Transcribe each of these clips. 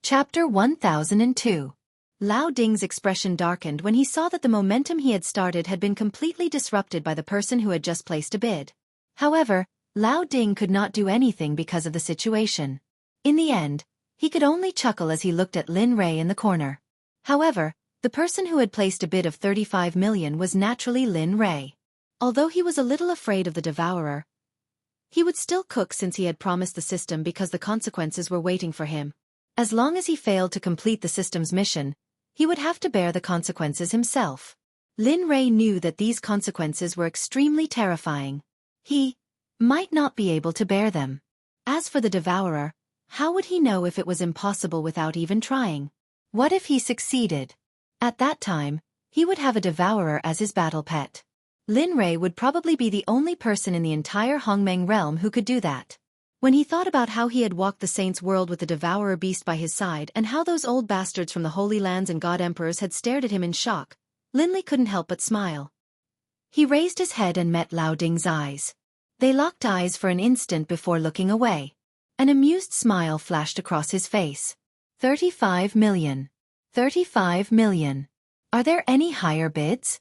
Chapter 1002. Lao Ding's expression darkened when he saw that the momentum he had started had been completely disrupted by the person who had just placed a bid. However, Lao Ding could not do anything because of the situation. In the end, he could only chuckle as he looked at Lin Rei in the corner. However, the person who had placed a bid of 35 million was naturally Lin Rei. Although he was a little afraid of the devourer, he would still cook since he had promised the system because the consequences were waiting for him. As long as he failed to complete the system's mission, he would have to bear the consequences himself. Lin Rei knew that these consequences were extremely terrifying. He might not be able to bear them. As for the devourer, how would he know if it was impossible without even trying? What if he succeeded? At that time, he would have a devourer as his battle pet. Lin Rei would probably be the only person in the entire Hongmeng realm who could do that. When he thought about how he had walked the saints' world with the devourer beast by his side and how those old bastards from the Holy Lands and God Emperors had stared at him in shock, Lin Li couldn't help but smile. He raised his head and met Lao Ding's eyes. They locked eyes for an instant before looking away. An amused smile flashed across his face. 35 million. 35 million. Are there any higher bids?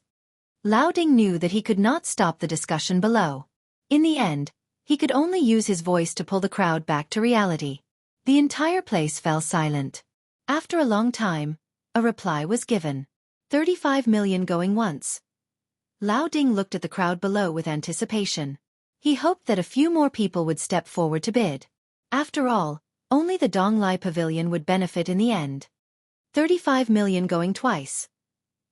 Lao Ding knew that he could not stop the discussion below. In the end, he could only use his voice to pull the crowd back to reality. The entire place fell silent. After a long time, a reply was given. 35 million going once. Lao Ding looked at the crowd below with anticipation. He hoped that a few more people would step forward to bid. After all, only the Donglai Pavilion would benefit in the end. 35 million going twice.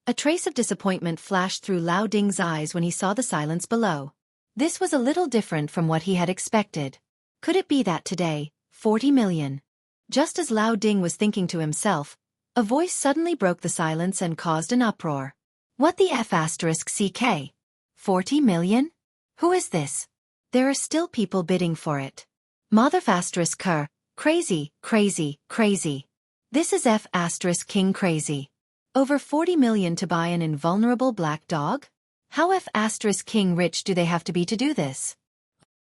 A trace of disappointment flashed through Lao Ding's eyes when he saw the silence below. This was a little different from what he had expected. Could it be that today, 40 million? Just as Lao Ding was thinking to himself, a voice suddenly broke the silence and caused an uproar. What the F***ck? 40 million? Who is this? There are still people bidding for it. Mother***ker, crazy, crazy, crazy. This is F***king crazy. Over 40 million to buy an invulnerable black dog? How F***king rich do they have to be to do this?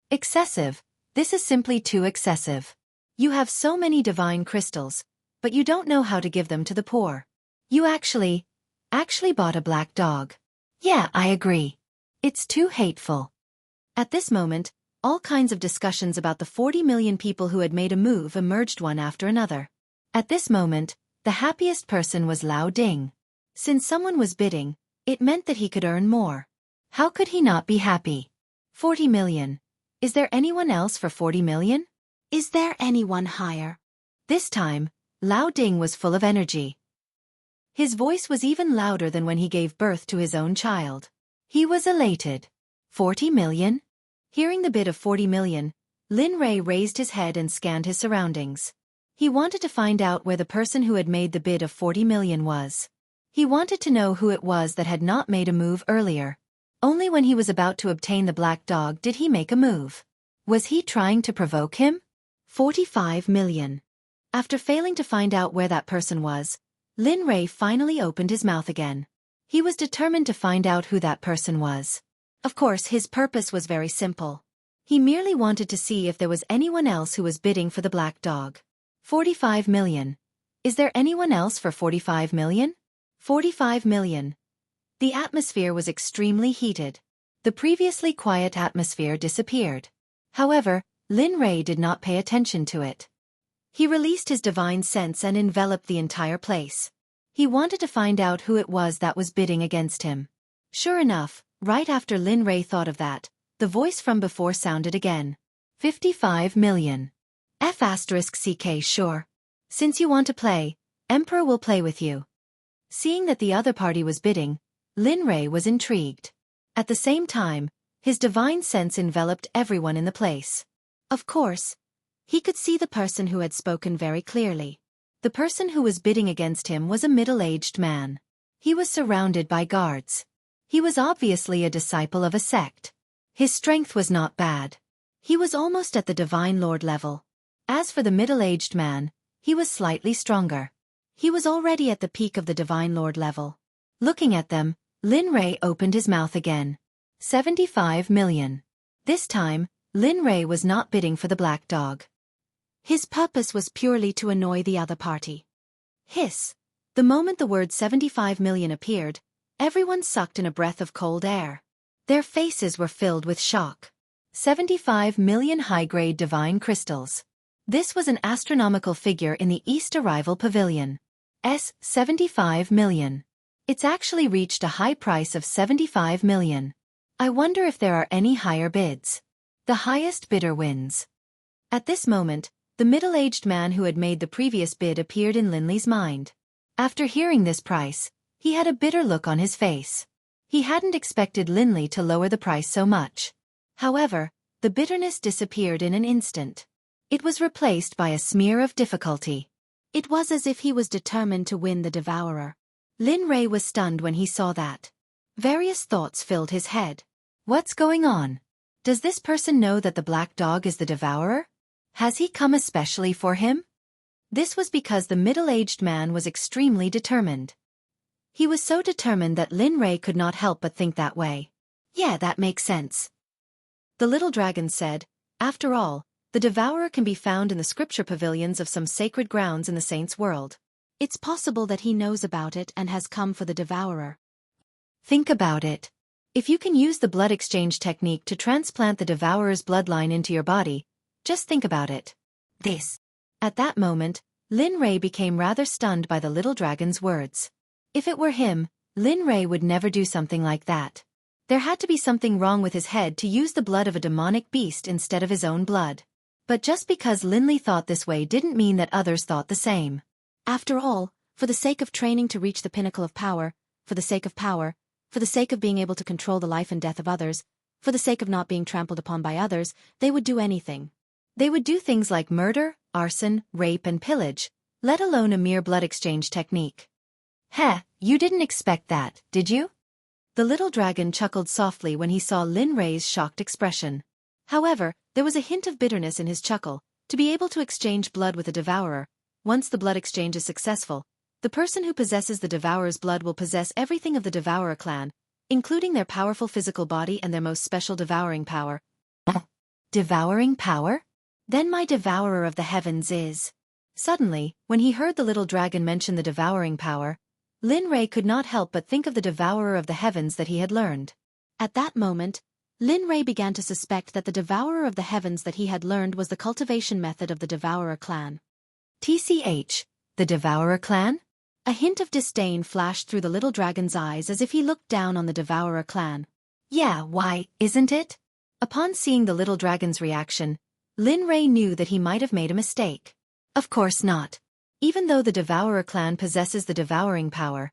Excessive. This is simply too excessive. You have so many divine crystals, but you don't know how to give them to the poor. You actually bought a black dog. Yeah, I agree. It's too hateful. At this moment, all kinds of discussions about the 40 million people who had made a move emerged one after another. At this moment, the happiest person was Lao Ding. Since someone was bidding, it meant that he could earn more. How could he not be happy? 40 million. Is there anyone else for 40 million? Is there anyone higher? This time, Lao Ding was full of energy. His voice was even louder than when he gave birth to his own child. He was elated. 40 million? Hearing the bid of 40 million, Lin Rei raised his head and scanned his surroundings. He wanted to find out where the person who had made the bid of 40 million was. He wanted to know who it was that had not made a move earlier. Only when he was about to obtain the black dog did he make a move. Was he trying to provoke him? 45 million. After failing to find out where that person was, Lin Rei finally opened his mouth again. He was determined to find out who that person was. Of course, his purpose was very simple. He merely wanted to see if there was anyone else who was bidding for the black dog. 45 million. Is there anyone else for 45 million? 45 million. The atmosphere was extremely heated. The previously quiet atmosphere disappeared. However, Lin Rei did not pay attention to it. He released his divine sense and enveloped the entire place. He wanted to find out who it was that was bidding against him. Sure enough, right after Lin Rei thought of that, the voice from before sounded again. 55 million. F***ck sure. Since you want to play, Emperor will play with you. Seeing that the other party was bidding, Lin Rei was intrigued. At the same time, his divine sense enveloped everyone in the place. Of course, he could see the person who had spoken very clearly. The person who was bidding against him was a middle-aged man. He was surrounded by guards. He was obviously a disciple of a sect. His strength was not bad. He was almost at the Divine Lord level. As for the middle-aged man, he was slightly stronger. He was already at the peak of the Divine Lord level. Looking at them, Lin Rei opened his mouth again. 75 million. This time, Lin Rei was not bidding for the black dog. His purpose was purely to annoy the other party. Hiss. The moment the word 75 million appeared, everyone sucked in a breath of cold air. Their faces were filled with shock. 75 million high-grade divine crystals. This was an astronomical figure in the East Arrival Pavilion. 75 million. It's actually reached a high price of 75 million. I wonder if there are any higher bids. The highest bidder wins. At this moment, the middle-aged man who had made the previous bid appeared in Linley's mind. After hearing this price, he had a bitter look on his face. He hadn't expected Linley to lower the price so much. However, the bitterness disappeared in an instant. It was replaced by a smear of difficulty. It was as if he was determined to win the devourer. Lin Ray was stunned when he saw that. Various thoughts filled his head. What's going on? Does this person know that the black dog is the devourer? Has he come especially for him? This was because the middle-aged man was extremely determined. He was so determined that Lin Ray could not help but think that way. Yeah, that makes sense. The little dragon said, after all, the devourer can be found in the scripture pavilions of some sacred grounds in the saints' world. It's possible that he knows about it and has come for the devourer. Think about it. If you can use the blood exchange technique to transplant the devourer's bloodline into your body, just think about it. This. At that moment, Lin Ray became rather stunned by the little dragon's words. If it were him, Lin Ray would never do something like that. There had to be something wrong with his head to use the blood of a demonic beast instead of his own blood. But just because Linley thought this way didn't mean that others thought the same. After all, for the sake of training to reach the pinnacle of power, for the sake of power, for the sake of being able to control the life and death of others, for the sake of not being trampled upon by others, they would do anything. They would do things like murder, arson, rape and pillage, let alone a mere blood exchange technique. Heh, you didn't expect that, did you? The little dragon chuckled softly when he saw Lin Ray's shocked expression. However, there was a hint of bitterness in his chuckle. To be able to exchange blood with a devourer, once the blood exchange is successful, the person who possesses the devourer's blood will possess everything of the devourer clan, including their powerful physical body and their most special devouring power. Devouring power? Then my devourer of the heavens is... Suddenly, when he heard the little dragon mention the devouring power, Lin Ray could not help but think of the devourer of the heavens that he had learned. At that moment, Lin Ray began to suspect that the devourer of the heavens that he had learned was the cultivation method of the devourer clan. TCH, the devourer clan? A hint of disdain flashed through the little dragon's eyes as if he looked down on the devourer clan. Yeah, why, isn't it? Upon seeing the little dragon's reaction, Lin Ray knew that he might have made a mistake. Of course not. Even though the devourer clan possesses the devouring power,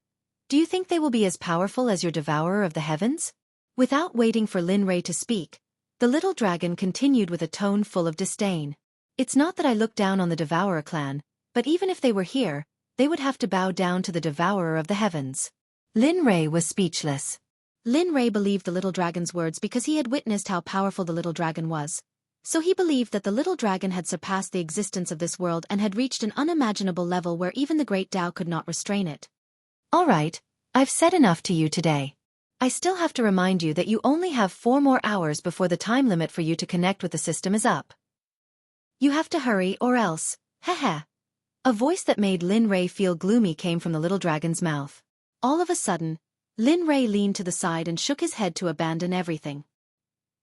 do you think they will be as powerful as your devourer of the heavens? Without waiting for Lin Ray to speak, the little dragon continued with a tone full of disdain. It's not that I look down on the devourer clan, but even if they were here, they would have to bow down to the devourer of the heavens. Lin Ray was speechless. Lin Ray believed the little dragon's words because he had witnessed how powerful the little dragon was. So he believed that the little dragon had surpassed the existence of this world and had reached an unimaginable level where even the great Tao could not restrain it. All right, I've said enough to you today. I still have to remind you that you only have 4 more hours before the time limit for you to connect with the system is up. You have to hurry or else, heh. A voice that made Lin Ray feel gloomy came from the little dragon's mouth. All of a sudden, Lin Ray leaned to the side and shook his head to abandon everything.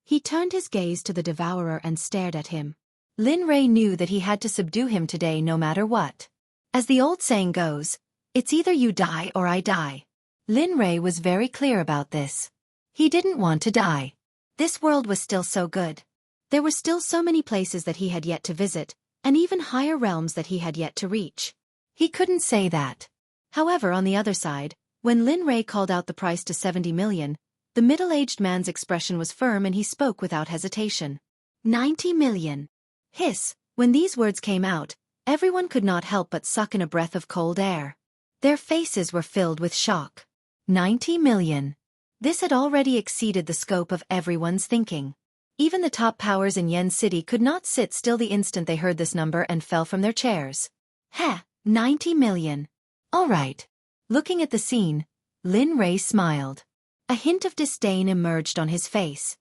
He turned his gaze to the devourer and stared at him. Lin Ray knew that he had to subdue him today no matter what. As the old saying goes, it's either you die or I die. Lin Ray was very clear about this. He didn't want to die. This world was still so good. There were still so many places that he had yet to visit, and even higher realms that he had yet to reach. He couldn't say that. However, on the other side, when Lin Ray called out the price to 70 million, the middle-aged man's expression was firm and he spoke without hesitation. 90 million. Hiss, when these words came out, everyone could not help but suck in a breath of cold air. Their faces were filled with shock. 90 million. This had already exceeded the scope of everyone's thinking. Even the top powers in Yen City could not sit still the instant they heard this number and fell from their chairs. 90 million. All right. Looking at the scene, Lin Ray smiled. A hint of disdain emerged on his face.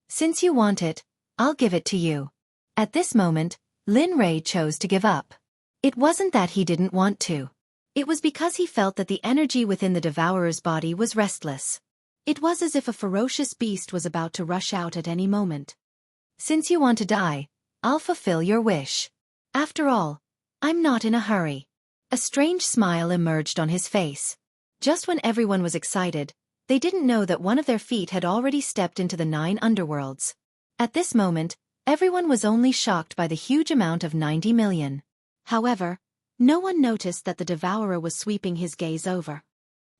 Since you want it, I'll give it to you. At this moment, Lin Ray chose to give up. It wasn't that he didn't want to. It was because he felt that the energy within the Devourer's body was restless. It was as if a ferocious beast was about to rush out at any moment. Since you want to die, I'll fulfill your wish. After all, I'm not in a hurry. A strange smile emerged on his face. Just when everyone was excited, they didn't know that one of their feet had already stepped into the 9 underworlds. At this moment, everyone was only shocked by the huge amount of 90 million. However, no one noticed that the Devourer was sweeping his gaze over.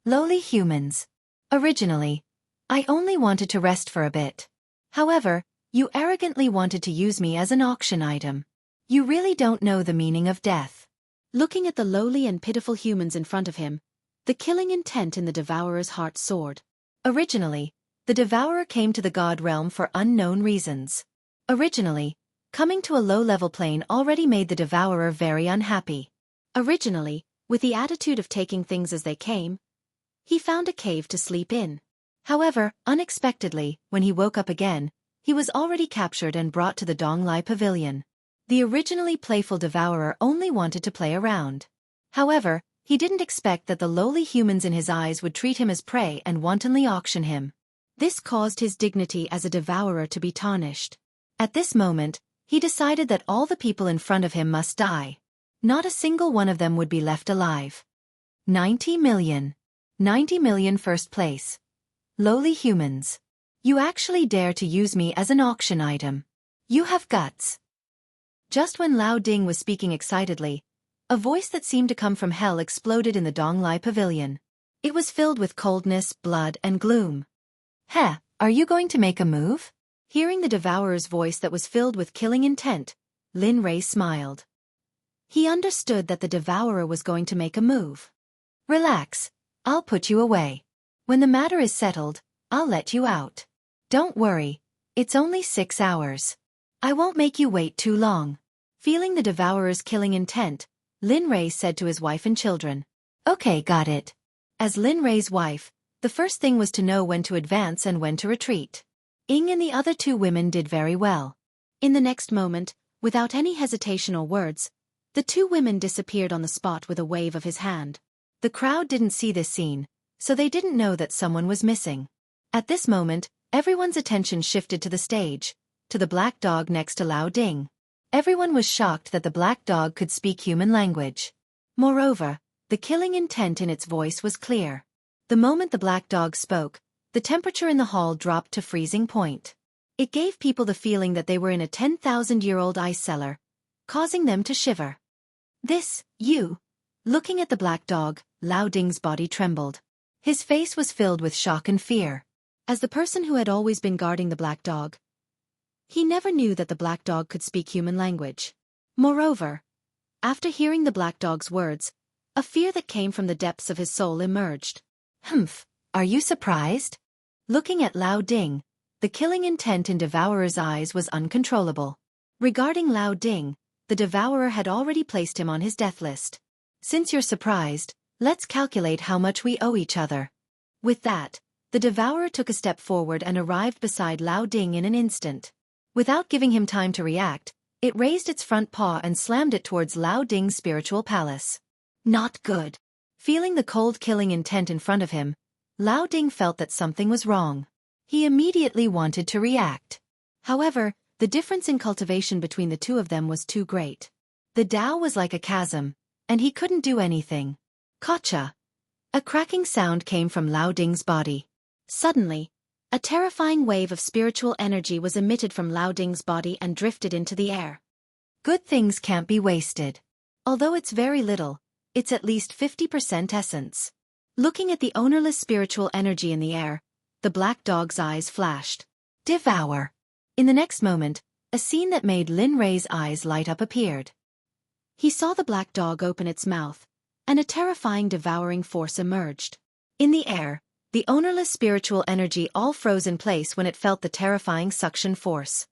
Lowly humans. Originally, I only wanted to rest for a bit. However, you arrogantly wanted to use me as an auction item. You really don't know the meaning of death. Looking at the lowly and pitiful humans in front of him, the killing intent in the Devourer's heart soared. Originally, the Devourer came to the God realm for unknown reasons. Originally, coming to a low-level plane already made the Devourer very unhappy. Originally, with the attitude of taking things as they came, he found a cave to sleep in. However, unexpectedly, when he woke up again, he was already captured and brought to the Donglai Pavilion. The originally playful Devourer only wanted to play around. However, he didn't expect that the lowly humans in his eyes would treat him as prey and wantonly auction him. This caused his dignity as a Devourer to be tarnished. At this moment, he decided that all the people in front of him must die. Not a single one of them would be left alive. 90 million. 90 million first place. Lowly humans. You actually dare to use me as an auction item. You have guts. Just when Lao Ding was speaking excitedly, a voice that seemed to come from hell exploded in the Donglai Pavilion. It was filled with coldness, blood, and gloom. Heh, are you going to make a move? Hearing the Devourer's voice that was filled with killing intent, Lin Ray smiled. He understood that the Devourer was going to make a move. Relax, I'll put you away. When the matter is settled, I'll let you out. Don't worry, it's only 6 hours. I won't make you wait too long. Feeling the Devourer's killing intent, Lin Ray said to his wife and children. Okay, got it. As Lin Ray's wife, the first thing was to know when to advance and when to retreat. Ying and the other 2 women did very well. In the next moment, without any hesitation or words, the 2 women disappeared on the spot with a wave of his hand. The crowd didn't see this scene, so they didn't know that someone was missing. At this moment, everyone's attention shifted to the stage, to the black dog next to Lao Ding. Everyone was shocked that the black dog could speak human language. Moreover, the killing intent in its voice was clear. The moment the black dog spoke, the temperature in the hall dropped to freezing point. It gave people the feeling that they were in a 10,000-year-old ice cellar, causing them to shiver. This, you. Looking at the black dog, Lao Ding's body trembled. His face was filled with shock and fear. As the person who had always been guarding the black dog, he never knew that the black dog could speak human language. Moreover, after hearing the black dog's words, a fear that came from the depths of his soul emerged. Humph, are you surprised? Looking at Lao Ding, the killing intent in Devourer's eyes was uncontrollable. Regarding Lao Ding, the Devourer had already placed him on his death list. Since you're surprised, let's calculate how much we owe each other. With that, the Devourer took a step forward and arrived beside Lao Ding in an instant. Without giving him time to react, it raised its front paw and slammed it towards Lao Ding's spiritual palace. Not good. Feeling the cold killing intent in front of him, Lao Ding felt that something was wrong. He immediately wanted to react. However, the difference in cultivation between the 2 of them was too great. The Tao was like a chasm, and he couldn't do anything. Gotcha. A cracking sound came from Lao Ding's body. Suddenly, a terrifying wave of spiritual energy was emitted from Lao Ding's body and drifted into the air. Good things can't be wasted. Although it's very little, it's at least 50% essence. Looking at the ownerless spiritual energy in the air, the black dog's eyes flashed. Devour. In the next moment, a scene that made Lin Ray's eyes light up appeared. He saw the black dog open its mouth, and a terrifying devouring force emerged. In the air, the ownerless spiritual energy all froze in place when it felt the terrifying suction force.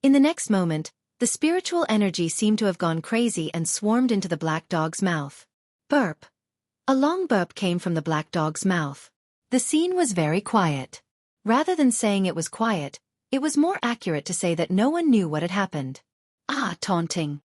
In the next moment, the spiritual energy seemed to have gone crazy and swarmed into the black dog's mouth. Burp. A long burp came from the black dog's mouth. The scene was very quiet. Rather than saying it was quiet, it was more accurate to say that no one knew what had happened. Ah, taunting.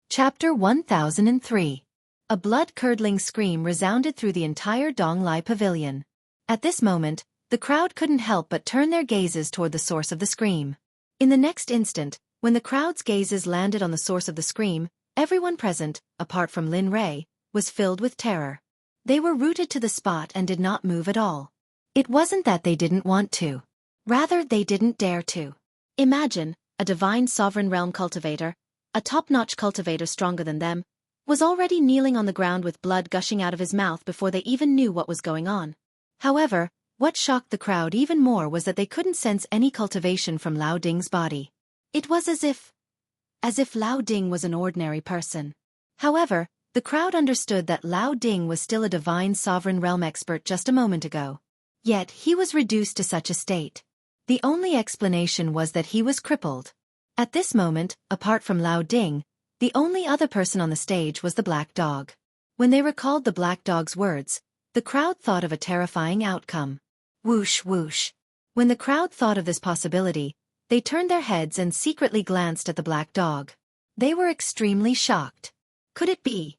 Chapter 1003. A blood-curdling scream resounded through the entire Donglai pavilion. At this moment, the crowd couldn't help but turn their gazes toward the source of the scream. In the next instant, when the crowd's gazes landed on the source of the scream, everyone present, apart from Lin Rei, was filled with terror. They were rooted to the spot and did not move at all. It wasn't that they didn't want to. Rather, they didn't dare to. Imagine, a divine sovereign realm cultivator, a top-notch cultivator stronger than them, was already kneeling on the ground with blood gushing out of his mouth before they even knew what was going on. However, what shocked the crowd even more was that they couldn't sense any cultivation from Lao Ding's body. It was as if Lao Ding was an ordinary person. However, the crowd understood that Lao Ding was still a divine sovereign realm expert just a moment ago. Yet he was reduced to such a state. The only explanation was that he was crippled. At this moment, apart from Lao Ding, the only other person on the stage was the black dog. When they recalled the black dog's words, the crowd thought of a terrifying outcome. Whoosh whoosh. When the crowd thought of this possibility, they turned their heads and secretly glanced at the black dog. They were extremely shocked. Could it be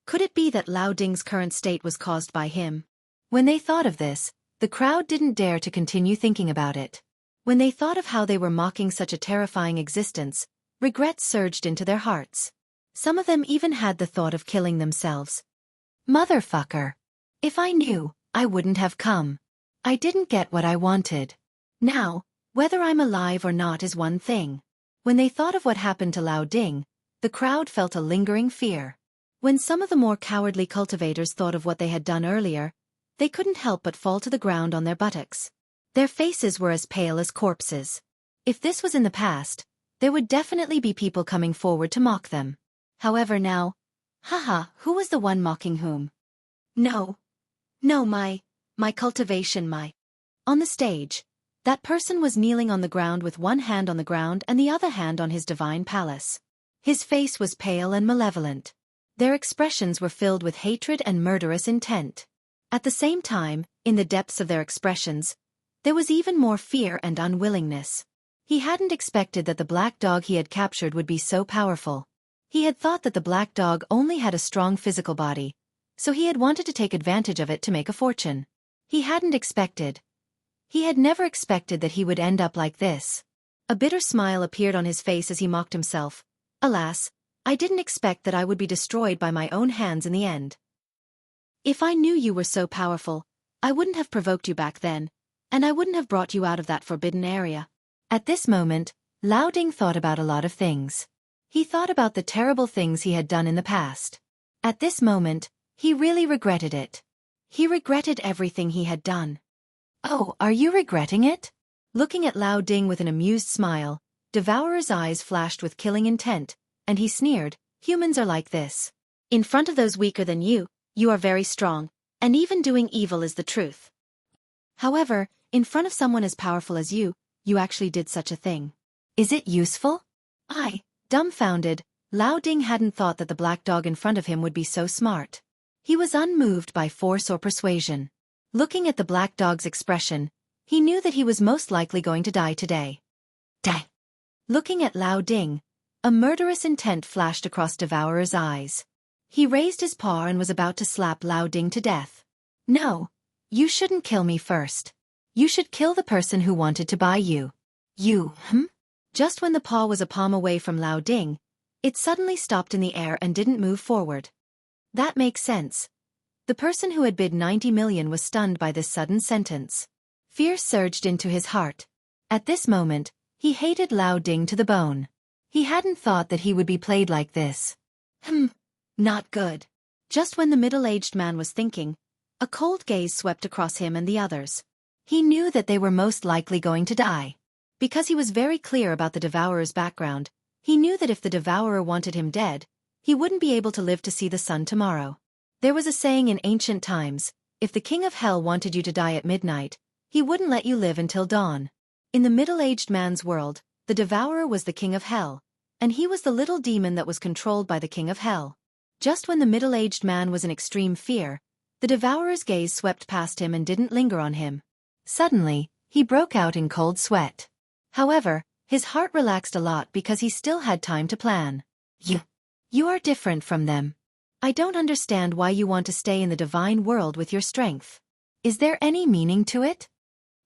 that Lao Ding's current state was caused by him? When they thought of this, the crowd didn't dare to continue thinking about it. When they thought of how they were mocking such a terrifying existence, regret surged into their hearts. Some of them even had the thought of killing themselves. Motherfucker. If I knew, I wouldn't have come. I didn't get what I wanted. Now, whether I'm alive or not is one thing. When they thought of what happened to Lao Ding, the crowd felt a lingering fear. When some of the more cowardly cultivators thought of what they had done earlier, they couldn't help but fall to the ground on their buttocks. Their faces were as pale as corpses. If this was in the past, there would definitely be people coming forward to mock them. However now, haha, who was the one mocking whom? No, my cultivation, On the stage, that person was kneeling on the ground with one hand on the ground and the other hand on his divine palace. His face was pale and malevolent. Their expressions were filled with hatred and murderous intent. At the same time, in the depths of their expressions, there was even more fear and unwillingness. He hadn't expected that the black dog he had captured would be so powerful. He had thought that the black dog only had a strong physical body, so he had wanted to take advantage of it to make a fortune. He had never expected that he would end up like this. A bitter smile appeared on his face as he mocked himself. Alas, I didn't expect that I would be destroyed by my own hands in the end. If I knew you were so powerful, I wouldn't have provoked you back then, and I wouldn't have brought you out of that forbidden area. At this moment, Lao Ding thought about a lot of things. He thought about the terrible things he had done in the past. At this moment, he really regretted it. He regretted everything he had done. Oh, are you regretting it? Looking at Lao Ding with an amused smile, Devourer's eyes flashed with killing intent, and he sneered, humans are like this. In front of those weaker than you are very strong, and even doing evil is the truth. However, in front of someone as powerful as you actually did such a thing. Is it useful? Dumbfounded, Lao Ding hadn't thought that the black dog in front of him would be so smart. He was unmoved by force or persuasion. Looking at the black dog's expression, he knew that he was most likely going to die today. Looking at Lao Ding, a murderous intent flashed across Devourer's eyes. He raised his paw and was about to slap Lao Ding to death. No, you shouldn't kill me first. You should kill the person who wanted to buy you. Just when the paw was a palm away from Lao Ding, it suddenly stopped in the air and didn't move forward. That makes sense. The person who had bid 90 million was stunned by this sudden sentence. Fear surged into his heart. At this moment, he hated Lao Ding to the bone. He hadn't thought that he would be played like this. Not good. Just when the middle-aged man was thinking, a cold gaze swept across him and the others. He knew that they were most likely going to die. Because he was very clear about the Devourer's background, he knew that if the Devourer wanted him dead, he wouldn't be able to live to see the sun tomorrow. There was a saying in ancient times, if the king of hell wanted you to die at midnight, he wouldn't let you live until dawn. In the middle-aged man's world, the Devourer was the king of hell, and he was the little demon that was controlled by the king of hell. Just when the middle-aged man was in extreme fear, the Devourer's gaze swept past him and didn't linger on him. Suddenly, he broke out in cold sweat. However, His heart relaxed a lot because he still had time to plan. You are different from them. I don't understand why you want to stay in the divine world with your strength. Is there any meaning to it?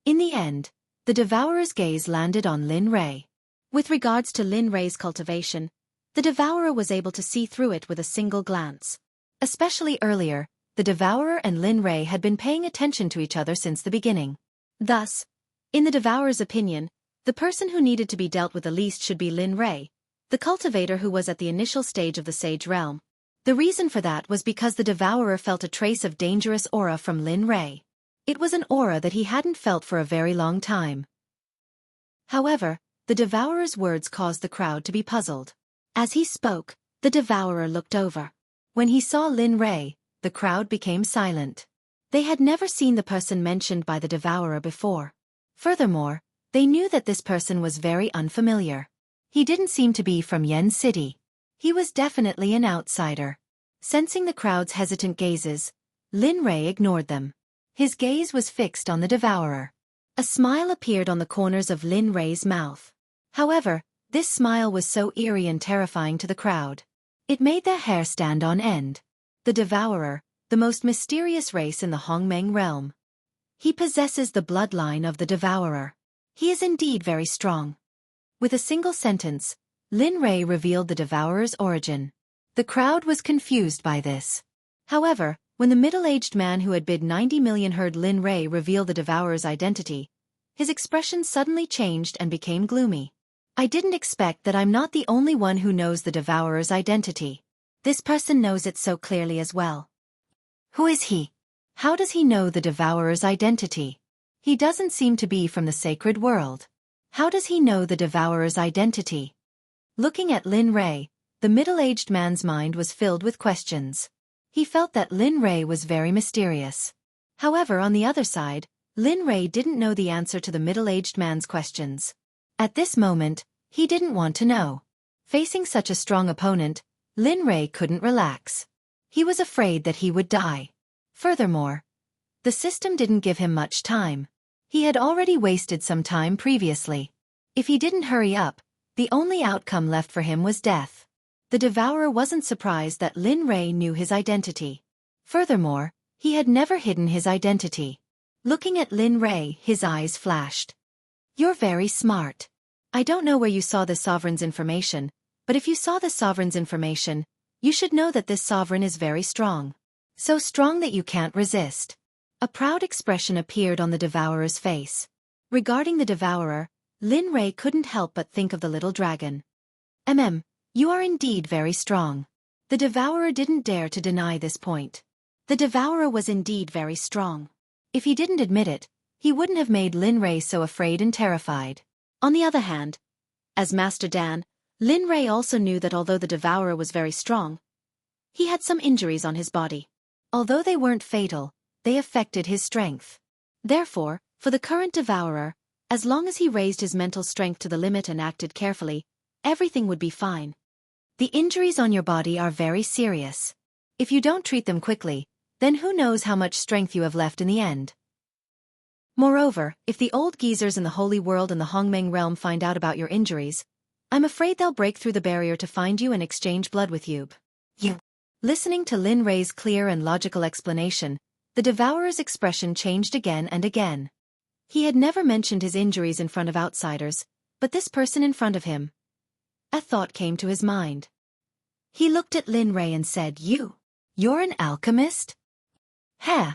In the end, the Devourer's gaze landed on Lin Rei. With regards to Lin Rei's cultivation, the Devourer was able to see through it with a single glance. Especially earlier, the Devourer and Lin Rei had been paying attention to each other since the beginning. Thus, in the Devourer's opinion, the person who needed to be dealt with the least should be Lin Rei, the cultivator who was at the initial stage of the Sage Realm. The reason for that was because the Devourer felt a trace of dangerous aura from Lin Rei. It was an aura that he hadn't felt for a very long time. However, the Devourer's words caused the crowd to be puzzled. As he spoke, the Devourer looked over. When he saw Lin Rei, the crowd became silent. They had never seen the person mentioned by the Devourer before. Furthermore, they knew that this person was very unfamiliar. He didn't seem to be from Yen City. He was definitely an outsider. Sensing the crowd's hesitant gazes, Lin Rei ignored them. His gaze was fixed on the Devourer. A smile appeared on the corners of Lin Rei's mouth. However, this smile was so eerie and terrifying to the crowd. It made their hair stand on end. The Devourer, the most mysterious race in the Hongmeng realm. He possesses the bloodline of the Devourer. He is indeed very strong. With a single sentence, Lin Rei revealed the Devourer's origin. The crowd was confused by this. However, when the middle-aged man who had bid 90 million heard Lin Rei reveal the Devourer's identity, his expression suddenly changed and became gloomy. I didn't expect that I'm not the only one who knows the Devourer's identity. This person knows it so clearly as well. Who is he? How does he know the Devourer's identity? He doesn't seem to be from the sacred world. How does he know the Devourer's identity? Looking at Lin Rei, the middle-aged man's mind was filled with questions. He felt that Lin Rei was very mysterious. However, on the other side, Lin Rei didn't know the answer to the middle-aged man's questions. At this moment, he didn't want to know. Facing such a strong opponent, Lin Rei couldn't relax. He was afraid that he would die. Furthermore, the system didn't give him much time. He had already wasted some time previously. If he didn't hurry up, the only outcome left for him was death. The Devourer wasn't surprised that Lin Rei knew his identity. Furthermore, he had never hidden his identity. Looking at Lin Rei, his eyes flashed. You're very smart. I don't know where you saw this sovereign's information, but if you saw this sovereign's information, you should know that this sovereign is very strong. So strong that you can't resist. A proud expression appeared on the Devourer's face. Regarding the Devourer, Lin Rei couldn't help but think of the little dragon. You are indeed very strong. The Devourer didn't dare to deny this point. The Devourer was indeed very strong. If he didn't admit it, he wouldn't have made Lin Rei so afraid and terrified. On the other hand, as Master Dan, Lin Rei also knew that although the Devourer was very strong, he had some injuries on his body. Although they weren't fatal, they affected his strength. Therefore, for the current Devourer, as long as he raised his mental strength to the limit and acted carefully, everything would be fine. The injuries on your body are very serious. If you don't treat them quickly, then who knows how much strength you have left in the end. Moreover, if the old geezers in the Holy World and the Hongmeng realm find out about your injuries, I'm afraid they'll break through the barrier to find you and exchange blood with you. Listening to Lin Rei's clear and logical explanation, the Devourer's expression changed again and again. He had never mentioned his injuries in front of outsiders, but this person in front of him. A thought came to his mind. He looked at Lin Rei and said, You're an alchemist? Heh,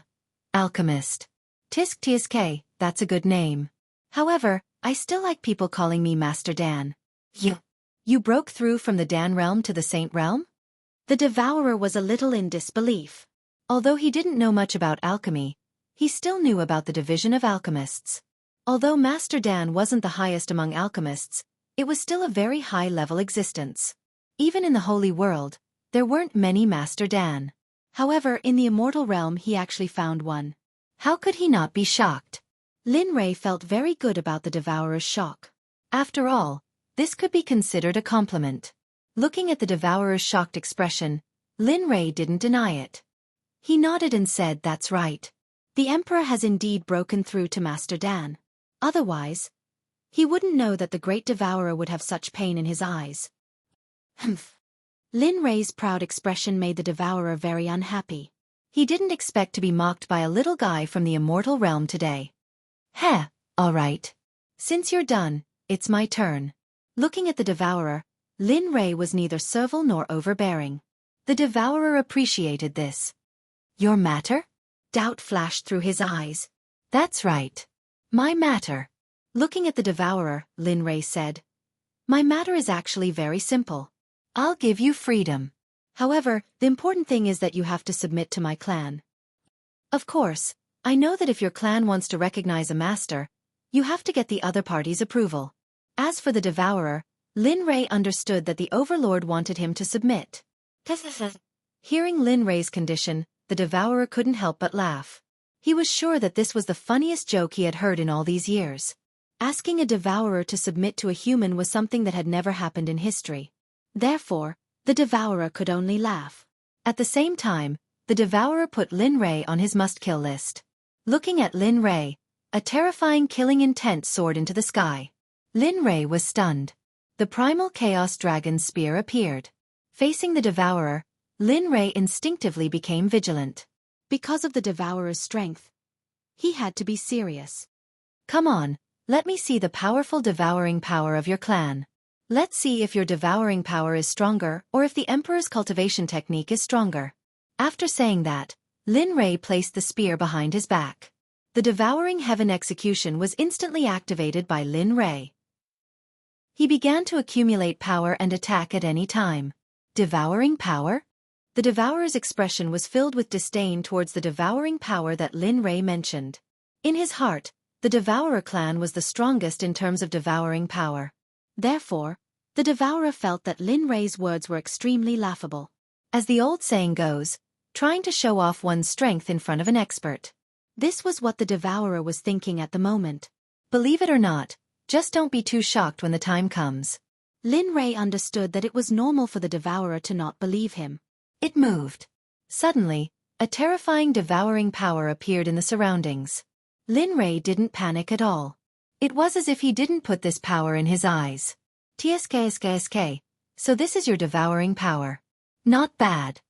alchemist. Tisk Tsk, that's a good name. However, I still like people calling me Master Dan. You broke through from the Dan realm to the Saint realm? The Devourer was a little in disbelief. Although he didn't know much about alchemy, he still knew about the division of alchemists. Although Master Dan wasn't the highest among alchemists, it was still a very high-level existence. Even in the Holy World, there weren't many Master Dan. However, in the immortal realm he actually found one. How could he not be shocked? Lin Rei felt very good about the Devourer's shock. After all, this could be considered a compliment. Looking at the Devourer's shocked expression, Lin Rei didn't deny it. He nodded and said, That's right. The Emperor has indeed broken through to Master Dan. Otherwise, He wouldn't know that the great devourer would have such pain in his eyes. Humph. Lin Rei's proud expression made the devourer very unhappy. He didn't expect to be mocked by a little guy from the immortal realm today. Heh, all right. Since you're done, it's my turn. Looking at the devourer, Lin Rei was neither servile nor overbearing. The devourer appreciated this. Your matter? Doubt flashed through his eyes. That's right. My matter. Looking at the devourer, Lin Rei said, my matter is actually very simple. I'll give you freedom. However, the important thing is that you have to submit to my clan. Of course, I know that if your clan wants to recognize a master, you have to get the other party's approval. As for the devourer, Lin Rei understood that the overlord wanted him to submit. Hearing Lin Rei's condition, the devourer couldn't help but laugh. He was sure that this was the funniest joke he had heard in all these years. Asking a devourer to submit to a human was something that had never happened in history. Therefore, the devourer could only laugh. At the same time, the devourer put Lin Rei on his must-kill list. Looking at Lin Rei, a terrifying killing intent soared into the sky. Lin Rei was stunned. The primal chaos dragon's spear appeared. Facing the devourer, Lin Rei instinctively became vigilant. Because of the devourer's strength, he had to be serious. Come on, let me see the powerful devouring power of your clan. Let's see if your devouring power is stronger or if the Emperor's cultivation technique is stronger. After saying that, Lin Rei placed the spear behind his back. The devouring heaven execution was instantly activated by Lin Rei. He began to accumulate power and attack at any time. Devouring power? The devourer's expression was filled with disdain towards the devouring power that Lin Rei mentioned. In his heart, the devourer clan was the strongest in terms of devouring power. Therefore, the devourer felt that Lin Rei's words were extremely laughable. As the old saying goes, trying to show off one's strength in front of an expert. This was what the devourer was thinking at the moment. Believe it or not, just don't be too shocked when the time comes. Lin Rei understood that it was normal for the devourer to not believe him. It moved. Suddenly, a terrifying devouring power appeared in the surroundings. Lin Rei didn't panic at all. It was as if he didn't put this power in his eyes. TSK, so this is your devouring power. Not bad.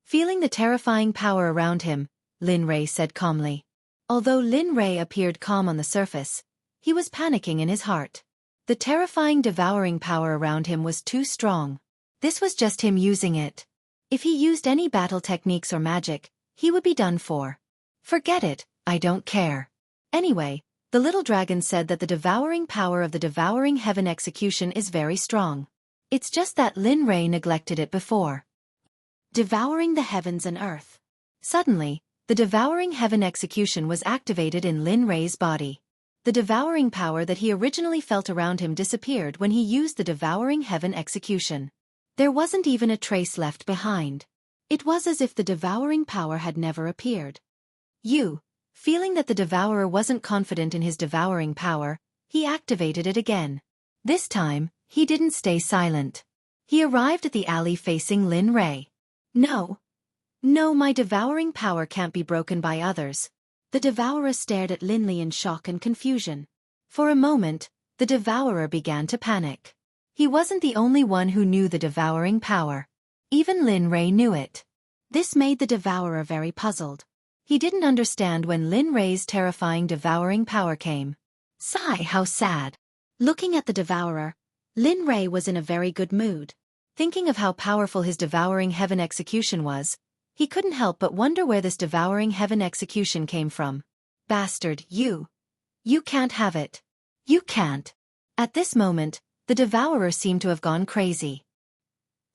Feeling the terrifying power around him, Lin Rei said calmly. Although Lin Rei appeared calm on the surface, he was panicking in his heart. The terrifying devouring power around him was too strong. This was just him using it. If he used any battle techniques or magic, he would be done for. Forget it, I don't care. Anyway, the little dragon said that the devouring power of the devouring heaven execution is very strong. It's just that Lin Rei neglected it before. Devouring the heavens and earth. Suddenly, the devouring heaven execution was activated in Lin Rei's body. The devouring power that he originally felt around him disappeared when he used the devouring heaven execution. There wasn't even a trace left behind. It was as if the devouring power had never appeared. Feeling that the devourer wasn't confident in his devouring power, he activated it again. This time, he didn't stay silent. He arrived at the alley facing Lin Rei. No, my devouring power can't be broken by others. The devourer stared at Lin Li in shock and confusion. For a moment, the devourer began to panic. He wasn't the only one who knew the devouring power. Even Lin Rei knew it. This made the devourer very puzzled. He didn't understand when Lin Rei's terrifying devouring power came. Sigh, how sad. Looking at the devourer, Lin Rei was in a very good mood. Thinking of how powerful his devouring heaven execution was, he couldn't help but wonder where this devouring heaven execution came from. Bastard, you can't have it. You can't. At this moment, the devourer seemed to have gone crazy.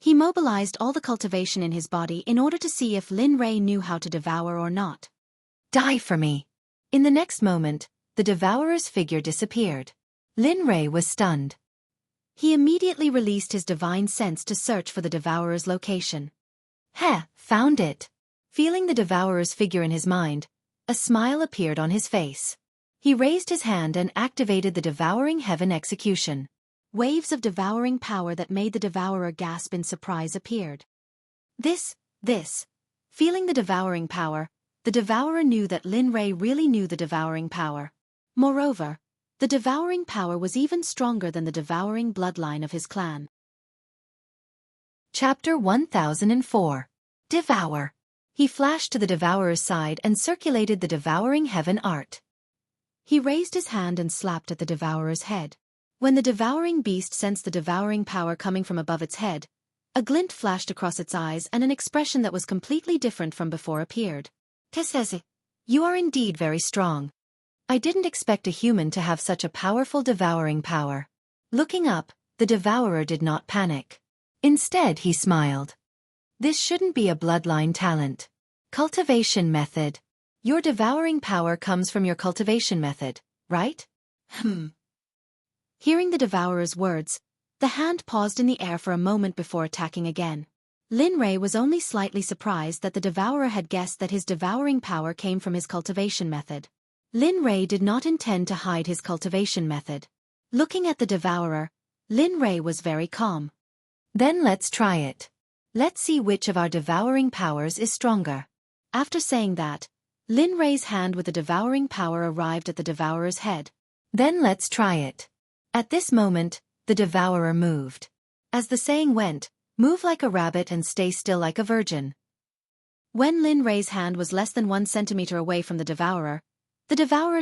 He mobilized all the cultivation in his body in order to see if Lin Rei knew how to devour or not. Die for me. In the next moment, the devourer's figure disappeared. Lin Rei was stunned. He immediately released his divine sense to search for the devourer's location. Found it. Feeling the devourer's figure in his mind, a smile appeared on his face. He raised his hand and activated the devouring heaven execution. Waves of devouring power that made the devourer gasp in surprise appeared. Feeling the devouring power, the devourer knew that Lin Rei really knew the devouring power. Moreover, the The devouring power was even stronger than the devouring bloodline of his clan. Chapter 1004. Devour. He flashed to the devourer's side and circulated the devouring heaven art. He raised his hand and slapped at the devourer's head. When the devouring beast sensed the devouring power coming from above its head, a glint flashed across its eyes and an expression that was completely different from before appeared. Tesese, you are indeed very strong. I didn't expect a human to have such a powerful devouring power. Looking up, the devourer did not panic. Instead, he smiled. This shouldn't be a bloodline talent. Cultivation method. Your devouring power comes from your cultivation method, right? Hearing the devourer's words, the hand paused in the air for a moment before attacking again. Lin Rei was only slightly surprised that the devourer had guessed that his devouring power came from his cultivation method. Lin Rei did not intend to hide his cultivation method. Looking at the devourer, Lin Rei was very calm. Then let's try it. Let's see which of our devouring powers is stronger. After saying that, Lin Rei's hand with the devouring power arrived at the devourer's head. Then let's try it. At this moment, the devourer moved. As the saying went, move like a rabbit and stay still like a virgin. When Lin Rei's hand was less than 1 centimeter away from the devourer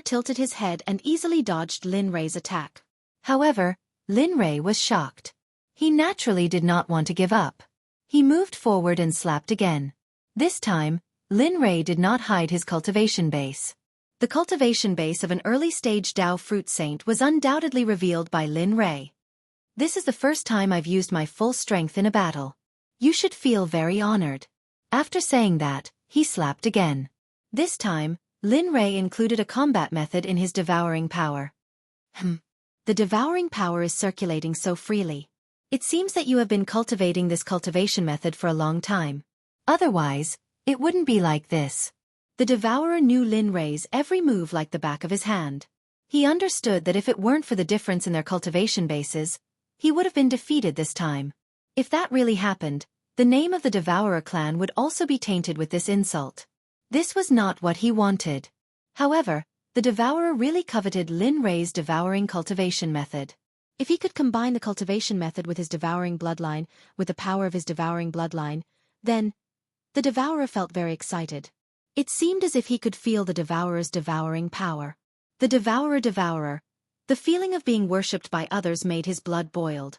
tilted his head and easily dodged Lin Rei's attack. However, Lin Rei was shocked. He naturally did not want to give up. He moved forward and slapped again. This time, Lin Rei did not hide his cultivation base. The cultivation base of an early-stage Dao fruit saint was undoubtedly revealed by Lin Rei. This is the first time I've used my full strength in a battle. You should feel very honored. After saying that, he slapped again. This time, Lin Rei included a combat method in his devouring power. The devouring power is circulating so freely. It seems that you have been cultivating this cultivation method for a long time. Otherwise, it wouldn't be like this. The devourer knew Lin Rei's every move like the back of his hand. He understood that if it weren't for the difference in their cultivation bases, he would have been defeated this time. If that really happened, the name of the Devourer clan would also be tainted with this insult. This was not what he wanted. However, the Devourer really coveted Lin Rei's devouring cultivation method. If he could combine the cultivation method with his devouring bloodline, with the power of his devouring bloodline, then the Devourer felt very excited. It seemed as if he could feel the Devourer's devouring power. The Devourer. The feeling of being worshipped by others made his blood boiled.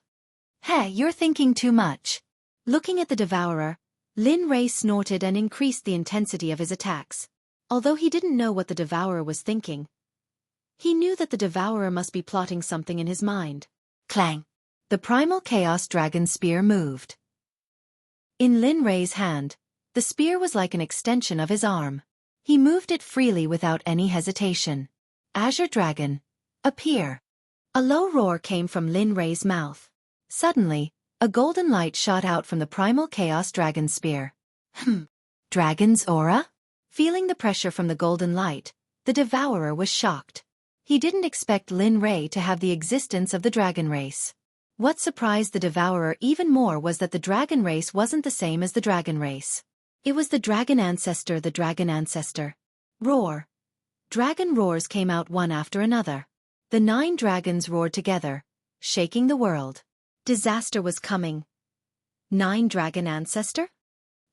Hey, you're thinking too much. Looking at the Devourer, Lin Rei snorted and increased the intensity of his attacks. Although he didn't know what the Devourer was thinking, he knew that the Devourer must be plotting something in his mind. Clang! The primal Chaos Dragon Spear moved. In Lin Rei's hand, the spear was like an extension of his arm. He moved it freely without any hesitation. Azure Dragon, appear! A low roar came from Lin Rei's mouth. Suddenly, a golden light shot out from the primal Chaos Dragon Spear. Dragon's aura? Feeling the pressure from the golden light, the Devourer was shocked. He didn't expect Lin Rei to have the existence of the dragon race. What surprised the Devourer even more was that the dragon race wasn't the same as the dragon race. It was the dragon ancestor. Roar. Dragon roars came out one after another. The 9 dragons roared together, shaking the world. Disaster was coming. 9 dragon ancestor?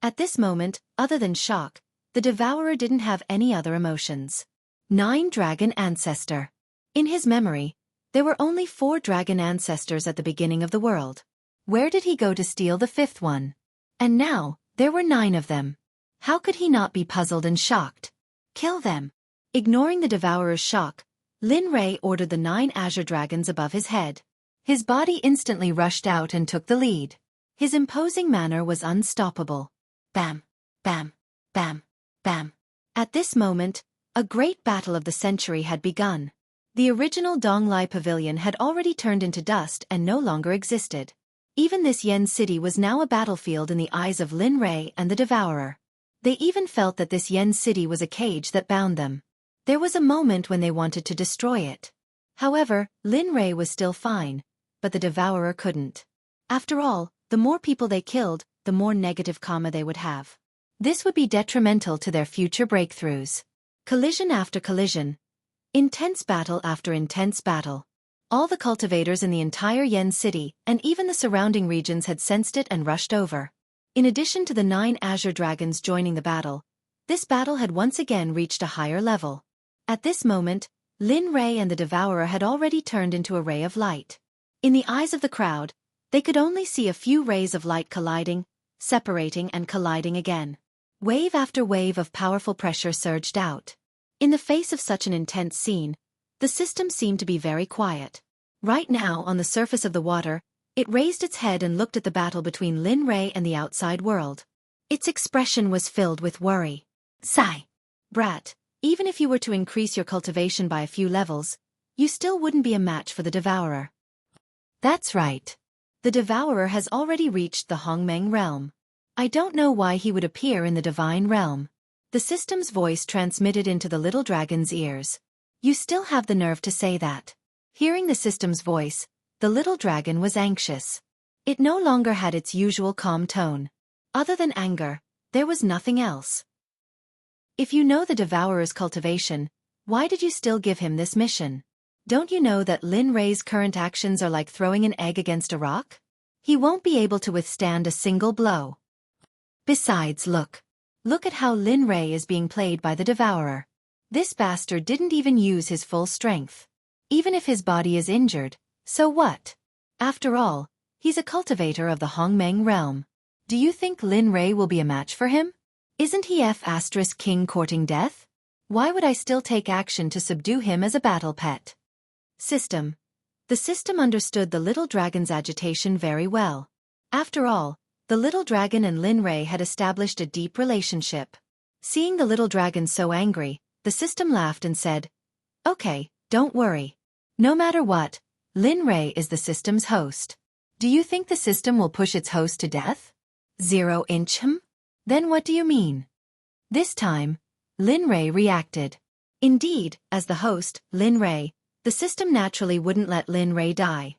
At this moment, other than shock, the Devourer didn't have any other emotions. 9 dragon ancestor. In his memory, there were only 4 dragon ancestors at the beginning of the world. Where did he go to steal the 5th one? And now, there were 9 of them. How could he not be puzzled and shocked? Kill them. Ignoring the Devourer's shock, Lin Rei ordered the 9 azure dragons above his head. His body instantly rushed out and took the lead. His imposing manner was unstoppable. Bam, bam, bam, bam. At this moment, a great battle of the century had begun. The original Donglai Pavilion had already turned into dust and no longer existed. Even this Yen city was now a battlefield in the eyes of Lin Rei and the Devourer. They even felt that this Yen city was a cage that bound them. There was a moment when they wanted to destroy it. However, Lin Rei was still fine, but the Devourer couldn't. After all, the more people they killed, the more negative karma they would have. This would be detrimental to their future breakthroughs. Collision after collision. Intense battle after intense battle. All the cultivators in the entire Yen city and even the surrounding regions had sensed it and rushed over. In addition to the 9 azure dragons joining the battle, this battle had once again reached a higher level. At this moment, Lin Ray and the Devourer had already turned into a ray of light. In the eyes of the crowd, they could only see a few rays of light colliding, separating and colliding again. Wave after wave of powerful pressure surged out. In the face of such an intense scene, the system seemed to be very quiet. Right now, on the surface of the water, it raised its head and looked at the battle between Lin Ray and the outside world. Its expression was filled with worry. Sigh. Brat, even if you were to increase your cultivation by a few levels, you still wouldn't be a match for the Devourer. That's right. The Devourer has already reached the Hongmeng realm. I don't know why he would appear in the divine realm. The system's voice transmitted into the little dragon's ears. You still have the nerve to say that. Hearing the system's voice, the little dragon was anxious. It no longer had its usual calm tone. Other than anger, there was nothing else. If you know the Devourer's cultivation, why did you still give him this mission? Don't you know that Lin Ray's current actions are like throwing an egg against a rock? He won't be able to withstand a single blow. Besides, look. Look at how Lin Ray is being played by the Devourer. This bastard didn't even use his full strength. Even if his body is injured, so what? After all, he's a cultivator of the Hongmeng realm. Do you think Lin Ray will be a match for him? Isn't he King courting death? Why would I still take action to subdue him as a battle pet? System. The system understood the little dragon's agitation very well. After all, the little dragon and Lin Ray had established a deep relationship. Seeing the little dragon so angry, the system laughed and said, "Okay, don't worry. No matter what, Lin Ray is the system's host. Do you think the system will push its host to death? 0-inch him? Then what do you mean?" This time, Lin Ray reacted. Indeed, as the host, Lin Ray, the system naturally wouldn't let Lin Ray die.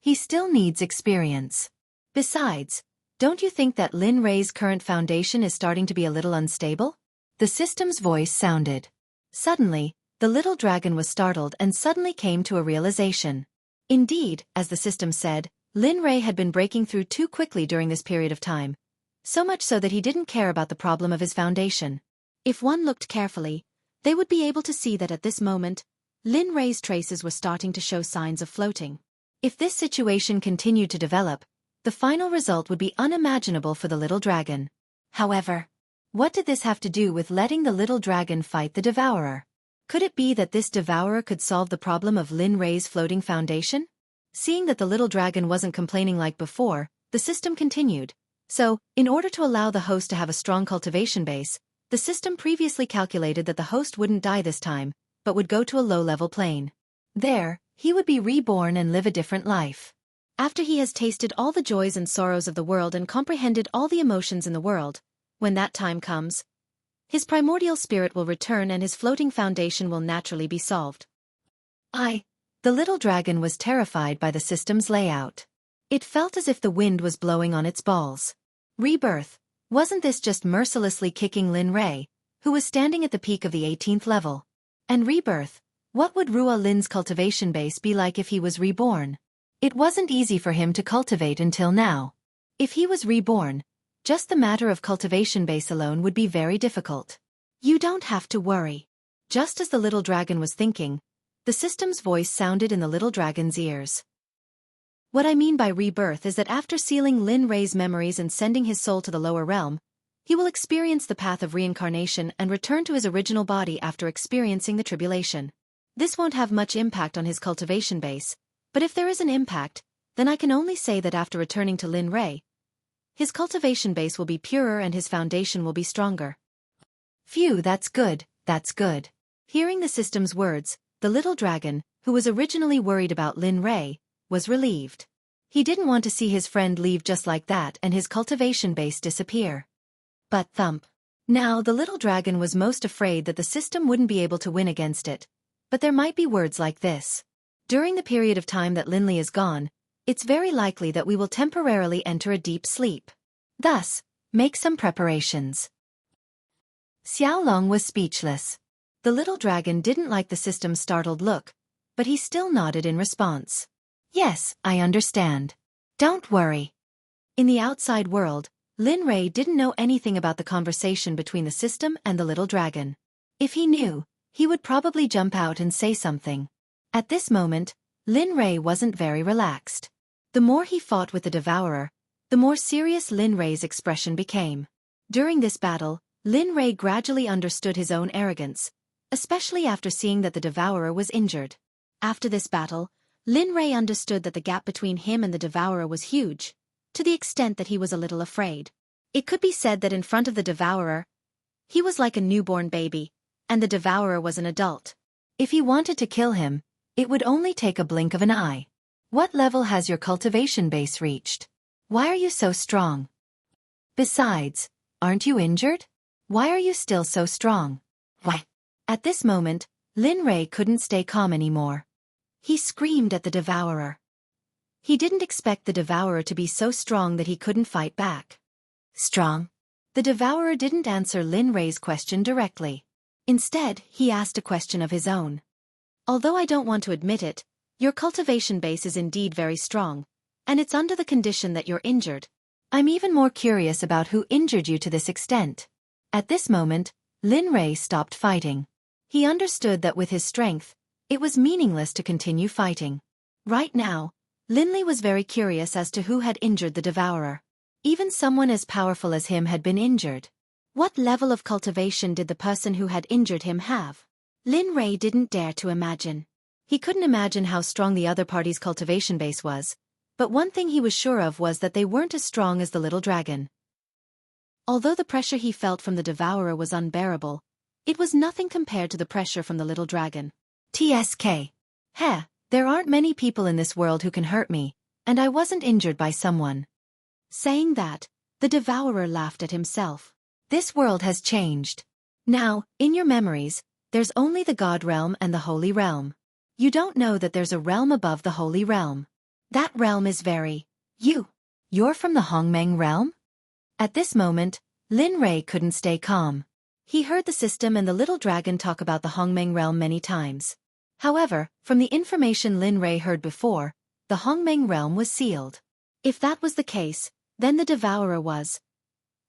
He still needs experience. Besides, don't you think that Lin Ray's current foundation is starting to be a little unstable? The system's voice sounded. Suddenly, the little dragon was startled and suddenly came to a realization. Indeed, as the system said, Lin Ray had been breaking through too quickly during this period of time, so much so that he didn't care about the problem of his foundation. If one looked carefully, they would be able to see that at this moment, Lin Ray's traces were starting to show signs of floating. If this situation continued to develop, the final result would be unimaginable for the little dragon. However, what did this have to do with letting the little dragon fight the Devourer? Could it be that this Devourer could solve the problem of Lin Ray's floating foundation? Seeing that the little dragon wasn't complaining like before, the system continued. So, in order to allow the host to have a strong cultivation base, the system previously calculated that the host wouldn't die this time, but would go to a low-level plane. There, he would be reborn and live a different life. After he has tasted all the joys and sorrows of the world and comprehended all the emotions in the world, when that time comes, his primordial spirit will return and his floating foundation will naturally be solved. The little dragon was terrified by the system's layout. It felt as if the wind was blowing on its balls. Rebirth. Wasn't this just mercilessly kicking Lin Ray, who was standing at the peak of the 18th level? And rebirth. What would Rua Lin's cultivation base be like if he was reborn? It wasn't easy for him to cultivate until now. If he was reborn, just the matter of cultivation base alone would be very difficult. You don't have to worry. Just as the little dragon was thinking, the system's voice sounded in the little dragon's ears. What I mean by rebirth is that after sealing Lin Ray's memories and sending his soul to the lower realm, he will experience the path of reincarnation and return to his original body after experiencing the tribulation. This won't have much impact on his cultivation base, but if there is an impact, then I can only say that after returning to Lin Ray, his cultivation base will be purer and his foundation will be stronger. Phew, that's good, that's good. Hearing the system's words, the little dragon, who was originally worried about Lin Ray, was relieved. He didn't want to see his friend leave just like that and his cultivation base disappear. But thump. Now the little dragon was most afraid that the system wouldn't be able to win against it. But there might be words like this. During the period of time that Linley is gone, it's very likely that we will temporarily enter a deep sleep. Thus, make some preparations. Xiaolong was speechless. The little dragon didn't like the system's startled look, but he still nodded in response. Yes, I understand. Don't worry. In the outside world, Lin Rei didn't know anything about the conversation between the system and the little dragon. If he knew, he would probably jump out and say something. At this moment, Lin Rei wasn't very relaxed. The more he fought with the devourer, the more serious Lin Rei's expression became. During this battle, Lin Rei gradually understood his own arrogance, especially after seeing that the devourer was injured. After this battle, Lin Rei understood that the gap between him and the devourer was huge, to the extent that he was a little afraid. It could be said that in front of the devourer, he was like a newborn baby, and the devourer was an adult. If he wanted to kill him, it would only take a blink of an eye. What level has your cultivation base reached? Why are you so strong? Besides, aren't you injured? Why are you still so strong? Why? At this moment, Lin Rei couldn't stay calm anymore. He screamed at the devourer. He didn't expect the devourer to be so strong that he couldn't fight back. Strong? The devourer didn't answer Lin Rei's question directly. Instead, he asked a question of his own. Although I don't want to admit it, your cultivation base is indeed very strong, and it's under the condition that you're injured. I'm even more curious about who injured you to this extent. At this moment, Lin Rei stopped fighting. He understood that with his strength, it was meaningless to continue fighting. Right now, Lin Li was very curious as to who had injured the devourer. Even someone as powerful as him had been injured. What level of cultivation did the person who had injured him have? Lin Rei didn't dare to imagine. He couldn't imagine how strong the other party's cultivation base was, but one thing he was sure of was that they weren't as strong as the little dragon. Although the pressure he felt from the devourer was unbearable, it was nothing compared to the pressure from the little dragon. TSK. Heh, there aren't many people in this world who can hurt me, and I wasn't injured by someone. Saying that, the devourer laughed at himself. This world has changed. Now, in your memories, there's only the God realm and the Holy realm. You don't know that there's a realm above the Holy realm. That realm is very... You're from the Hongmeng realm? At this moment, Lin Rei couldn't stay calm. He heard the system and the little dragon talk about the Hongmeng realm many times. However, from the information Lin Rei heard before, the Hongmeng realm was sealed. If that was the case, then the devourer was...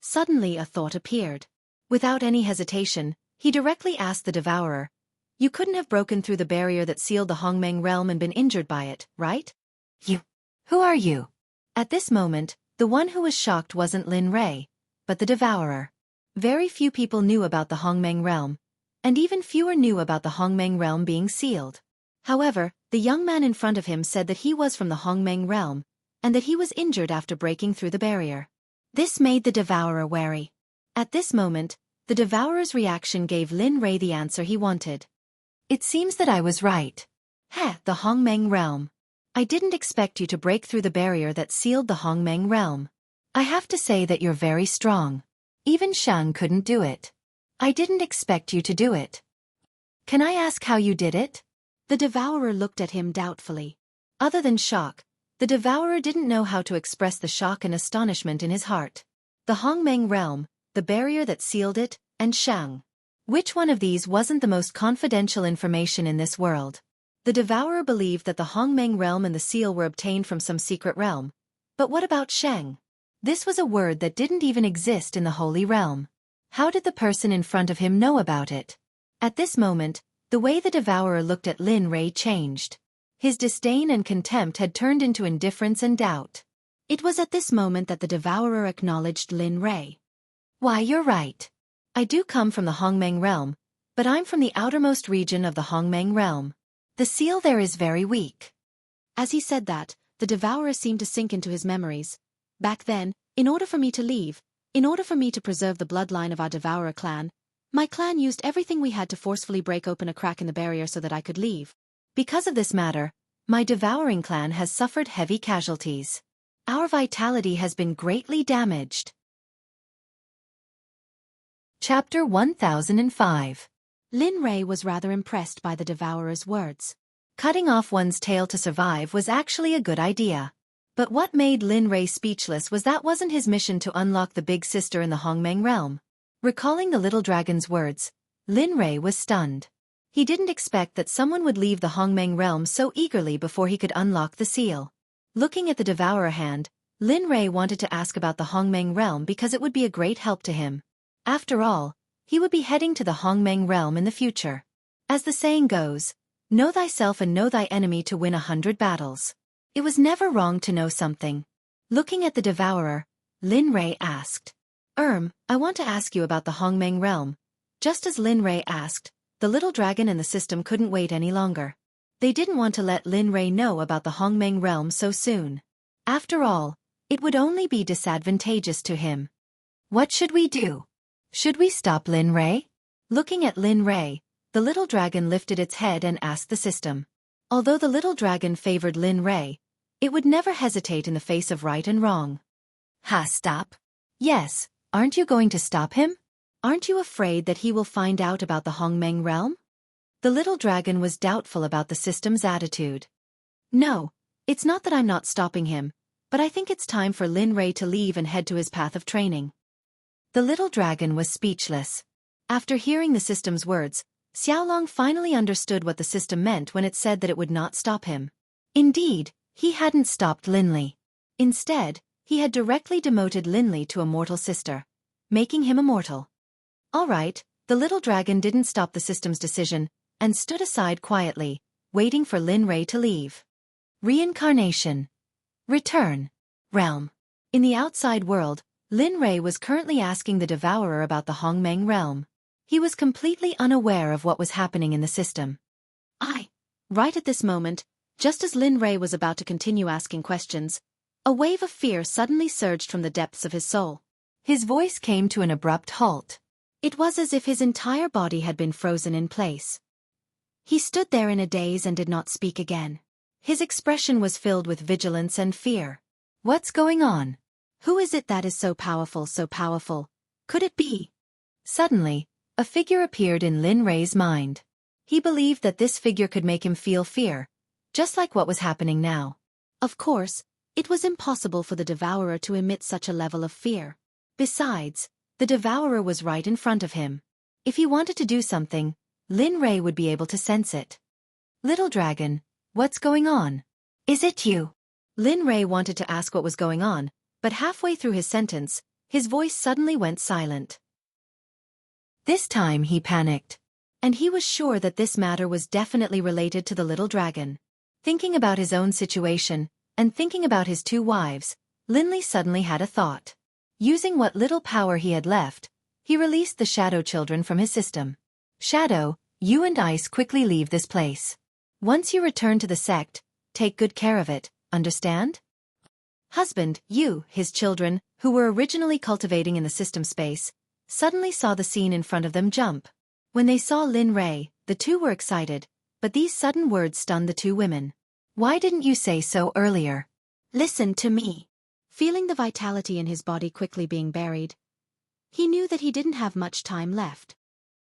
Suddenly a thought appeared. Without any hesitation, he directly asked the devourer, "You couldn't have broken through the barrier that sealed the Hongmeng realm and been injured by it, right?" Who are you? At this moment, the one who was shocked wasn't Lin Rei, but the devourer. Very few people knew about the Hongmeng realm, and even fewer knew about the Hongmeng realm being sealed. However, the young man in front of him said that he was from the Hongmeng realm, and that he was injured after breaking through the barrier. This made the devourer wary. At this moment, the devourer's reaction gave Lin Rei the answer he wanted. It seems that I was right. The Hongmeng realm. I didn't expect you to break through the barrier that sealed the Hongmeng realm. I have to say that you're very strong. Even Shang couldn't do it. I didn't expect you to do it. Can I ask how you did it? The devourer looked at him doubtfully. Other than shock, the devourer didn't know how to express the shock and astonishment in his heart. The Hongmeng realm, the barrier that sealed it, and Shang. Which one of these wasn't the most confidential information in this world? The devourer believed that the Hongmeng realm and the seal were obtained from some secret realm. But what about Shang? This was a word that didn't even exist in the Holy Realm. How did the person in front of him know about it? At this moment, the way the devourer looked at Lin Rei changed. His disdain and contempt had turned into indifference and doubt. It was at this moment that the devourer acknowledged Lin Rei. Why, you're right. I do come from the Hongmeng realm, but I'm from the outermost region of the Hongmeng realm. The seal there is very weak. As he said that, the devourer seemed to sink into his memories. Back then, in order for me to leave, in order for me to preserve the bloodline of our devourer clan, my clan used everything we had to forcefully break open a crack in the barrier so that I could leave. Because of this matter, my devouring clan has suffered heavy casualties. Our vitality has been greatly damaged. Chapter 1005. Lin Rei was rather impressed by the devourer's words. Cutting off one's tail to survive was actually a good idea. But what made Lin Rei speechless was that wasn't his mission to unlock the big sister in the Hongmeng realm. Recalling the little dragon's words, Lin Rei was stunned. He didn't expect that someone would leave the Hongmeng realm so eagerly before he could unlock the seal. Looking at the Devourer hand, Lin Rei wanted to ask about the Hongmeng realm because it would be a great help to him. After all, he would be heading to the Hongmeng realm in the future. As the saying goes, know thyself and know thy enemy to win 100 battles. It was never wrong to know something. Looking at the Devourer, Lin Rei asked, I want to ask you about the Hongmeng realm. Just as Lin Rei asked, the little dragon and the system couldn't wait any longer. They didn't want to let Lin Rei know about the Hongmeng realm so soon. After all, it would only be disadvantageous to him. What should we do? Should we stop Lin Rei? Looking at Lin Rei, the little dragon lifted its head and asked the system. Although the little dragon favored Lin Rei, it would never hesitate in the face of right and wrong. Stop? Yes, aren't you going to stop him? Aren't you afraid that he will find out about the Hongmeng realm? The little dragon was doubtful about the system's attitude. No, it's not that I'm not stopping him, but I think it's time for Lin Rei to leave and head to his path of training. The little dragon was speechless. After hearing the system's words, Xiaolong finally understood what the system meant when it said that it would not stop him. Indeed, he hadn't stopped Linli. Instead, he had directly demoted Linli to a mortal sister, making him immortal. All right, the little dragon didn't stop the system's decision, and stood aside quietly, waiting for Lin Rei to leave. Reincarnation. Return. Realm. In the outside world, Lin Rei was currently asking the Devourer about the Hongmeng realm. He was completely unaware of what was happening in the system. Right at this moment, just as Lin Rei was about to continue asking questions, a wave of fear suddenly surged from the depths of his soul. His voice came to an abrupt halt. It was as if his entire body had been frozen in place. He stood there in a daze and did not speak again. His expression was filled with vigilance and fear. What's going on? Who is it that is so powerful, so powerful? Could it be? Suddenly, a figure appeared in Lin Rei's mind. He believed that this figure could make him feel fear, just like what was happening now. Of course, it was impossible for the Devourer to emit such a level of fear. Besides, the Devourer was right in front of him. If he wanted to do something, Lin Rei would be able to sense it. Little dragon, what's going on? Is it you? Lin Rei wanted to ask what was going on, but halfway through his sentence, his voice suddenly went silent. This time he panicked. And he was sure that this matter was definitely related to the little dragon. Thinking about his own situation, and thinking about his 2 wives, Linli suddenly had a thought. Using what little power he had left, he released the Shadow children from his system. Shadow, you and Ice quickly leave this place. Once you return to the sect, take good care of it, understand? Husband, you, his children, who were originally cultivating in the system space, suddenly saw the scene in front of them jump. When they saw Lin Rei, the 2 were excited, but these sudden words stunned the 2 women. Why didn't you say so earlier? Listen to me. Feeling the vitality in his body quickly being buried, he knew that he didn't have much time left.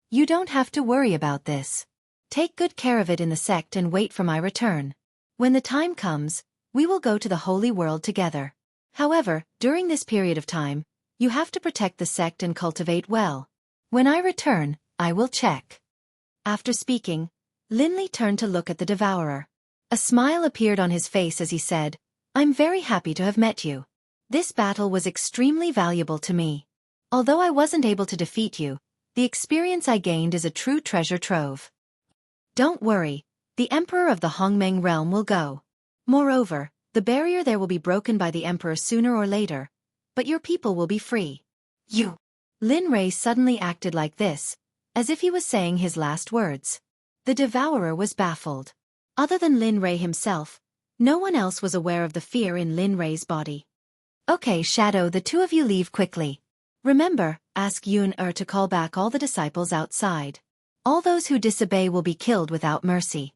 You don't have to worry about this. Take good care of it in the sect and wait for my return. When the time comes, we will go to the holy world together. However, during this period of time, you have to protect the sect and cultivate well. When I return, I will check. After speaking, Linli turned to look at the Devourer. A smile appeared on his face as he said, I'm very happy to have met you. This battle was extremely valuable to me. Although I wasn't able to defeat you, the experience I gained is a true treasure trove. Don't worry, the Emperor of the Hongmeng realm will go. Moreover, the barrier there will be broken by the Emperor sooner or later, but your people will be free. You. Lin Rei suddenly acted like this, as if he was saying his last words. The Devourer was baffled. Other than Lin Rei himself, no one else was aware of the fear in Lin Rei's body. Okay, Shadow, the 2 of you leave quickly. Remember, ask Yun to call back all the disciples outside. All those who disobey will be killed without mercy.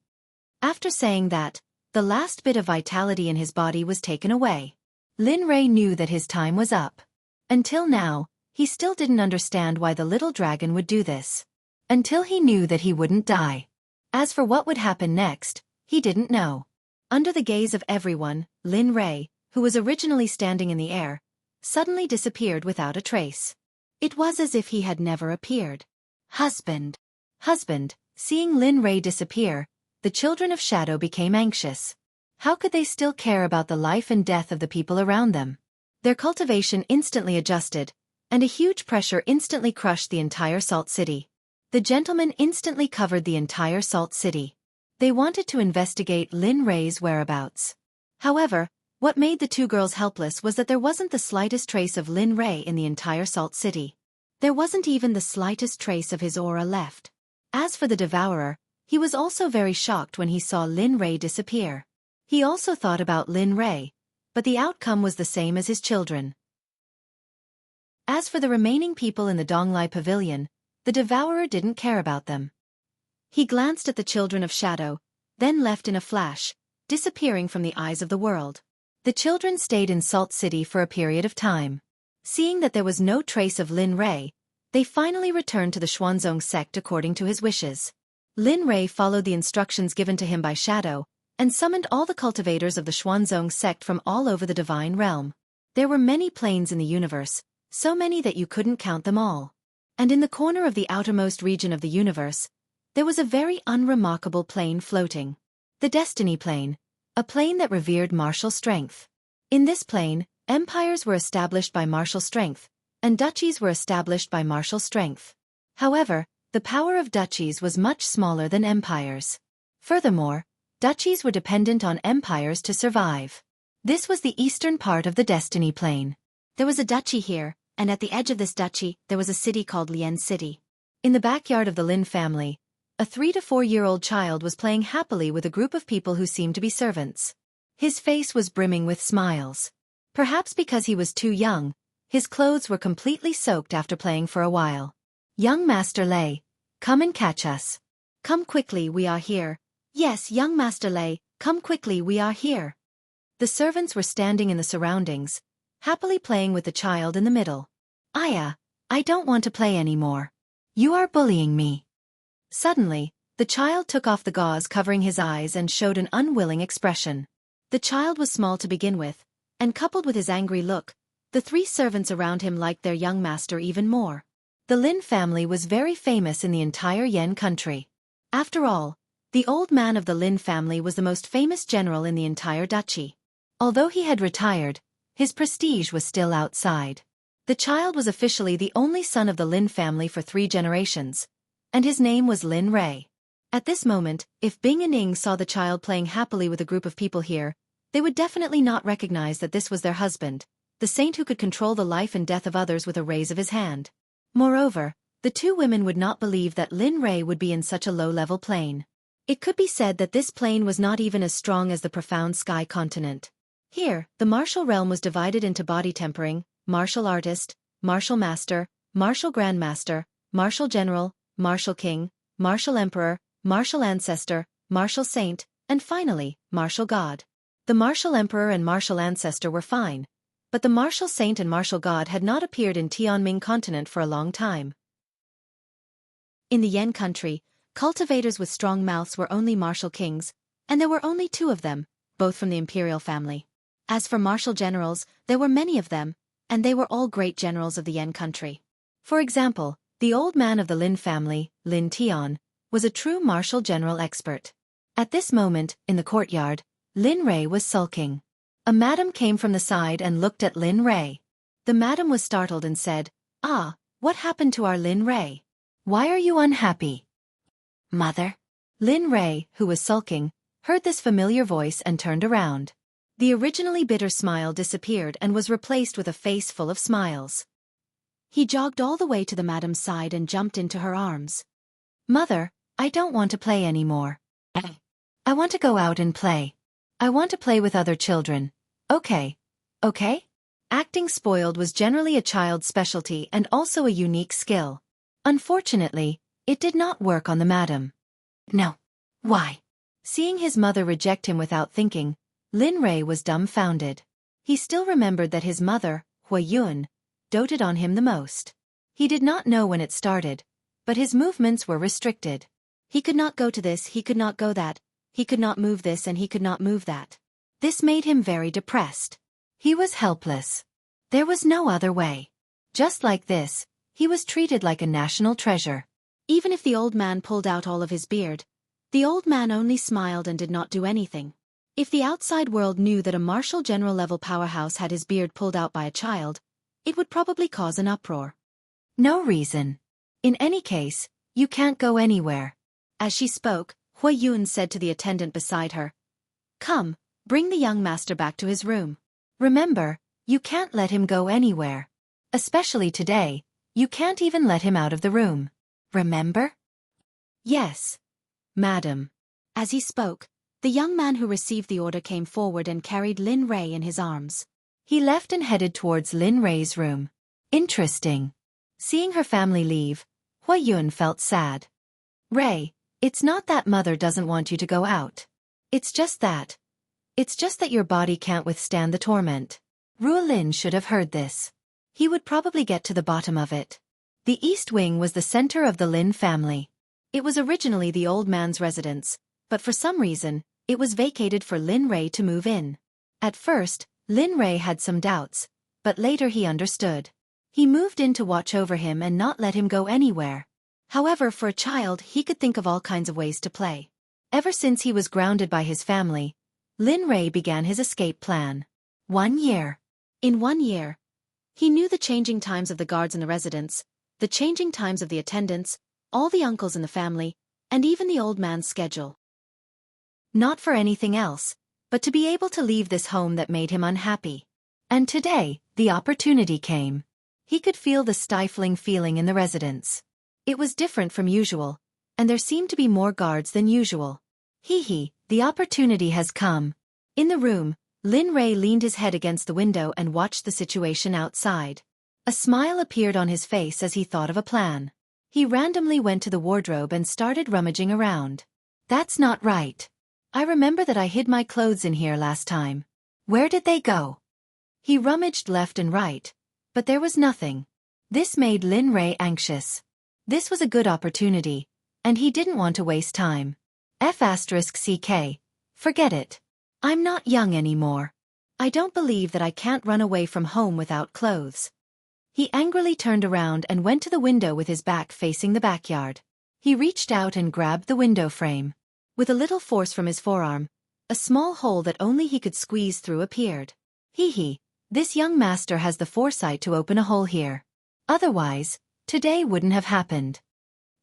After saying that, the last bit of vitality in his body was taken away. Lin Rei knew that his time was up. Until now, he still didn't understand why the little dragon would do this. Until he knew that he wouldn't die. As for what would happen next, he didn't know. Under the gaze of everyone, Lin Rei, who was originally standing in the air, suddenly disappeared without a trace. It was as if he had never appeared. Husband. husband. Seeing Lin Rei disappear, the children of Shadow became anxious. How could they still care about the life and death of the people around them? Their cultivation instantly adjusted, and a huge pressure instantly crushed the entire Salt City. The gentlemen instantly covered the entire Salt City. They wanted to investigate Lin Rei's whereabouts. However, what made the two girls helpless was that there wasn't the slightest trace of Lin Rei in the entire Salt City. There wasn't even the slightest trace of his aura left. As for the Devourer, he was also very shocked when he saw Lin Rei disappear. He also thought about Lin Rei, but the outcome was the same as his children. As for the remaining people in the Donglai Pavilion, the Devourer didn't care about them. He glanced at the children of Shadow, then left in a flash, disappearing from the eyes of the world. The children stayed in Salt City for a period of time. Seeing that there was no trace of Lin Rei, they finally returned to the Xuanzong sect according to his wishes. Lin Rei followed the instructions given to him by Shadow, and summoned all the cultivators of the Xuanzong sect from all over the divine realm. There were many planes in the universe, so many that you couldn't count them all. And in the corner of the outermost region of the universe, there was a very unremarkable plane floating. The Destiny Plane, a plane that revered martial strength. In this plane, empires were established by martial strength, and duchies were established by martial strength. However, the power of duchies was much smaller than empires. Furthermore, duchies were dependent on empires to survive. This was the eastern part of the Destiny Plane. There was a duchy here, and at the edge of this duchy, there was a city called Lian City. In the backyard of the Lin family, a 3 to 4-year-old child was playing happily with a group of people who seemed to be servants. His face was brimming with smiles. Perhaps because he was too young, his clothes were completely soaked after playing for a while. "Young Master Lei, come and catch us. Come quickly, we are here. Yes, young Master Lei, come quickly, we are here." The servants were standing in the surroundings, happily playing with the child in the middle. "Aya, I don't want to play anymore. You are bullying me." Suddenly, the child took off the gauze covering his eyes and showed an unwilling expression. The child was small to begin with, and coupled with his angry look, the 3 servants around him liked their young master even more. The Lin family was very famous in the entire Yan country. After all, the old man of the Lin family was the most famous general in the entire duchy. Although he had retired, his prestige was still outside. The child was officially the only son of the Lin family for 3 generations, and his name was Lin Rei. At this moment, if Bing and Ing saw the child playing happily with a group of people here, they would definitely not recognize that this was their husband, the saint who could control the life and death of others with a raise of his hand. Moreover, the 2 women would not believe that Lin Rei would be in such a low-level plane. It could be said that this plane was not even as strong as the profound sky continent. Here, the martial realm was divided into body tempering, martial artist, martial master, martial grandmaster, martial general, martial king, martial emperor, martial ancestor, martial saint, and finally, martial god. The martial emperor and martial ancestor were fine, but the martial saint and martial god had not appeared in Tianming continent for a long time. In the Yan country, cultivators with strong mouths were only martial kings, and there were only 2 of them, both from the imperial family. As for martial generals, there were many of them, and they were all great generals of the Yan country. For example, the old man of the Lin family, Lin Tian, was a true martial general expert. At this moment, in the courtyard, Lin Rei was sulking. A madam came from the side and looked at Lin Rei. The madam was startled and said, "Ah, what happened to our Lin Rei? Why are you unhappy?" "Mother." Lin Rei, who was sulking, heard this familiar voice and turned around. The originally bitter smile disappeared and was replaced with a face full of smiles. He jogged all the way to the madam's side and jumped into her arms. "Mother, I don't want to play anymore. I want to go out and play. I want to play with other children. Okay. Okay?" Acting spoiled was generally a child's specialty and also a unique skill. Unfortunately, it did not work on the madam. "No. Why?" Seeing his mother reject him without thinking, Lin Rei was dumbfounded. He still remembered that his mother, Hui Yun, doted on him the most. He did not know when it started, but his movements were restricted. He could not go to this, he could not go that, he could not move this and he could not move that. This made him very depressed. He was helpless. There was no other way. Just like this, he was treated like a national treasure. Even if the old man pulled out all of his beard, the old man only smiled and did not do anything. If the outside world knew that a martial general-level powerhouse had his beard pulled out by a child, it would probably cause an uproar. No reason. In any case, you can't go anywhere. As she spoke, Huiyun said to the attendant beside her, "Come, bring the young master back to his room. Remember, you can't let him go anywhere. Especially today, you can't even let him out of the room. Remember?" "Yes, madam." As he spoke, the young man who received the order came forward and carried Lin Rei in his arms. He left and headed towards Lin Rei's room. Interesting. Seeing her family leave, Huiyun felt sad. "Rei, it's not that mother doesn't want you to go out. It's just that your body can't withstand the torment." Ruolin should have heard this. He would probably get to the bottom of it. The East Wing was the center of the Lin family. It was originally the old man's residence, but for some reason, it was vacated for Lin Rei to move in. At first, Lin Rei had some doubts, but later he understood. He moved in to watch over him and not let him go anywhere. However, for a child, he could think of all kinds of ways to play. Ever since he was grounded by his family, Lin Rei began his escape plan. 1 year. In 1 year, he knew the changing times of the guards in the residence, the changing times of the attendants, all the uncles in the family, and even the old man's schedule. Not for anything else, but to be able to leave this home that made him unhappy. And today, the opportunity came. He could feel the stifling feeling in the residence. It was different from usual, and there seemed to be more guards than usual. The opportunity has come. In the room, Lin Rei leaned his head against the window and watched the situation outside. A smile appeared on his face as he thought of a plan. He randomly went to the wardrobe and started rummaging around. "That's not right. I remember that I hid my clothes in here last time. Where did they go?" He rummaged left and right, but there was nothing. This made Lin Rei anxious. This was a good opportunity, and he didn't want to waste time. F***CK. Forget it. I'm not young anymore. I don't believe that I can't run away from home without clothes. He angrily turned around and went to the window with his back facing the backyard. He reached out and grabbed the window frame. With a little force from his forearm, a small hole that only he could squeeze through appeared. This young master has the foresight to open a hole here. Otherwise, today wouldn't have happened.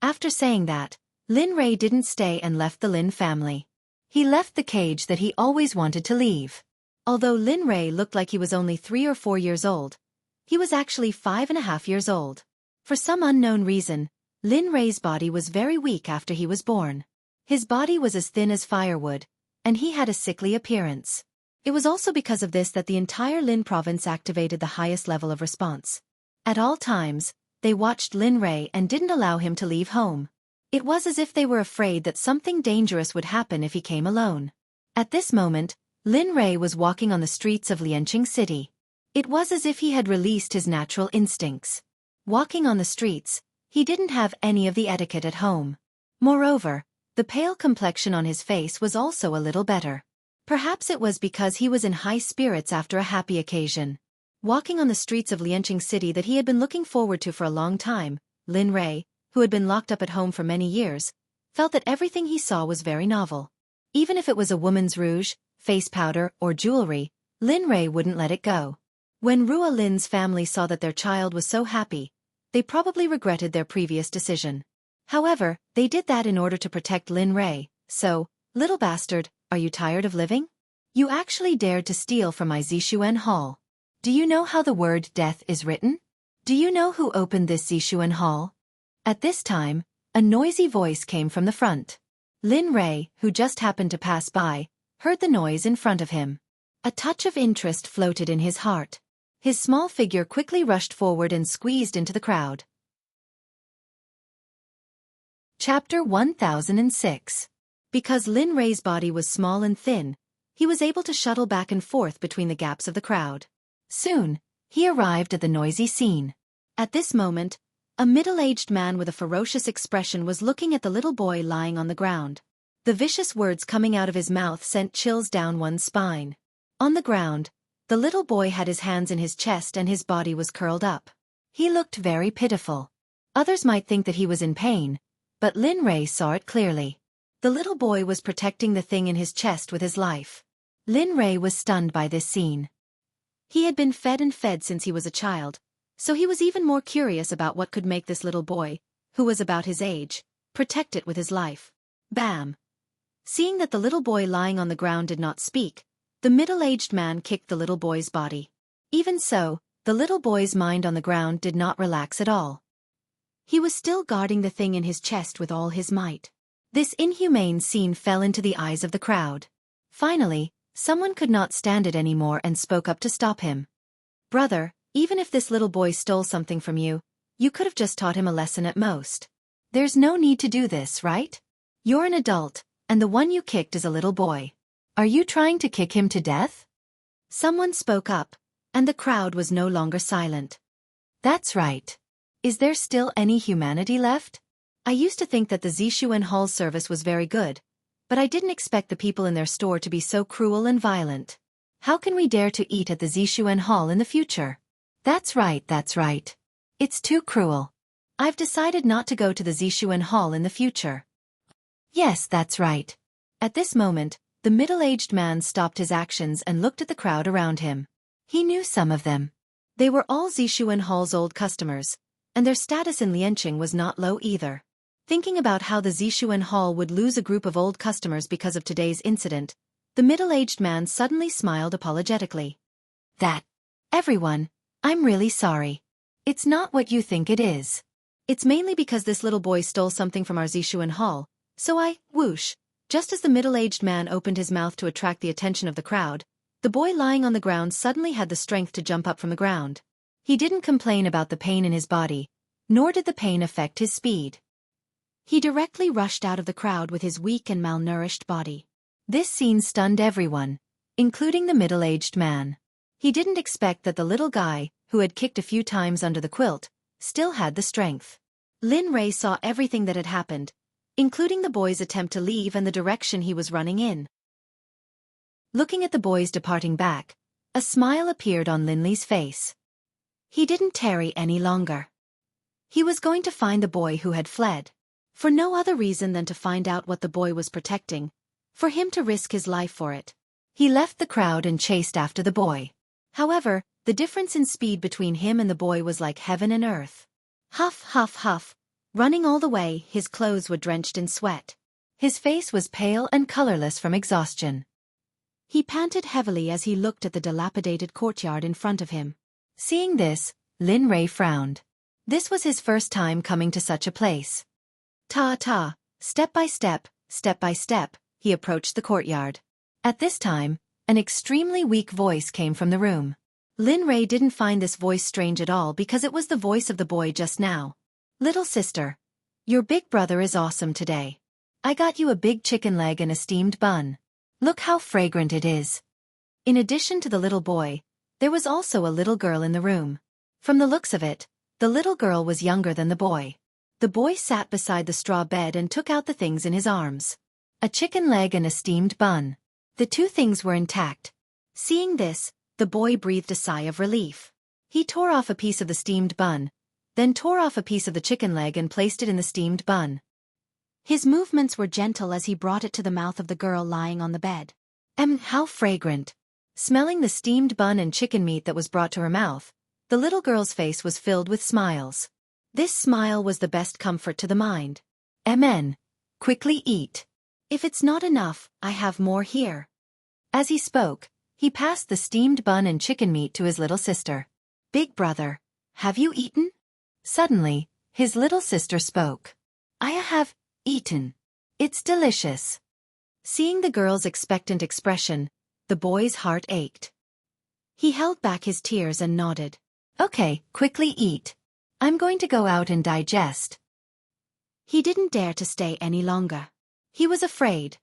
After saying that, Lin Rei didn't stay and left the Lin family. He left the cage that he always wanted to leave. Although Lin Rei looked like he was only 3 or 4 years old, he was actually 5.5 years old. For some unknown reason, Lin Rei's body was very weak after he was born. His body was as thin as firewood, and he had a sickly appearance. It was also because of this that the entire Lin province activated the highest level of response. At all times, they watched Lin Rei and didn't allow him to leave home. It was as if they were afraid that something dangerous would happen if he came alone. At this moment, Lin Rei was walking on the streets of Lianqing City. It was as if he had released his natural instincts. Walking on the streets, he didn't have any of the etiquette at home. Moreover, the pale complexion on his face was also a little better. Perhaps it was because he was in high spirits after a happy occasion. Walking on the streets of Lianqing City that he had been looking forward to for a long time, Lin Rei, who had been locked up at home for many years, felt that everything he saw was very novel. Even if it was a woman's rouge, face powder, or jewelry, Lin Rei wouldn't let it go. When Rua Lin's family saw that their child was so happy, they probably regretted their previous decision. However, they did that in order to protect Lin Rei, so, "Little bastard, are you tired of living? You actually dared to steal from my Zixuan Hall. Do you know how the word death is written? Do you know who opened this Zixuan Hall?" At this time, a noisy voice came from the front. Lin Rei, who just happened to pass by, heard the noise in front of him. A touch of interest floated in his heart. His small figure quickly rushed forward and squeezed into the crowd. Chapter 1006. Because Lin Rei's body was small and thin, he was able to shuttle back and forth between the gaps of the crowd. Soon, he arrived at the noisy scene. At this moment, a middle-aged man with a ferocious expression was looking at the little boy lying on the ground. The vicious words coming out of his mouth sent chills down one's spine. On the ground, the little boy had his hands in his chest and his body was curled up. He looked very pitiful. Others might think that he was in pain, but Lin Rei saw it clearly. The little boy was protecting the thing in his chest with his life. Lin Rei was stunned by this scene. He had been fed and fed since he was a child, so he was even more curious about what could make this little boy, who was about his age, protect it with his life. Bam! Seeing that the little boy lying on the ground did not speak, the middle-aged man kicked the little boy's body. Even so, the little boy's mind on the ground did not relax at all. He was still guarding the thing in his chest with all his might. This inhumane scene fell into the eyes of the crowd. Finally, someone could not stand it anymore and spoke up to stop him. Brother, even if this little boy stole something from you, you could have just taught him a lesson at most. There's no need to do this, right? You're an adult, and the one you kicked is a little boy. Are you trying to kick him to death? Someone spoke up, and the crowd was no longer silent. That's right. Is there still any humanity left? I used to think that the Zixuan Hall's service was very good, but I didn't expect the people in their store to be so cruel and violent. How can we dare to eat at the Zixuan Hall in the future? That's right, that's right. It's too cruel. I've decided not to go to the Zixuan Hall in the future. Yes, that's right. At this moment, the middle-aged man stopped his actions and looked at the crowd around him. He knew some of them. They were all Zixuan Hall's old customers, and their status in Lianqing was not low either. Thinking about how the Zixuan Hall would lose a group of old customers because of today's incident, the middle-aged man suddenly smiled apologetically. Everyone, I'm really sorry. It's not what you think it is. It's mainly because this little boy stole something from our Zixuan Hall, so whoosh. Just as the middle-aged man opened his mouth to attract the attention of the crowd, the boy lying on the ground suddenly had the strength to jump up from the ground. He didn't complain about the pain in his body, nor did the pain affect his speed. He directly rushed out of the crowd with his weak and malnourished body. This scene stunned everyone, including the middle-aged man. He didn't expect that the little guy, who had kicked a few times under the quilt, still had the strength. Lin Rei saw everything that had happened, including the boy's attempt to leave and the direction he was running in. Looking at the boys departing back, a smile appeared on Lin Li's face. He didn't tarry any longer. He was going to find the boy who had fled. For no other reason than to find out what the boy was protecting, for him to risk his life for it. He left the crowd and chased after the boy. However, the difference in speed between him and the boy was like heaven and earth. Huff, huff, huff. Running all the way, his clothes were drenched in sweat. His face was pale and colorless from exhaustion. He panted heavily as he looked at the dilapidated courtyard in front of him. Seeing this, Lin Rei frowned. This was his first time coming to such a place. Step by step, he approached the courtyard. At this time, an extremely weak voice came from the room. Lin Rei didn't find this voice strange at all because it was the voice of the boy just now. Little sister, your big brother is awesome today. I got you a big chicken leg and a steamed bun. Look how fragrant it is. In addition to the little boy, there was also a little girl in the room. From the looks of it, the little girl was younger than the boy. The boy sat beside the straw bed and took out the things in his arms. A chicken leg and a steamed bun. The two things were intact. Seeing this, the boy breathed a sigh of relief. He tore off a piece of the steamed bun, then tore off a piece of the chicken leg and placed it in the steamed bun. His movements were gentle as he brought it to the mouth of the girl lying on the bed. How fragrant. Smelling the steamed bun and chicken meat that was brought to her mouth, the little girl's face was filled with smiles. This smile was the best comfort to the mind. Quickly eat. If it's not enough, I have more here. As he spoke, he passed the steamed bun and chicken meat to his little sister. Big brother, have you eaten? Suddenly, his little sister spoke. I have eaten. It's delicious. Seeing the girl's expectant expression, the boy's heart ached. He held back his tears and nodded. Okay, quickly eat. I'm going to go out and digest. He didn't dare to stay any longer. He was afraid.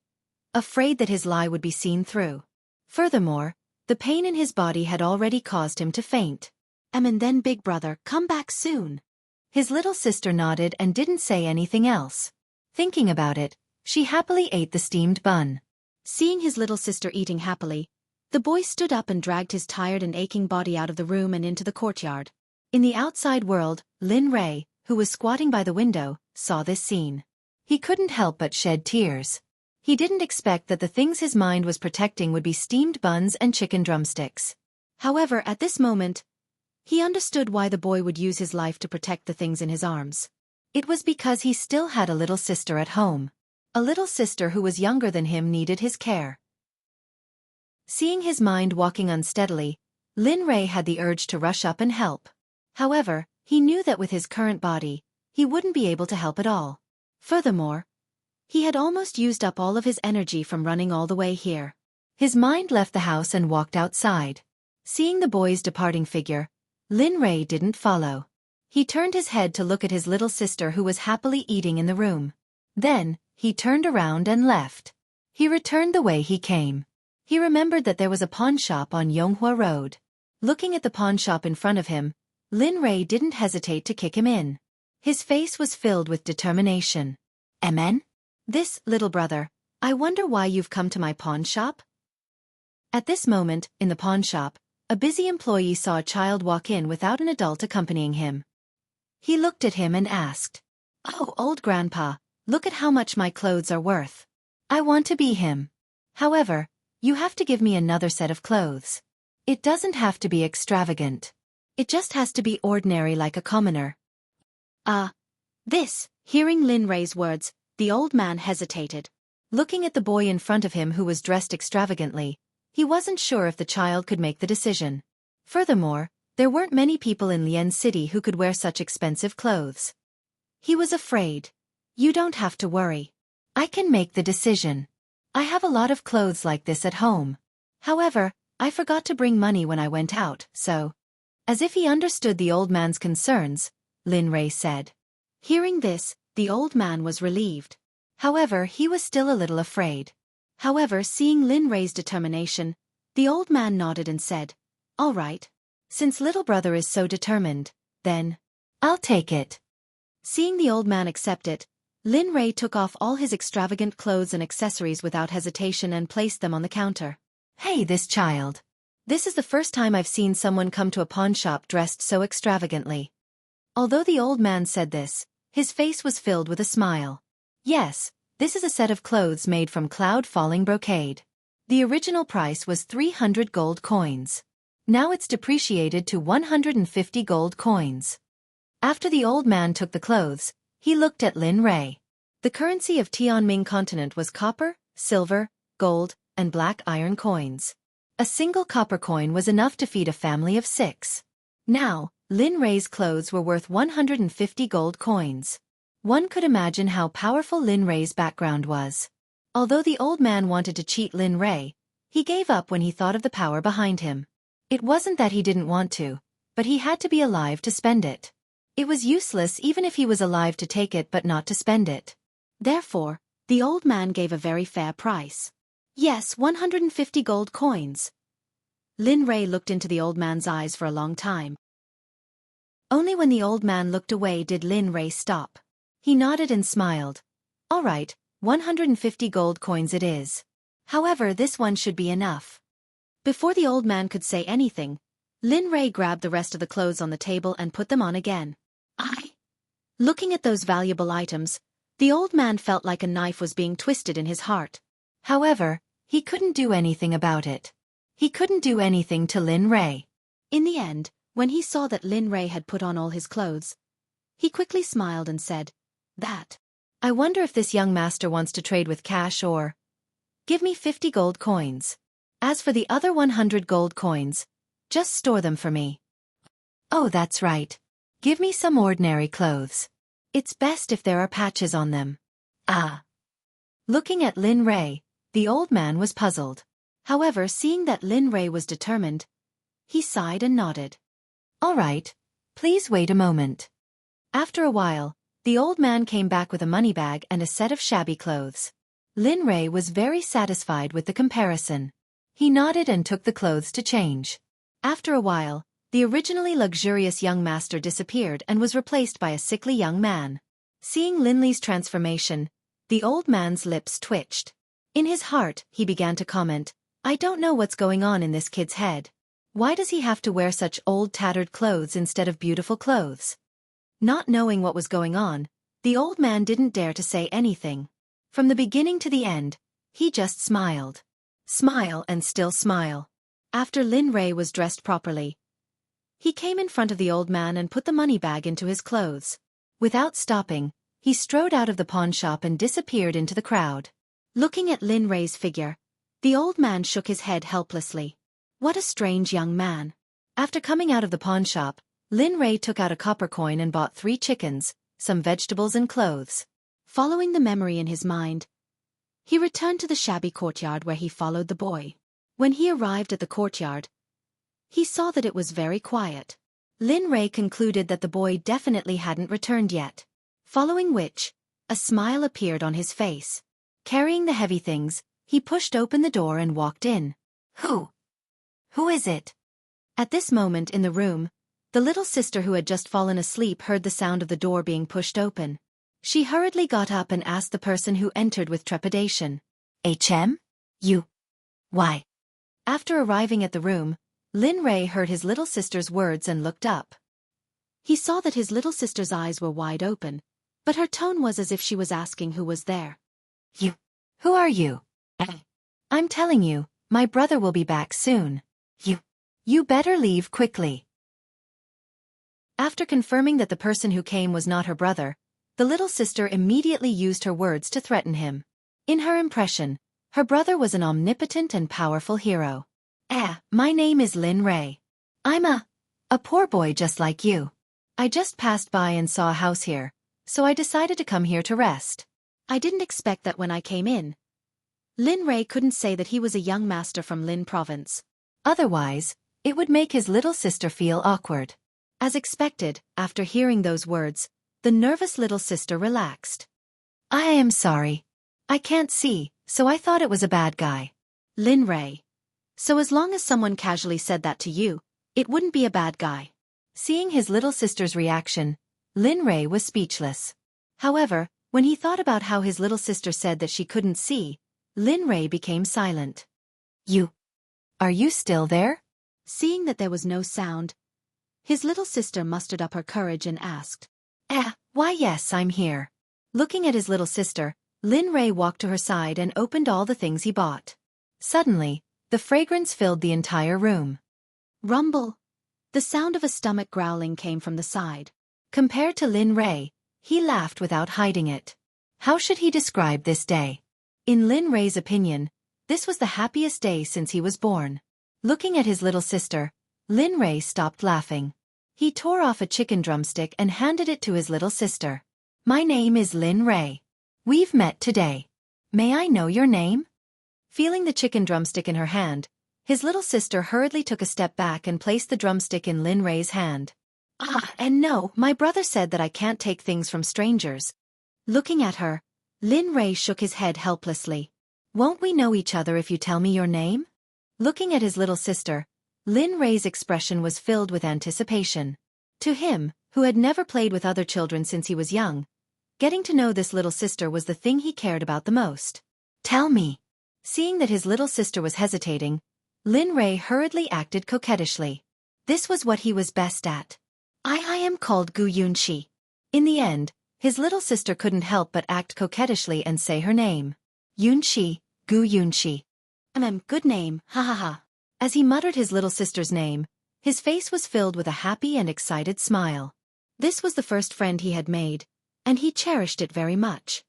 Afraid that his lie would be seen through. Furthermore, the pain in his body had already caused him to faint. And then big brother, come back soon. His little sister nodded and didn't say anything else. Thinking about it, she happily ate the steamed bun. Seeing his little sister eating happily, the boy stood up and dragged his tired and aching body out of the room and into the courtyard. In the outside world, Lin Rei, who was squatting by the window, saw this scene. He couldn't help but shed tears. He didn't expect that the things his mind was protecting would be steamed buns and chicken drumsticks. However, at this moment, he understood why the boy would use his life to protect the things in his arms. It was because he still had a little sister at home. A little sister who was younger than him needed his care. Seeing his mind walking unsteadily, Lin Rei had the urge to rush up and help. However, he knew that with his current body, he wouldn't be able to help at all. Furthermore, he had almost used up all of his energy from running all the way here. His mind left the house and walked outside. Seeing the boy's departing figure, Lin Rei didn't follow. He turned his head to look at his little sister who was happily eating in the room. Then, he turned around and left. He returned the way he came. He remembered that there was a pawn shop on Yonghua Road. Looking at the pawn shop in front of him, Lin Rei didn't hesitate to kick him in. His face was filled with determination. "Amen? This, little brother, I wonder why you've come to my pawn shop?" At this moment, in the pawn shop, a busy employee saw a child walk in without an adult accompanying him. He looked at him and asked, "Oh, old grandpa, look at how much my clothes are worth. I want to be him. However, you have to give me another set of clothes. It doesn't have to be extravagant. It just has to be ordinary like a commoner." Hearing Lin Rei's words, the old man hesitated. Looking at the boy in front of him who was dressed extravagantly, he wasn't sure if the child could make the decision. Furthermore, there weren't many people in Lian City who could wear such expensive clothes. He was afraid. "You don't have to worry. I can make the decision. I have a lot of clothes like this at home. However, I forgot to bring money when I went out, so..." As if he understood the old man's concerns, Lin Rei said. Hearing this, the old man was relieved. However, he was still a little afraid. However, seeing Lin Rei's determination, the old man nodded and said, "All right. Since little brother is so determined, then I'll take it." Seeing the old man accept it, Lin Rei took off all his extravagant clothes and accessories without hesitation and placed them on the counter. "Hey, this child. This is the first time I've seen someone come to a pawn shop dressed so extravagantly." Although the old man said this, his face was filled with a smile. "Yes, this is a set of clothes made from cloud-falling brocade. The original price was 300 gold coins. Now it's depreciated to 150 gold coins." After the old man took the clothes, he looked at Lin Rei. The currency of Tianming continent was copper, silver, gold, and black iron coins. A single copper coin was enough to feed a family of 6. Now, Lin Rei's clothes were worth 150 gold coins. One could imagine how powerful Lin Rei's background was. Although the old man wanted to cheat Lin Rei, he gave up when he thought of the power behind him. It wasn't that he didn't want to, but he had to be alive to spend it. It was useless even if he was alive to take it but not to spend it. Therefore, the old man gave a very fair price. "Yes, 150 gold coins." Lin Rei looked into the old man's eyes for a long time. Only when the old man looked away did Lin Rei stop. He nodded and smiled. "All right, 150 gold coins it is. However, this one should be enough." Before the old man could say anything, Lin Rei grabbed the rest of the clothes on the table and put them on again. Looking at those valuable items, the old man felt like a knife was being twisted in his heart. However, he couldn't do anything about it. He couldn't do anything to Lin Rei. In the end, when he saw that Lin Rei had put on all his clothes, he quickly smiled and said, I wonder if this young master wants to trade with cash or give me 50 gold coins. As for the other 100 gold coins, just store them for me." "Oh, that's right. Give me some ordinary clothes. It's best if there are patches on them." Looking at Lin Rei, the old man was puzzled. However, seeing that Lin Rei was determined, he sighed and nodded. "All right. Please wait a moment." After a while, the old man came back with a money bag and a set of shabby clothes. Lin Rei was very satisfied with the comparison. He nodded and took the clothes to change. After a while, the originally luxurious young master disappeared and was replaced by a sickly young man. Seeing Lin Li's transformation, the old man's lips twitched. In his heart, he began to comment, "I don't know what's going on in this kid's head. Why does he have to wear such old tattered clothes instead of beautiful clothes?" Not knowing what was going on, The old man didn't dare to say anything. From the beginning to the end, he just smiled. Smile and still smile. After Lin Rei was dressed properly, he came in front of the old man and put the money bag into his clothes. Without stopping, he strode out of the pawn shop and disappeared into the crowd. Looking at Lin Rei's figure, the old man shook his head helplessly. What a strange young man. After coming out of the pawn shop, Lin Rei took out a copper coin and bought 3 chickens, some vegetables and clothes. Following the memory in his mind, he returned to the shabby courtyard where he followed the boy. When he arrived at the courtyard, he saw that it was very quiet. Lin Rei concluded that the boy definitely hadn't returned yet. Following which, a smile appeared on his face. Carrying the heavy things, he pushed open the door and walked in. Who is it? At this moment in the room, the little sister who had just fallen asleep heard the sound of the door being pushed open. She hurriedly got up and asked the person who entered with trepidation. "HM? You? Why?" After arriving at the room, Lin Rei heard his little sister's words and looked up. He saw that his little sister's eyes were wide open, but her tone was as if she was asking who was there. Who are you? I'm telling you, my brother will be back soon. You better leave quickly." After confirming that the person who came was not her brother, the little sister immediately used her words to threaten him. In her impression, her brother was an omnipotent and powerful hero. My name is Lin Rei. I'm a poor boy just like you. I just passed by and saw a house here, so I decided to come here to rest. I didn't expect that when I came in. Lin Rei couldn't say that he was a young master from Lin province. Otherwise, it would make his little sister feel awkward. As expected, after hearing those words, the nervous little sister relaxed. I am sorry. I can't see, so I thought it was a bad guy. Lin Rei. So as long as someone casually said that to you, it wouldn't be a bad guy. Seeing his little sister's reaction, Lin Rei was speechless. However, when he thought about how his little sister said that she couldn't see, Lin Rei became silent. Are you still there? Seeing that there was no sound, his little sister mustered up her courage and asked. Why yes, I'm here. Looking at his little sister, Lin Rei walked to her side and opened all the things he bought. Suddenly, the fragrance filled the entire room. Rumble. The sound of a stomach growling came from the side. Compared to Lin Rei, he laughed without hiding it. How should he describe this day? In Lin Rei's opinion, this was the happiest day since he was born. Looking at his little sister, Lin Rei stopped laughing. He tore off a chicken drumstick and handed it to his little sister. My name is Lin Rei. We've met today. May I know your name? Feeling the chicken drumstick in her hand, his little sister hurriedly took a step back and placed the drumstick in Lin Rei's hand. And no, my brother said that I can't take things from strangers. Looking at her, Lin Rei shook his head helplessly. Won't we know each other if you tell me your name? Looking at his little sister, Lin Rei's expression was filled with anticipation. To him, who had never played with other children since he was young, getting to know this little sister was the thing he cared about the most. Tell me. Seeing that his little sister was hesitating, Lin Rei hurriedly acted coquettishly. This was what he was best at. I am called Gu Yunqi. In the end, his little sister couldn't help but act coquettishly and say her name. Yunqi, Gu Yunqi. Good name, ha ha ha. As he muttered his little sister's name, his face was filled with a happy and excited smile. This was the first friend he had made, and he cherished it very much.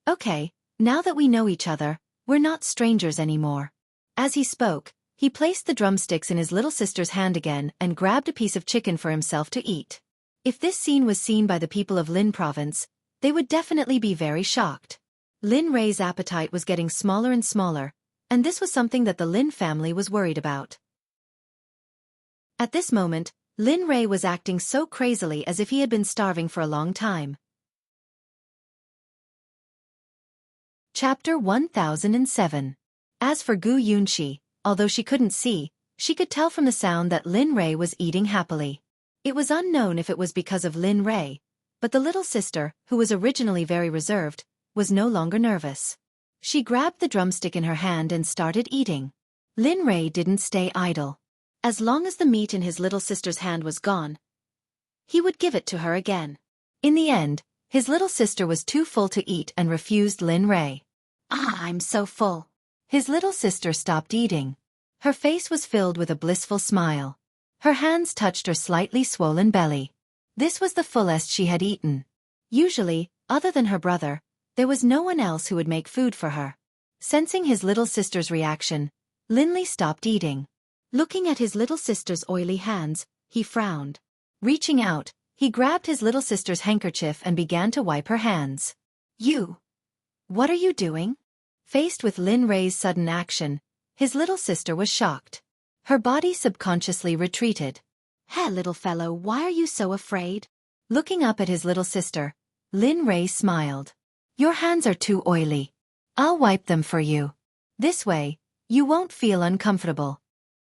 Okay, now that we know each other, we're not strangers anymore. As he spoke, he placed the drumsticks in his little sister's hand again and grabbed a piece of chicken for himself to eat. If this scene was seen by the people of Lin province, they would definitely be very shocked. Lin Rei's appetite was getting smaller and smaller, and this was something that the Lin family was worried about. At this moment, Lin Rei was acting so crazily as if he had been starving for a long time. Chapter 1007. As for Gu Yunqi, although she couldn't see, she could tell from the sound that Lin Rei was eating happily. It was unknown if it was because of Lin Rei, but the little sister, who was originally very reserved, was no longer nervous. She grabbed the drumstick in her hand and started eating. Lin Rei didn't stay idle. As long as the meat in his little sister's hand was gone, he would give it to her again. In the end, His little sister was too full to eat and refused Lin Rei. I'm so full. His little sister stopped eating. Her face was filled with a blissful smile. Her hands touched her slightly swollen belly. This was the fullest she had eaten. Usually, other than her brother, there was no one else who would make food for her. Sensing his little sister's reaction, Linley stopped eating. Looking at his little sister's oily hands, he frowned. Reaching out, he grabbed his little sister's handkerchief and began to wipe her hands. What are you doing? Faced with Lin Rei's sudden action, his little sister was shocked. Her body subconsciously retreated. Hey little fellow, why are you so afraid? Looking up at his little sister, Lin Rei smiled. Your hands are too oily. I'll wipe them for you. This way, you won't feel uncomfortable.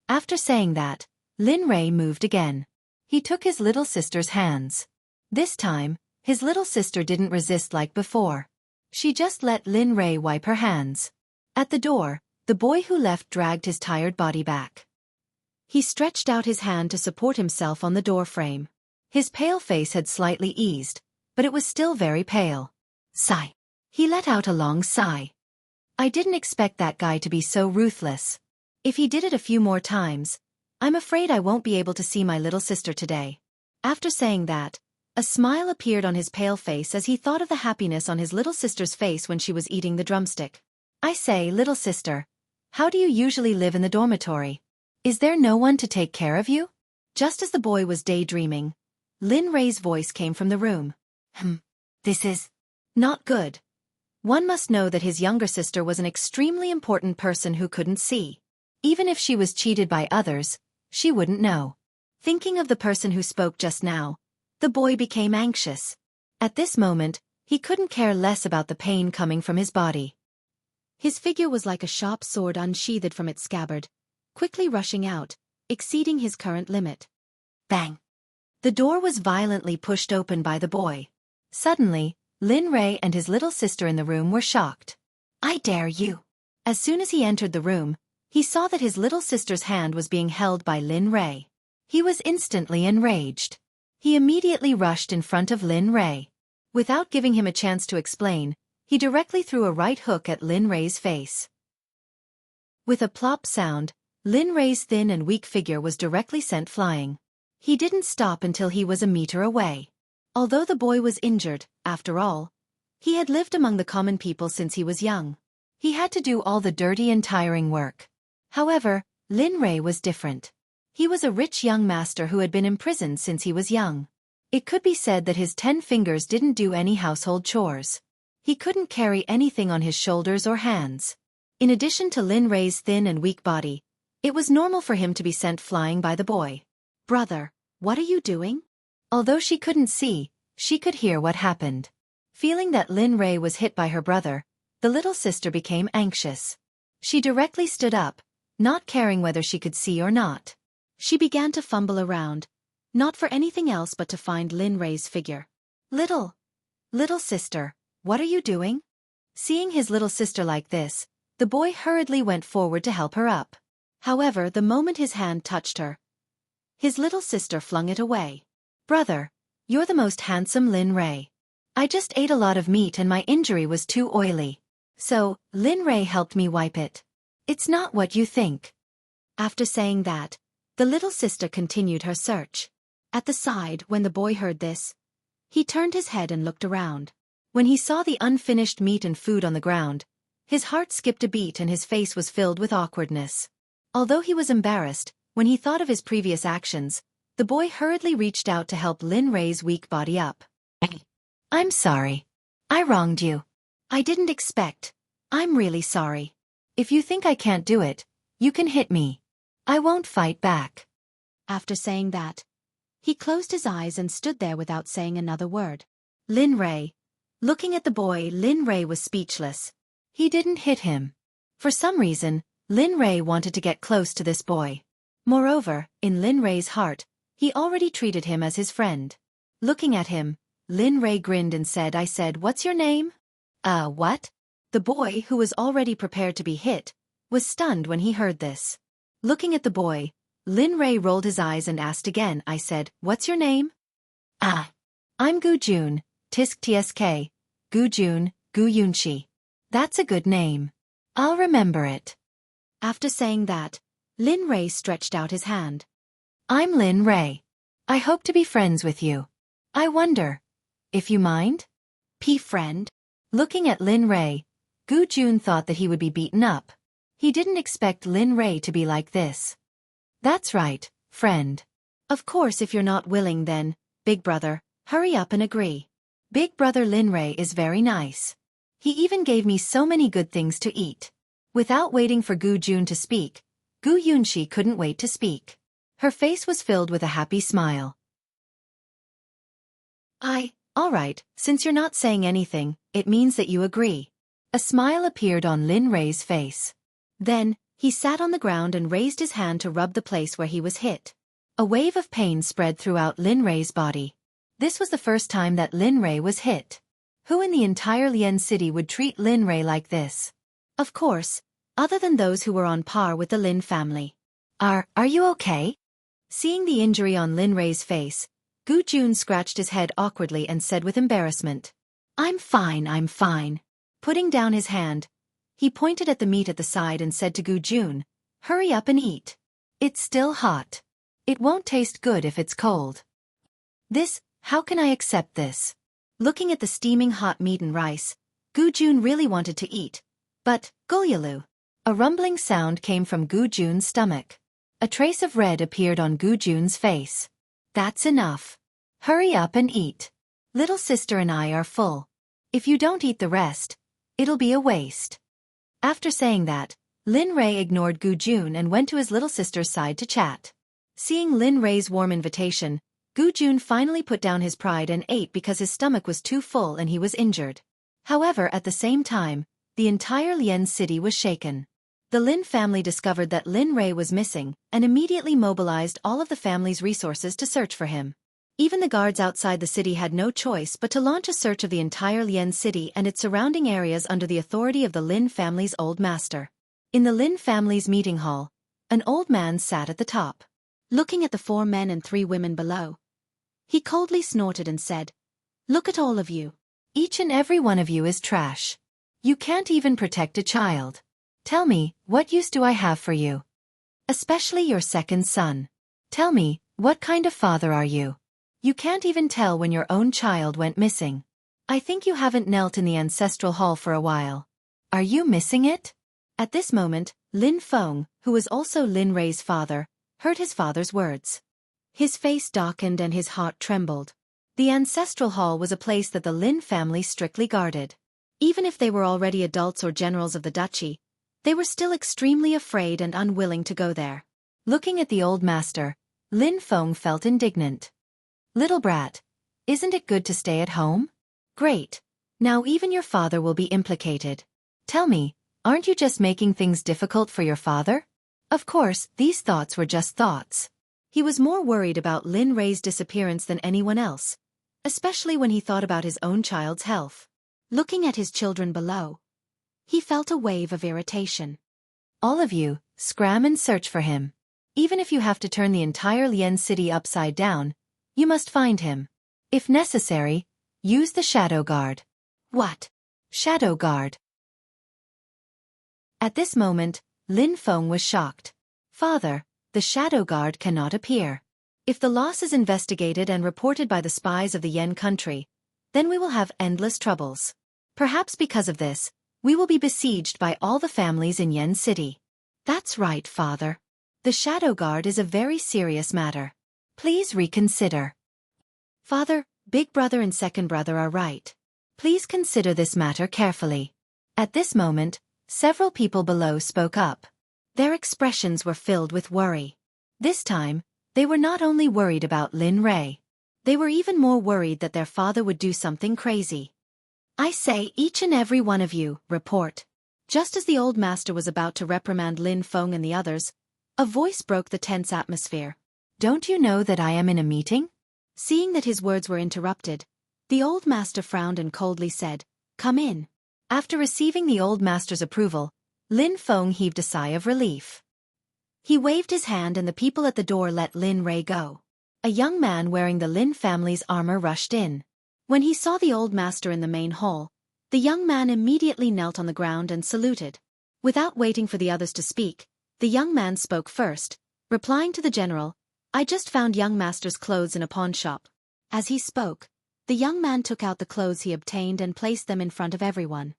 After saying that, Lin Rei moved again. He took his little sister's hands. This time, his little sister didn't resist like before. She just let Lin Rei wipe her hands. At the door, the boy who left dragged his tired body back. He stretched out his hand to support himself on the doorframe. His pale face had slightly eased, but it was still very pale. Sigh. He let out a long sigh. I didn't expect that guy to be so ruthless. If he did it a few more times, I'm afraid I won't be able to see my little sister today. After saying that, a smile appeared on his pale face as he thought of the happiness on his little sister's face when she was eating the drumstick. I say, little sister, how do you usually live in the dormitory? Is there no one to take care of you? Just as the boy was daydreaming, Lin Rei's voice came from the room. This is not good. One must know that his younger sister was an extremely important person who couldn't see. Even if she was cheated by others, she wouldn't know. Thinking of the person who spoke just now, the boy became anxious. At this moment, he couldn't care less about the pain coming from his body. His figure was like a sharp sword unsheathed from its scabbard, quickly rushing out, exceeding his current limit. Bang! The door was violently pushed open by the boy. Suddenly, Lin Rei and his little sister in the room were shocked. I dare you! As soon as he entered the room, he saw that his little sister's hand was being held by Lin Rei. He was instantly enraged. He immediately rushed in front of Lin Rei. Without giving him a chance to explain, he directly threw a right hook at Lin Rei's face. With a plop sound, Lin Rei's thin and weak figure was directly sent flying. He didn't stop until he was a meter away. Although the boy was injured, after all, he had lived among the common people since he was young. He had to do all the dirty and tiring work. However, Lin Rei was different. He was a rich young master who had been imprisoned since he was young. It could be said that his 10 fingers didn't do any household chores. He couldn't carry anything on his shoulders or hands. In addition to Lin Rei's thin and weak body, it was normal for him to be sent flying by the boy. Brother, what are you doing? Although she couldn't see, she could hear what happened. Feeling that Lin Rei was hit by her brother, the little sister became anxious. She directly stood up, not caring whether she could see or not. She began to fumble around, not for anything else but to find Lin Rei's figure. Little sister, what are you doing? Seeing his little sister like this, the boy hurriedly went forward to help her up. However, the moment his hand touched her, his little sister flung it away. Brother, you're the most handsome Lin Rei. I just ate a lot of meat and my injury was too oily. So, Lin Rei helped me wipe it. It's not what you think. After saying that, the little sister continued her search. At the side, when the boy heard this, he turned his head and looked around. When he saw the unfinished meat and food on the ground, his heart skipped a beat and his face was filled with awkwardness. Although he was embarrassed, when he thought of his previous actions, the boy hurriedly reached out to help Lin Rei's weak body up. I'm sorry. I wronged you. I didn't expect. I'm really sorry. If you think I can't do it, you can hit me. I won't fight back. After saying that, he closed his eyes and stood there without saying another word. Lin Rei. Looking at the boy, Lin Rei was speechless. He didn't hit him. For some reason, Lin Rei wanted to get close to this boy. Moreover, in Lin Rei's heart, he already treated him as his friend. Looking at him, Lin Rei grinned and said, I said, what's your name? What? The boy, who was already prepared to be hit, was stunned when he heard this. Looking at the boy, Lin Rei rolled his eyes and asked again, I said, what's your name? I'm Gu Jun, tisk tsk, Gu Jun, Gu Yunshi. That's a good name. I'll remember it. After saying that, Lin Rei stretched out his hand. I'm Lin Rei. I hope to be friends with you. I wonder if you mind? Friend? Looking at Lin Rei, Gu Jun thought that he would be beaten up. He didn't expect Lin Rei to be like this. That's right, friend. Of course, if you're not willing, then, big brother, hurry up and agree. Big brother Lin Rei is very nice. He even gave me so many good things to eat. Without waiting for Gu Jun to speak, Gu Yunshi couldn't wait to speak. Her face was filled with a happy smile. All right, since you're not saying anything, it means that you agree. A smile appeared on Lin Rei's face. Then, he sat on the ground and raised his hand to rub the place where he was hit. A wave of pain spread throughout Lin Rei's body. This was the first time that Lin Rei was hit. Who in the entire Lien city would treat Lin Rei like this? Of course, other than those who were on par with the Lin family. Are you okay? Seeing the injury on Lin Rei's face, Gu Jun scratched his head awkwardly and said with embarrassment, I'm fine. Putting down his hand, he pointed at the meat at the side and said to Gu Jun, hurry up and eat. It's still hot. It won't taste good if it's cold. How can I accept this? Looking at the steaming hot meat and rice, Gu Jun really wanted to eat. But, Gulyalu. A rumbling sound came from Gu Jun's stomach. A trace of red appeared on Gu Jun's face. That's enough. Hurry up and eat. Little sister and I are full. If you don't eat the rest, it'll be a waste. After saying that, Lin Rei ignored Gu Jun and went to his little sister's side to chat. Seeing Lin Rei's warm invitation, Gu Jun finally put down his pride and ate because his stomach was too full and he was injured. However, at the same time, the entire Lien city was shaken. The Lin family discovered that Lin Rei was missing and immediately mobilized all of the family's resources to search for him. Even the guards outside the city had no choice but to launch a search of the entire Lien city and its surrounding areas under the authority of the Lin family's old master. In the Lin family's meeting hall, an old man sat at the top. Looking at the 4 men and 3 women below, he coldly snorted and said, Look at all of you. Each and every one of you is trash. You can't even protect a child. Tell me, what use do I have for you? Especially your second son. Tell me, what kind of father are you? You can't even tell when your own child went missing. I think you haven't knelt in the ancestral hall for a while. Are you missing it? At this moment, Lin Feng, who was also Lin Rei's father, heard his father's words. His face darkened and his heart trembled. The ancestral hall was a place that the Lin family strictly guarded. Even if they were already adults or generals of the duchy, they were still extremely afraid and unwilling to go there. Looking at the old master, Lin Feng felt indignant. Little brat, isn't it good to stay at home? Great. Now even your father will be implicated. Tell me, aren't you just making things difficult for your father? Of course, these thoughts were just thoughts. He was more worried about Lin Rei's disappearance than anyone else, especially when he thought about his own child's health. Looking at his children below, he felt a wave of irritation. All of you, scram and search for him. Even if you have to turn the entire Lien city upside down, you must find him. If necessary, use the Shadow Guard. What? Shadow Guard? At this moment, Lin Feng was shocked. Father, the Shadow Guard cannot appear. If the loss is investigated and reported by the spies of the Yen country, then we will have endless troubles. Perhaps because of this, we will be besieged by all the families in Yen City. That's right, Father. The Shadow Guard is a very serious matter. Please reconsider. Father, big brother and second brother are right. Please consider this matter carefully. At this moment, several people below spoke up. Their expressions were filled with worry. This time, they were not only worried about Lin Rei. They were even more worried that their father would do something crazy. I say, each and every one of you, report. Just as the old master was about to reprimand Lin Feng and the others, a voice broke the tense atmosphere. Don't you know that I am in a meeting? Seeing that his words were interrupted, the old master frowned and coldly said, Come in. After receiving the old master's approval, Lin Feng heaved a sigh of relief. He waved his hand and the people at the door let Lin Rei go. A young man wearing the Lin family's armor rushed in. When he saw the old master in the main hall, the young man immediately knelt on the ground and saluted. Without waiting for the others to speak, the young man spoke first, replying to the general, "I just found young master's clothes in a pawn shop." As he spoke, the young man took out the clothes he obtained and placed them in front of everyone.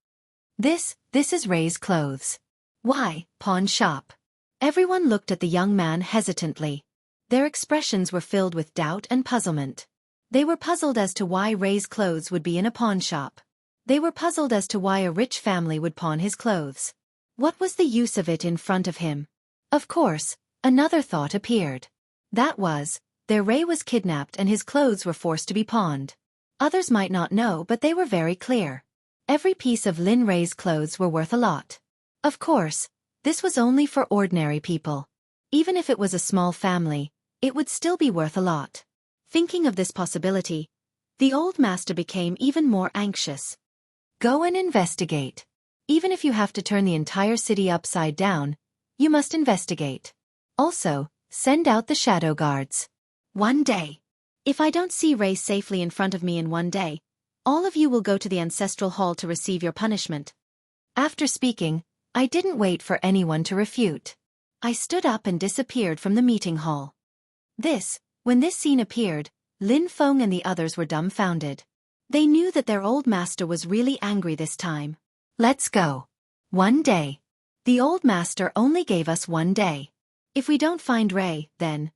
This is Ray's clothes." "Why, pawn shop?" Everyone looked at the young man hesitantly. Their expressions were filled with doubt and puzzlement. They were puzzled as to why Ray's clothes would be in a pawn shop. They were puzzled as to why a rich family would pawn his clothes. What was the use of it in front of him? Of course, another thought appeared. That was, their Ray was kidnapped and his clothes were forced to be pawned. Others might not know, but they were very clear. Every piece of Lin Ray's clothes were worth a lot. Of course, this was only for ordinary people. Even if it was a small family, it would still be worth a lot. Thinking of this possibility, the old master became even more anxious. Go and investigate. Even if you have to turn the entire city upside down, you must investigate. Also, send out the shadow guards. One day. If I don't see Ray safely in front of me in one day, all of you will go to the ancestral hall to receive your punishment. After speaking, I didn't wait for anyone to refute. I stood up and disappeared from the meeting hall. When this scene appeared, Lin Feng and the others were dumbfounded. They knew that their old master was really angry this time. Let's go. One day. The old master only gave us one day. If we don't find Ray, then...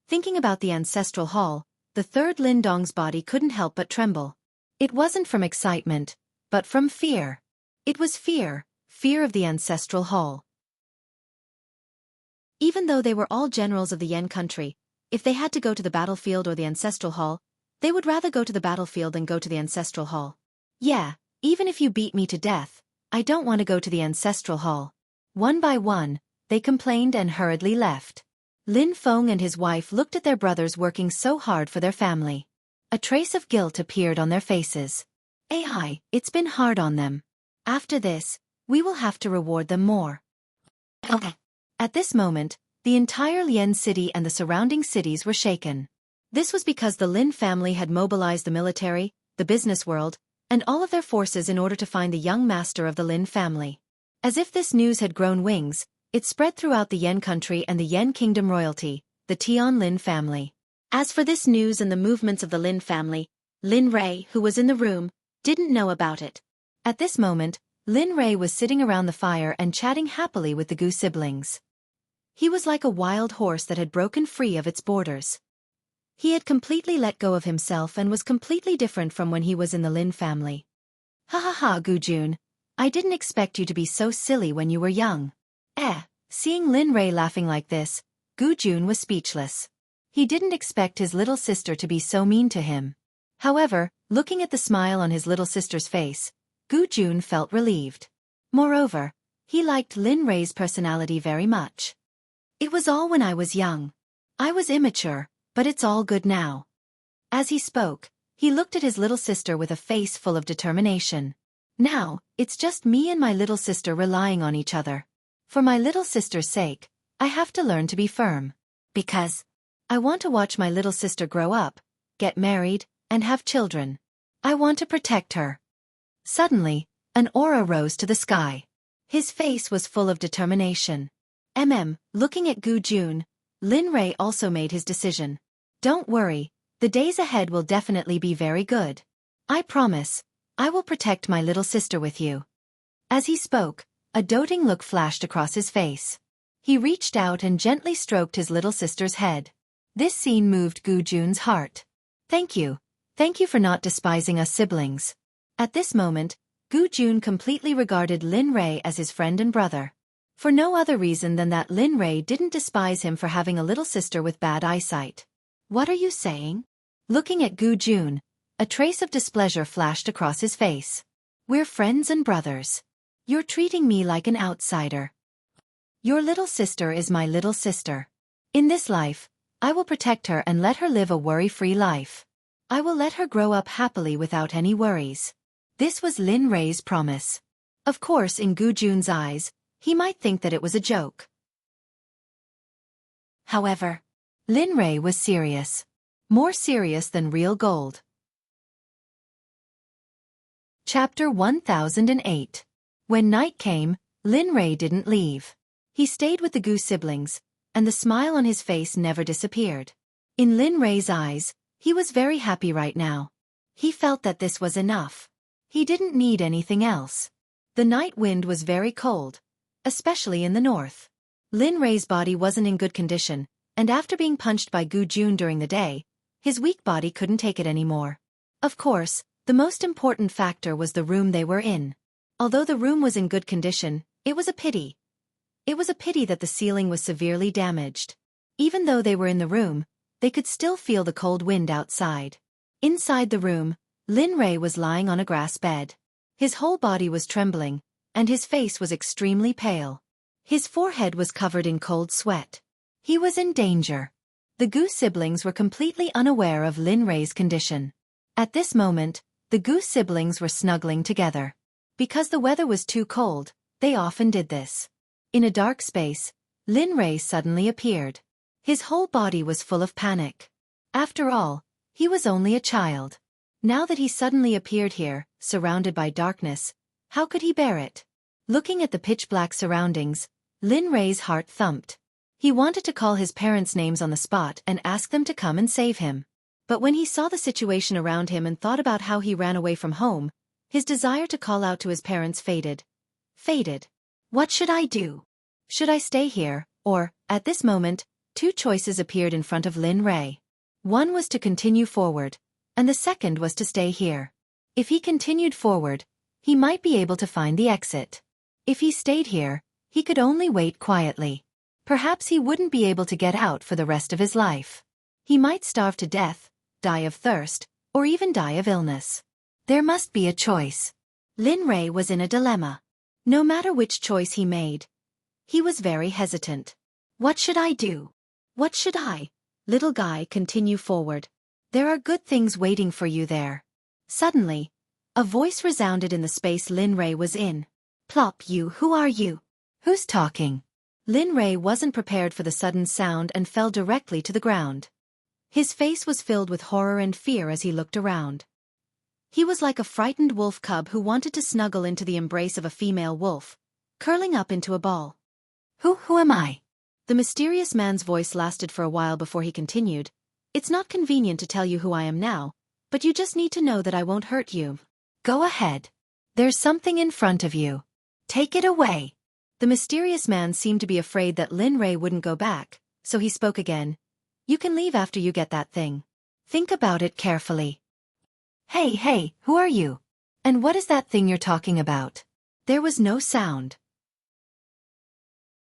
Thinking about the ancestral hall, the third Lin Dong's body couldn't help but tremble. It wasn't from excitement, but from fear. It was fear of the ancestral hall. Even though they were all generals of the Yen country, if they had to go to the battlefield or the ancestral hall, they would rather go to the battlefield than go to the ancestral hall. Yeah, even if you beat me to death, I don't want to go to the ancestral hall. One by one, they complained and hurriedly left. Lin Feng and his wife looked at their brothers working so hard for their family. A trace of guilt appeared on their faces. It's been hard on them. After this, we will have to reward them more. Okay. At this moment, the entire Lien city and the surrounding cities were shaken. This was because the Lin family had mobilized the military, the business world, and all of their forces in order to find the young master of the Lin family. As if this news had grown wings, it spread throughout the Yen country and the Yen kingdom royalty, the Tian Lin family. As for this news and the movements of the Lin family, Lin Ray, who was in the room, didn't know about it. At this moment, Lin Ray was sitting around the fire and chatting happily with the Gu siblings. He was like a wild horse that had broken free of its borders. He had completely let go of himself and was completely different from when he was in the Lin family. Ha ha ha, Gu Jun. I didn't expect you to be so silly when you were young. Seeing Lin Ray laughing like this, Gu Jun was speechless. He didn't expect his little sister to be so mean to him. However, looking at the smile on his little sister's face, Gu Jun felt relieved. Moreover, he liked Lin Ray's personality very much. It was all when I was young. I was immature, but it's all good now. As he spoke, he looked at his little sister with a face full of determination. Now, it's just me and my little sister relying on each other. For my little sister's sake, I have to learn to be firm. Because I want to watch my little sister grow up, get married, and have children. I want to protect her. Suddenly, an aura rose to the sky. His face was full of determination. Looking at Gu Jun, Lin Ray also made his decision. Don't worry, the days ahead will definitely be very good. I promise, I will protect my little sister with you. As he spoke, a doting look flashed across his face. He reached out and gently stroked his little sister's head. This scene moved Gu Jun's heart. Thank you for not despising us siblings. At this moment, Gu Jun completely regarded Lin Ray as his friend and brother. For no other reason than that Lin Ray didn't despise him for having a little sister with bad eyesight. What are you saying? Looking at Gu Jun, a trace of displeasure flashed across his face. We're friends and brothers. You're treating me like an outsider. Your little sister is my little sister. In this life, I will protect her and let her live a worry-free life. I will let her grow up happily without any worries. This was Lin Ray's promise. Of course, in Gu Jun's eyes, he might think that it was a joke. However, Lin Ray was serious. More serious than real gold. Chapter 1008. When night came, Lin Rei didn't leave. He stayed with the goose siblings, and the smile on his face never disappeared. In Lin Rei's eyes, he was very happy right now. He felt that this was enough. He didn't need anything else. The night wind was very cold, especially in the north. Lin Rei's body wasn't in good condition, and after being punched by Gu Jun during the day, his weak body couldn't take it anymore. Of course, the most important factor was the room they were in. Although the room was in good condition, it was a pity. It was a pity that the ceiling was severely damaged. Even though they were in the room, they could still feel the cold wind outside. Inside the room, Lin Rei was lying on a grass bed. His whole body was trembling, and his face was extremely pale. His forehead was covered in cold sweat. He was in danger. The Goose siblings were completely unaware of Lin Rei's condition. At this moment, the Goose siblings were snuggling together. Because the weather was too cold, they often did this. In a dark space, Lin Rei suddenly appeared. His whole body was full of panic. After all, he was only a child. Now that he suddenly appeared here, surrounded by darkness, how could he bear it? Looking at the pitch-black surroundings, Lin Rei's heart thumped. He wanted to call his parents' names on the spot and ask them to come and save him. But when he saw the situation around him and thought about how he ran away from home, his desire to call out to his parents faded. What should I do? Should I stay here, or, at this moment, two choices appeared in front of Lin Rei. One was to continue forward, and the second was to stay here. If he continued forward, he might be able to find the exit. If he stayed here, he could only wait quietly. Perhaps he wouldn't be able to get out for the rest of his life. He might starve to death, die of thirst, or even die of illness. There must be a choice. Lin Rei was in a dilemma. No matter which choice he made, he was very hesitant. What should I do? What should I? Little guy, continue forward. There are good things waiting for you there. Suddenly, a voice resounded in the space Lin Rei was in. Plop, you, who are you? Who's talking? Lin Rei wasn't prepared for the sudden sound and fell directly to the ground. His face was filled with horror and fear as he looked around. He was like a frightened wolf cub who wanted to snuggle into the embrace of a female wolf, curling up into a ball. Who am I? The mysterious man's voice lasted for a while before he continued. It's not convenient to tell you who I am now, but you just need to know that I won't hurt you. Go ahead. There's something in front of you. Take it away. The mysterious man seemed to be afraid that Lin Rei wouldn't go back, so he spoke again. You can leave after you get that thing. Think about it carefully. Hey, who are you? And what is that thing you're talking about? There was no sound.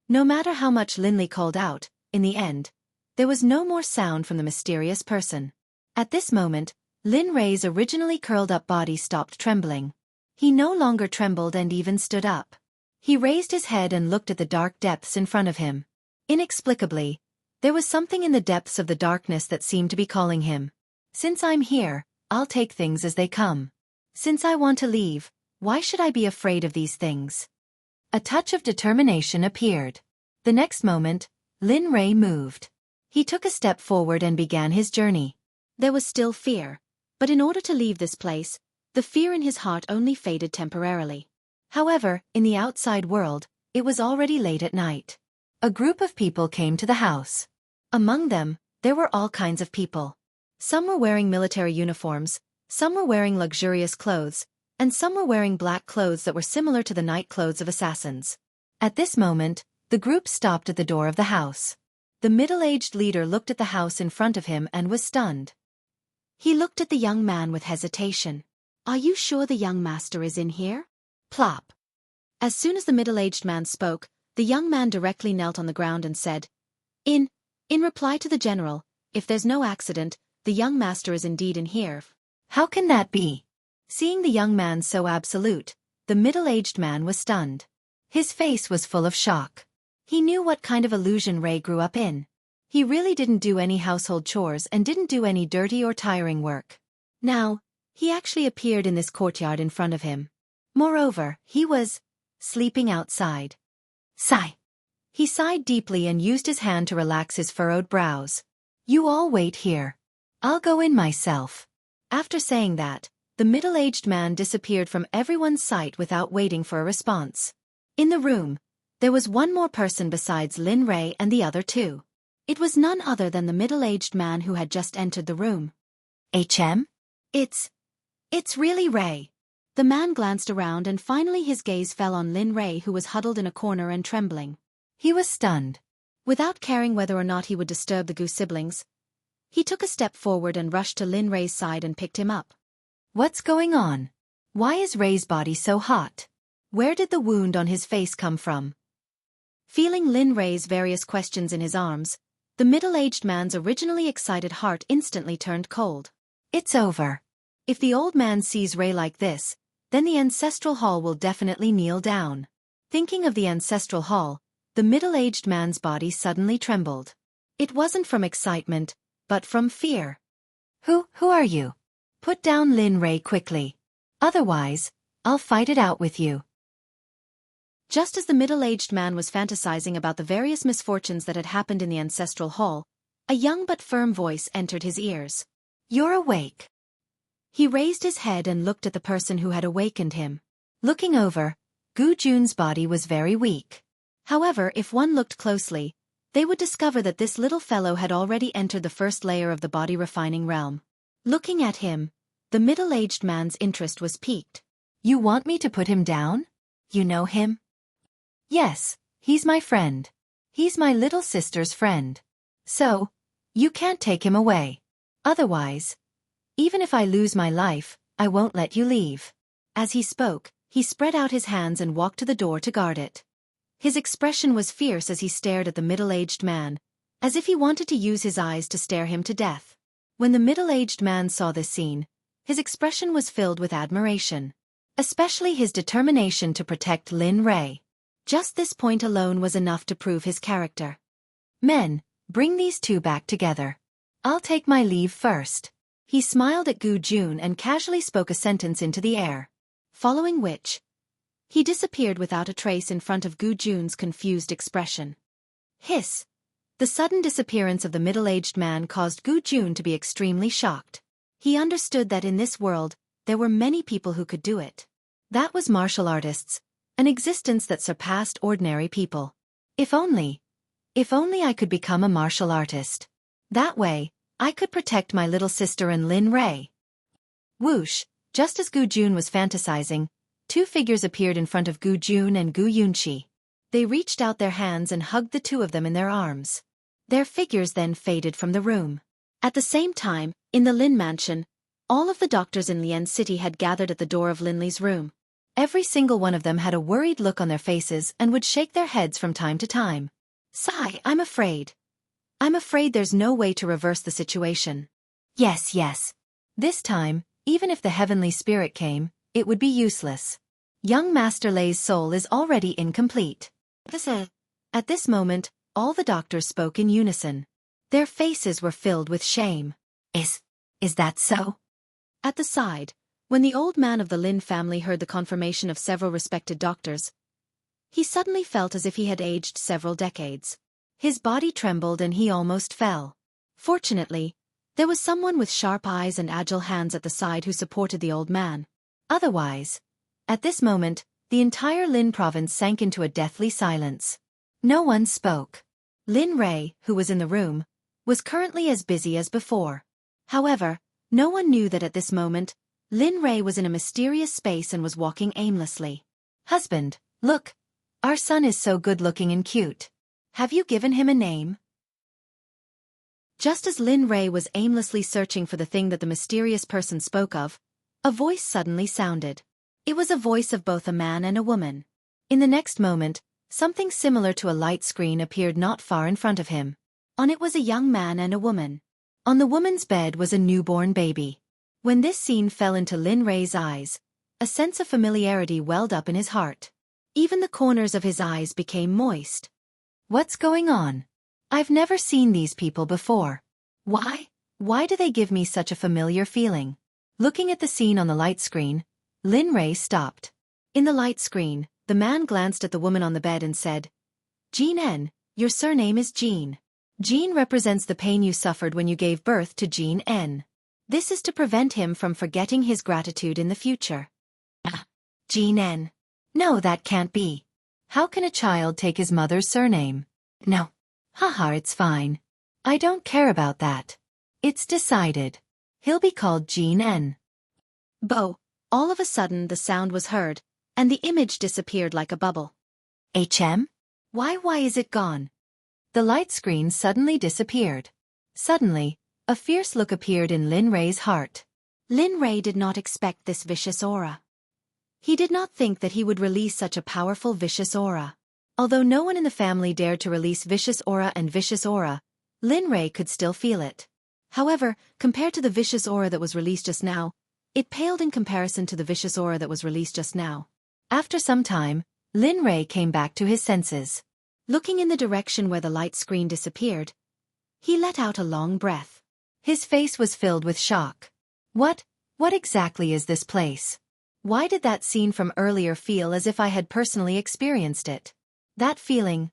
No matter how much Lin Li called out, in the end, there was no more sound from the mysterious person. At this moment, Lin Rei's originally curled-up body stopped trembling. He no longer trembled and even stood up. He raised his head and looked at the dark depths in front of him. Inexplicably, there was something in the depths of the darkness that seemed to be calling him. Since I'm here, I'll take things as they come. Since I want to leave, why should I be afraid of these things? A touch of determination appeared. The next moment, Lin Rei moved. He took a step forward and began his journey. There was still fear, but in order to leave this place, the fear in his heart only faded temporarily. However, in the outside world, it was already late at night. A group of people came to the house. Among them, there were all kinds of people. Some were wearing military uniforms, some were wearing luxurious clothes, and some were wearing black clothes that were similar to the night clothes of assassins. At this moment, the group stopped at the door of the house. The middle-aged leader looked at the house in front of him and was stunned. He looked at the young man with hesitation. Are you sure the young master is in here? Plop. As soon as the middle-aged man spoke, the young man directly knelt on the ground and said, In reply to the general, if there's no accident, the young master is indeed in here. How can that be? Seeing the young man so absolute, the middle-aged man was stunned. His face was full of shock. He knew what kind of illusion Ray grew up in. He really didn't do any household chores and didn't do any dirty or tiring work. Now, he actually appeared in this courtyard in front of him. Moreover, he was sleeping outside. Sigh. He sighed deeply and used his hand to relax his furrowed brows. You all wait here. I'll go in myself. After saying that, the middle-aged man disappeared from everyone's sight without waiting for a response. In the room, there was one more person besides Lin Rei and the other two. It was none other than the middle-aged man who had just entered the room. It's really Rei. The man glanced around and finally his gaze fell on Lin Rei, who was huddled in a corner and trembling. He was stunned. Without caring whether or not he would disturb the Gu siblings, he took a step forward and rushed to Lin Rei's side and picked him up. What's going on? Why is Rei's body so hot? Where did the wound on his face come from? Feeling Lin Rei's various questions in his arms, the middle-aged man's originally excited heart instantly turned cold. It's over. If the old man sees Rei like this, then the ancestral hall will definitely kneel down. Thinking of the ancestral hall, the middle-aged man's body suddenly trembled. It wasn't from excitement, but from fear. Who are you? Put down Lin Rei quickly. Otherwise, I'll fight it out with you. Just as the middle-aged man was fantasizing about the various misfortunes that had happened in the ancestral hall, a young but firm voice entered his ears. You're awake. He raised his head and looked at the person who had awakened him. Looking over, Gu Jun's body was very weak. However, if one looked closely, they would discover that this little fellow had already entered the first layer of the body refining realm. Looking at him, the middle-aged man's interest was piqued. You want me to put him down? You know him? Yes, he's my friend. He's my little sister's friend. So, you can't take him away. Otherwise, even if I lose my life, I won't let you leave. As he spoke, he spread out his hands and walked to the door to guard it. His expression was fierce as he stared at the middle-aged man, as if he wanted to use his eyes to stare him to death. When the middle-aged man saw this scene, his expression was filled with admiration. Especially his determination to protect Lin Rei. Just this point alone was enough to prove his character. Men, bring these two back together. I'll take my leave first. He smiled at Gu Jun and casually spoke a sentence into the air. Following which, he disappeared without a trace in front of Gu Jun's confused expression. Hiss! The sudden disappearance of the middle-aged man caused Gu Jun to be extremely shocked. He understood that in this world, there were many people who could do it. That was martial artists, an existence that surpassed ordinary people. If only I could become a martial artist. That way, I could protect my little sister and Lin Rei. Whoosh, just as Gu Jun was fantasizing, two figures appeared in front of Gu Jun and Gu Yunqi. They reached out their hands and hugged the two of them in their arms. Their figures then faded from the room. At the same time, in the Lin mansion, all of the doctors in Lian City had gathered at the door of Lin Li's room. Every single one of them had a worried look on their faces and would shake their heads from time to time. Sigh, I'm afraid there's no way to reverse the situation. Yes. This time, even if the heavenly spirit came, it would be useless. Young Master Lei's soul is already incomplete. At this moment, all the doctors spoke in unison. Their faces were filled with shame. Is that so? At the side, when the old man of the Lin family heard the confirmation of several respected doctors, he suddenly felt as if he had aged several decades. His body trembled and he almost fell. Fortunately, there was someone with sharp eyes and agile hands at the side who supported the old man. Otherwise, at this moment, the entire Lin province sank into a deathly silence. No one spoke. Lin Rei, who was in the room, was currently as busy as before. However, no one knew that at this moment, Lin Rei was in a mysterious space and was walking aimlessly. Husband, look, our son is so good-looking and cute. Have you given him a name? Just as Lin Rei was aimlessly searching for the thing that the mysterious person spoke of, a voice suddenly sounded. It was a voice of both a man and a woman. In the next moment, something similar to a light screen appeared not far in front of him. On it was a young man and a woman. On the woman's bed was a newborn baby. When this scene fell into Lin Rei's eyes, a sense of familiarity welled up in his heart. Even the corners of his eyes became moist. What's going on? I've never seen these people before. Why do they give me such a familiar feeling? Looking at the scene on the light screen, Lin Rei stopped. In the light screen, the man glanced at the woman on the bed and said, Jean N, your surname is Jean. Jean represents the pain you suffered when you gave birth to Jean N. This is to prevent him from forgetting his gratitude in the future. Jin. No, that can't be. How can a child take his mother's surname? No. Haha, it's fine. I don't care about that. It's decided. He'll be called Jin. Bo. All of a sudden the sound was heard, and the image disappeared like a bubble. Why is it gone? The light screen suddenly disappeared. Suddenly, a fierce look appeared in Lin Rei's heart. Lin Rei did not expect this vicious aura. He did not think that he would release such a powerful vicious aura. Although no one in the family dared to release vicious aura and vicious aura, Lin Rei could still feel it. However, compared to the vicious aura that was released just now, it paled in comparison to the vicious aura that was released just now. After some time, Lin Rei came back to his senses. Looking in the direction where the light screen disappeared, he let out a long breath. His face was filled with shock. What exactly is this place? Why did that scene from earlier feel as if I had personally experienced it? That feeling.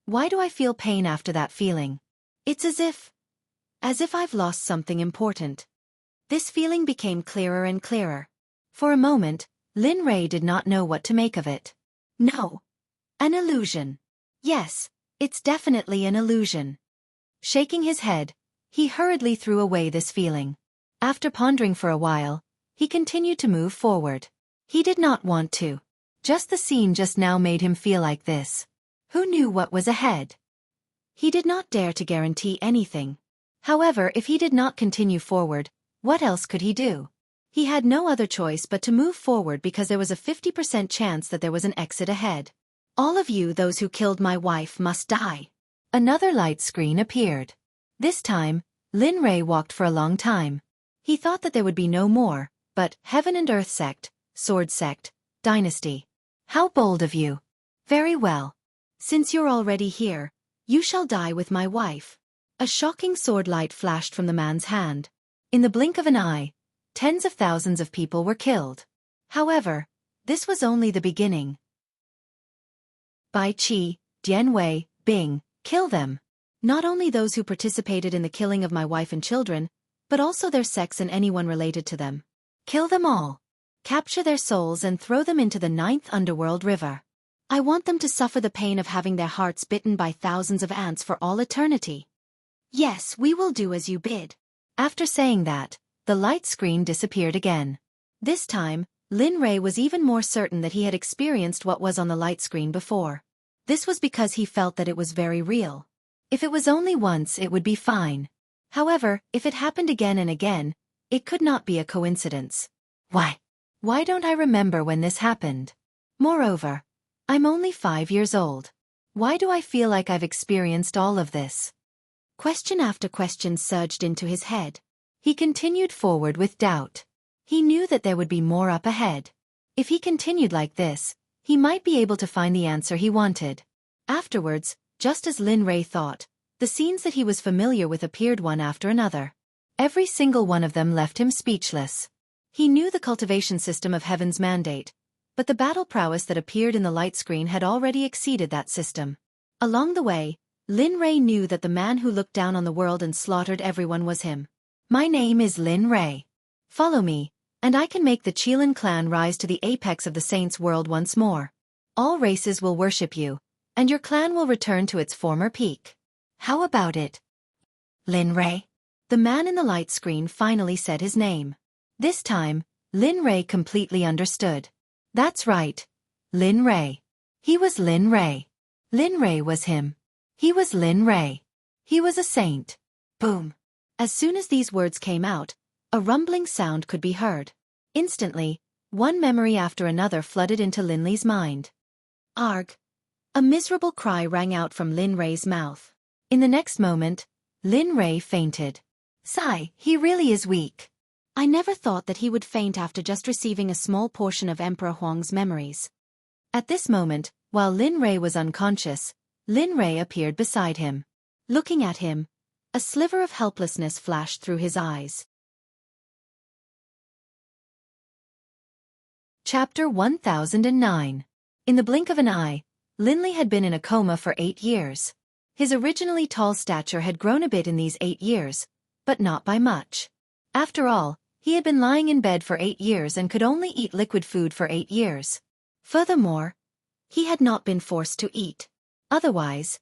Why do I feel pain after that feeling? It's as if I've lost something important. This feeling became clearer and clearer. For a moment, Lin Rei did not know what to make of it. No. An illusion. Yes, it's definitely an illusion. Shaking his head, he hurriedly threw away this feeling. After pondering for a while, he continued to move forward. He did not want to. Just the scene just now made him feel like this. Who knew what was ahead? He did not dare to guarantee anything. However, if he did not continue forward, what else could he do? He had no other choice but to move forward because there was a 50% chance that there was an exit ahead. All of you, those who killed my wife, must die. Another light screen appeared. This time, Lin Rei walked for a long time. He thought that there would be no more, but Heaven and Earth Sect, Sword Sect, Dynasty. How bold of you. Very well. Since you're already here, you shall die with my wife. A shocking sword light flashed from the man's hand. In the blink of an eye, tens of thousands of people were killed. However, this was only the beginning. Bai Qi, Dian Wei, Bing, kill them. Not only those who participated in the killing of my wife and children, but also their sects and anyone related to them. Kill them all. Capture their souls and throw them into the 9th underworld river. I want them to suffer the pain of having their hearts bitten by thousands of ants for all eternity. Yes, we will do as you bid. After saying that, the light screen disappeared again. This time, Lin Rei was even more certain that he had experienced what was on the light screen before. This was because he felt that it was very real. If it was only once, it would be fine. However, if it happened again and again, it could not be a coincidence. Why don't I remember when this happened? Moreover, I'm only 5 years old. Why do I feel like I've experienced all of this? Question after question surged into his head. He continued forward with doubt. He knew that there would be more up ahead. If he continued like this, he might be able to find the answer he wanted. Afterwards, just as Lin Rei thought, the scenes that he was familiar with appeared one after another. Every single one of them left him speechless. He knew the cultivation system of Heaven's mandate, but the battle prowess that appeared in the light screen had already exceeded that system. Along the way, Lin Rei knew that the man who looked down on the world and slaughtered everyone was him. My name is Lin Rei. Follow me, and I can make the Qilin clan rise to the apex of the saints' world once more. All races will worship you, and your clan will return to its former peak. How about it? Lin Rei? The man in the light screen finally said his name. This time, Lin Rei completely understood. That's right. Lin Rei. He was Lin Rei. Lin Rei was him. He was Lin Rei. He was a saint. Boom. As soon as these words came out, a rumbling sound could be heard. Instantly, one memory after another flooded into Lin Li's mind. Arg. A miserable cry rang out from Lin Rei's mouth. In the next moment, Lin Rei fainted. Sigh, he really is weak. I never thought that he would faint after just receiving a small portion of Emperor Huang's memories. At this moment, while Lin Rei was unconscious, Lin Rei appeared beside him. Looking at him, a sliver of helplessness flashed through his eyes. Chapter 1009. In the blink of an eye, Lin Li had been in a coma for 8 years. His originally tall stature had grown a bit in these 8 years, but not by much. After all, he had been lying in bed for 8 years and could only eat liquid food for 8 years. Furthermore, he had not been forced to eat. Otherwise,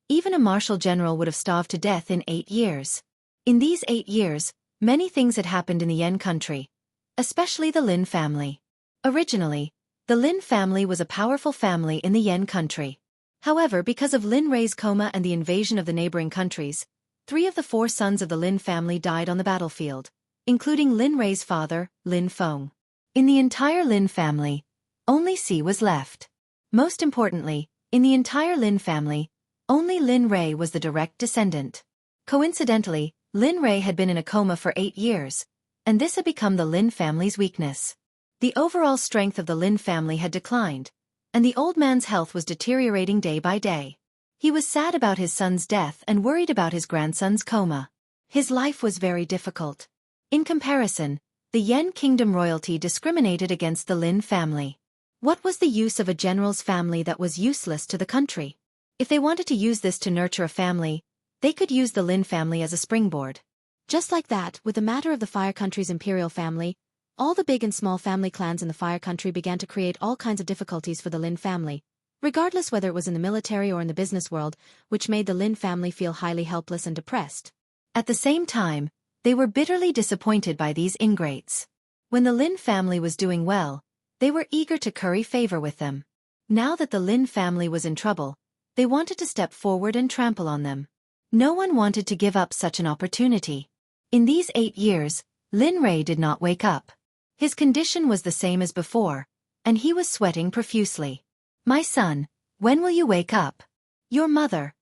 even a martial general would have starved to death in 8 years. In these 8 years, many things had happened in the Yen country, especially the Lin family. Originally, the Lin family was a powerful family in the Yen country. However, because of Lin Rei's coma and the invasion of the neighboring countries, 3 of the 4 sons of the Lin family died on the battlefield, including Lin Rei's father, Lin Feng. In the entire Lin family, only Si was left. Most importantly, in the entire Lin family, only Lin Rei was the direct descendant. Coincidentally, Lin Rei had been in a coma for 8 years, and this had become the Lin family's weakness. The overall strength of the Lin family had declined, and the old man's health was deteriorating day by day. He was sad about his son's death and worried about his grandson's coma. His life was very difficult. In comparison, the Yen kingdom royalty discriminated against the Lin family. What was the use of a general's family that was useless to the country? If they wanted to use this to nurture a family, they could use the Lin family as a springboard. Just like that, with the matter of the Fire Country's imperial family, all the big and small family clans in the Fire Country began to create all kinds of difficulties for the Lin family, regardless whether it was in the military or in the business world, which made the Lin family feel highly helpless and depressed. At the same time, they were bitterly disappointed by these ingrates. When the Lin family was doing well, they were eager to curry favor with them. Now that the Lin family was in trouble, they wanted to step forward and trample on them. No one wanted to give up such an opportunity. In these 8 years, Lin Rei did not wake up. His condition was the same as before, and he was sweating profusely. "My son, when will you wake up? Your mother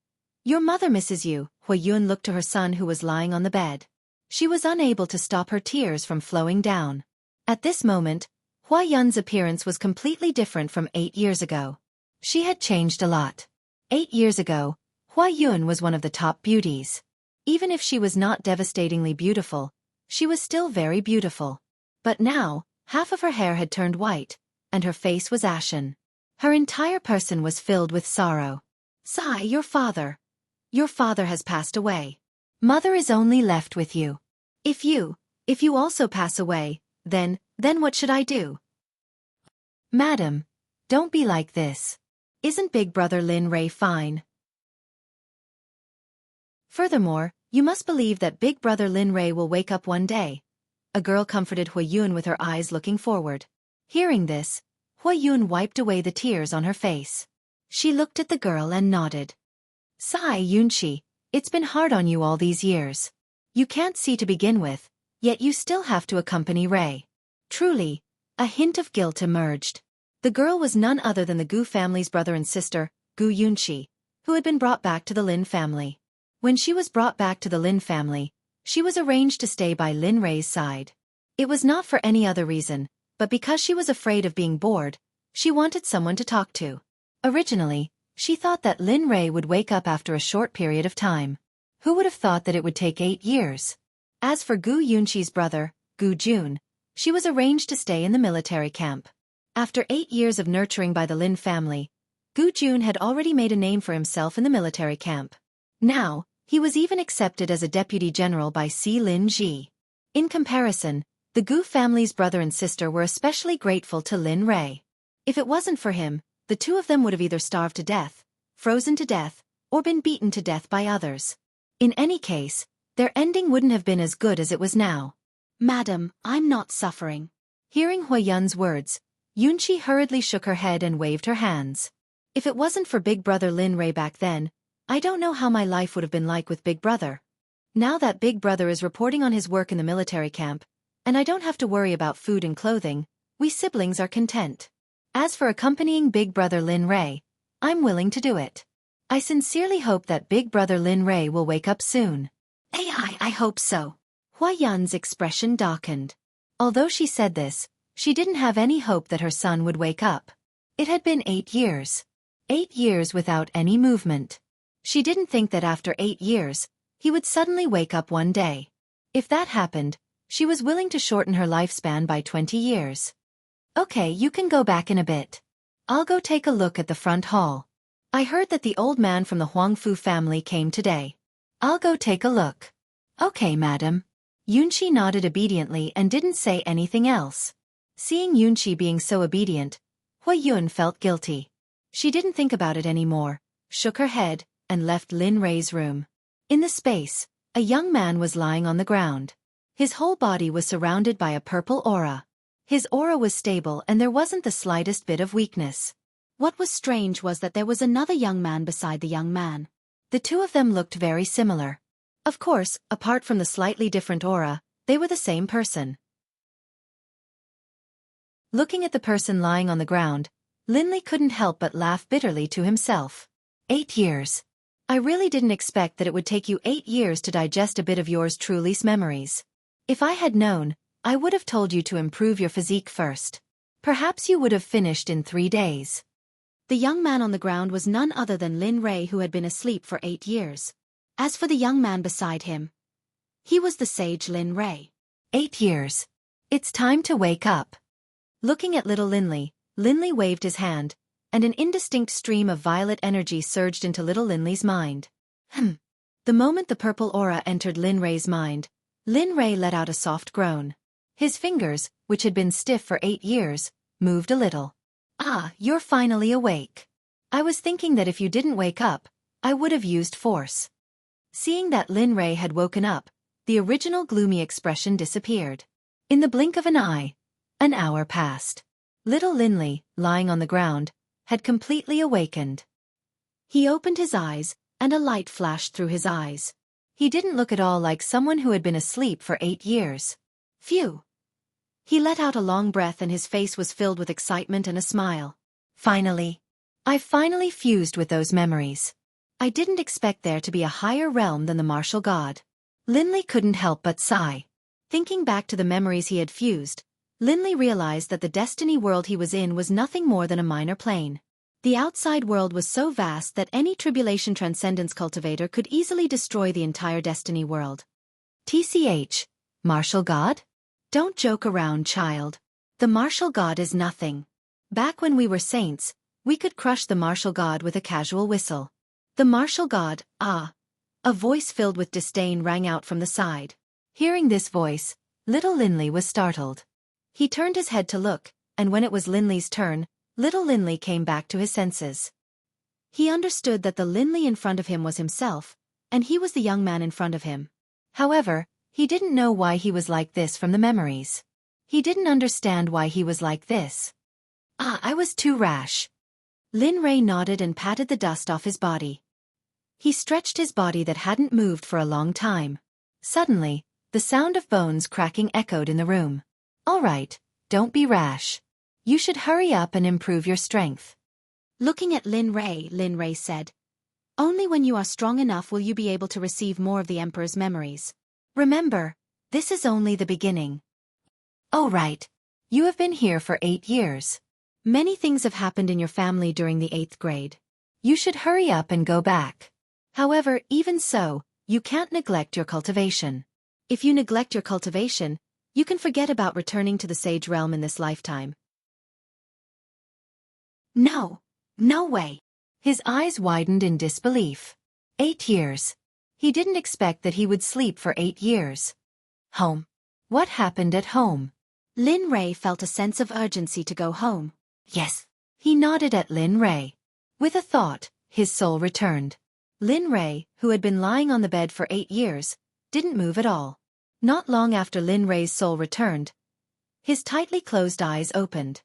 misses you." Huiyun looked to her son who was lying on the bed. She was unable to stop her tears from flowing down. At this moment, Huiyun's appearance was completely different from 8 years ago. She had changed a lot. 8 years ago, Huiyun was one of the top beauties. Even if she was not devastatingly beautiful, she was still very beautiful. But now, half of her hair had turned white, and her face was ashen. Her entire person was filled with sorrow. "Sai, your father has passed away. Mother is only left with you. If you also pass away, then what should I do?" "Madam, don't be like this. Isn't big brother Lin Rei fine? Furthermore, you must believe that big brother Lin Rei will wake up one day." A girl comforted Huiyun with her eyes looking forward. Hearing this, Huiyun wiped away the tears on her face. She looked at the girl and nodded. "Sai Yunqi, it's been hard on you all these years. You can't see to begin with, yet you still have to accompany Rei." Truly, a hint of guilt emerged. The girl was none other than the Gu family's brother and sister, Gu Yunqi, who had been brought back to the Lin family. When she was brought back to the Lin family, she was arranged to stay by Lin Rei's side. It was not for any other reason, but because she was afraid of being bored, she wanted someone to talk to. Originally, she thought that Lin Rei would wake up after a short period of time. Who would have thought that it would take 8 years? As for Gu Yunqi's brother, Gu Jun, she was arranged to stay in the military camp. After 8 years of nurturing by the Lin family, Gu Jun had already made a name for himself in the military camp. Now, he was even accepted as a deputy general by Si Lin Ji. In comparison, the Gu family's brother and sister were especially grateful to Lin Rei. If it wasn't for him, the 2 of them would have either starved to death, frozen to death, or been beaten to death by others. In any case, their ending wouldn't have been as good as it was now. "Madam, I'm not suffering." Hearing Huiyun's words, Yunqi hurriedly shook her head and waved her hands. "If it wasn't for big brother Lin Rei back then, I don't know how my life would have been like with big brother. Now that big brother is reporting on his work in the military camp, and I don't have to worry about food and clothing, we siblings are content. As for accompanying big brother Lin Rei, I'm willing to do it. I sincerely hope that big brother Lin Rei will wake up soon." I hope so." Huiyun's expression darkened. Although she said this, she didn't have any hope that her son would wake up. It had been 8 years. 8 years without any movement. She didn't think that after 8 years, he would suddenly wake up one day. If that happened, she was willing to shorten her lifespan by 20 years. "Okay, you can go back in a bit. I'll go take a look at the front hall. I heard that the old man from the Huangfu family came today. I'll go take a look." "Okay, madam." Yunqi nodded obediently and didn't say anything else. Seeing Yunqi being so obedient, Huiyun felt guilty. She didn't think about it anymore, shook her head, and left Lin Rei's room. In the space, a young man was lying on the ground. His whole body was surrounded by a purple aura. His aura was stable and there wasn't the slightest bit of weakness. What was strange was that there was another young man beside the young man. The two of them looked very similar. Of course, apart from the slightly different aura, they were the same person. Looking at the person lying on the ground, Linley couldn't help but laugh bitterly to himself. 8 years. I really didn't expect that it would take you 8 years to digest a bit of yours truly's memories. If I had known, I would have told you to improve your physique first. Perhaps you would have finished in 3 days. The young man on the ground was none other than Lin Rei, who had been asleep for 8 years. As for the young man beside him, he was the sage Lin Rei. 8 years. It's time to wake up. Looking at little Linley, Linley waved his hand, and an indistinct stream of violet energy surged into little Linley's mind. The moment the purple aura entered Lin Rei's mind, Lin Rei let out a soft groan. His fingers, which had been stiff for 8 years, moved a little. Ah, you're finally awake. I was thinking that if you didn't wake up, I would have used force. Seeing that Lin Rei had woken up, the original gloomy expression disappeared. In the blink of an eye, an hour passed. Little Linley, lying on the ground, had completely awakened. He opened his eyes, and a light flashed through his eyes. He didn't look at all like someone who had been asleep for 8 years. Phew! He let out a long breath and his face was filled with excitement and a smile. Finally! I've finally fused with those memories. I didn't expect there to be a higher realm than the martial god. Linley couldn't help but sigh. Thinking back to the memories he had fused, Linley realized that the destiny world he was in was nothing more than a minor plane. The outside world was so vast that any tribulation transcendence cultivator could easily destroy the entire destiny world. TCH, martial god? Don't joke around, child. The martial god is nothing. Back when we were saints, we could crush the martial god with a casual whistle. The martial god, ah! A voice filled with disdain rang out from the side. Hearing this voice, little Linley was startled. He turned his head to look, and when it was Linley's turn, little Linley came back to his senses. He understood that the Linley in front of him was himself, and he was the young man in front of him. However, he didn't know why he was like this from the memories. He didn't understand why he was like this. Ah, I was too rash. Lin Rei nodded and patted the dust off his body. He stretched his body that hadn't moved for a long time. Suddenly, the sound of bones cracking echoed in the room. All right, don't be rash. You should hurry up and improve your strength. Looking at Lin Rei said, only when you are strong enough will you be able to receive more of the Emperor's memories. Remember, this is only the beginning. Oh right. You have been here for 8 years. Many things have happened in your family during the 8th grade. You should hurry up and go back. However, even so, you can't neglect your cultivation. If you neglect your cultivation, you can forget about returning to the sage realm in this lifetime. No way. His eyes widened in disbelief. 8 years. He didn't expect that he would sleep for 8 years. Home. What happened at home? Lin Rei felt a sense of urgency to go home. Yes. He nodded at Lin Rei. With a thought, his soul returned. Lin Rei, who had been lying on the bed for 8 years, didn't move at all. Not long after Lin Rei's soul returned, his tightly closed eyes opened.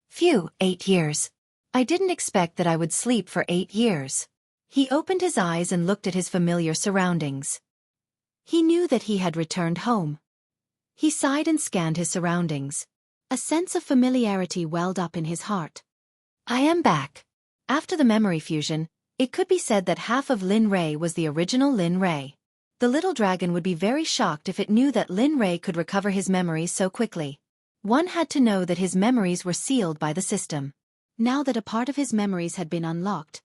Phew, 8 years. I didn't expect that I would sleep for 8 years. He opened his eyes and looked at his familiar surroundings. He knew that he had returned home. He sighed and scanned his surroundings. A sense of familiarity welled up in his heart. I am back. After the memory fusion, it could be said that half of Lin Rei was the original Lin Rei. The little dragon would be very shocked if it knew that Lin Rei could recover his memories so quickly. One had to know that his memories were sealed by the system. Now that a part of his memories had been unlocked,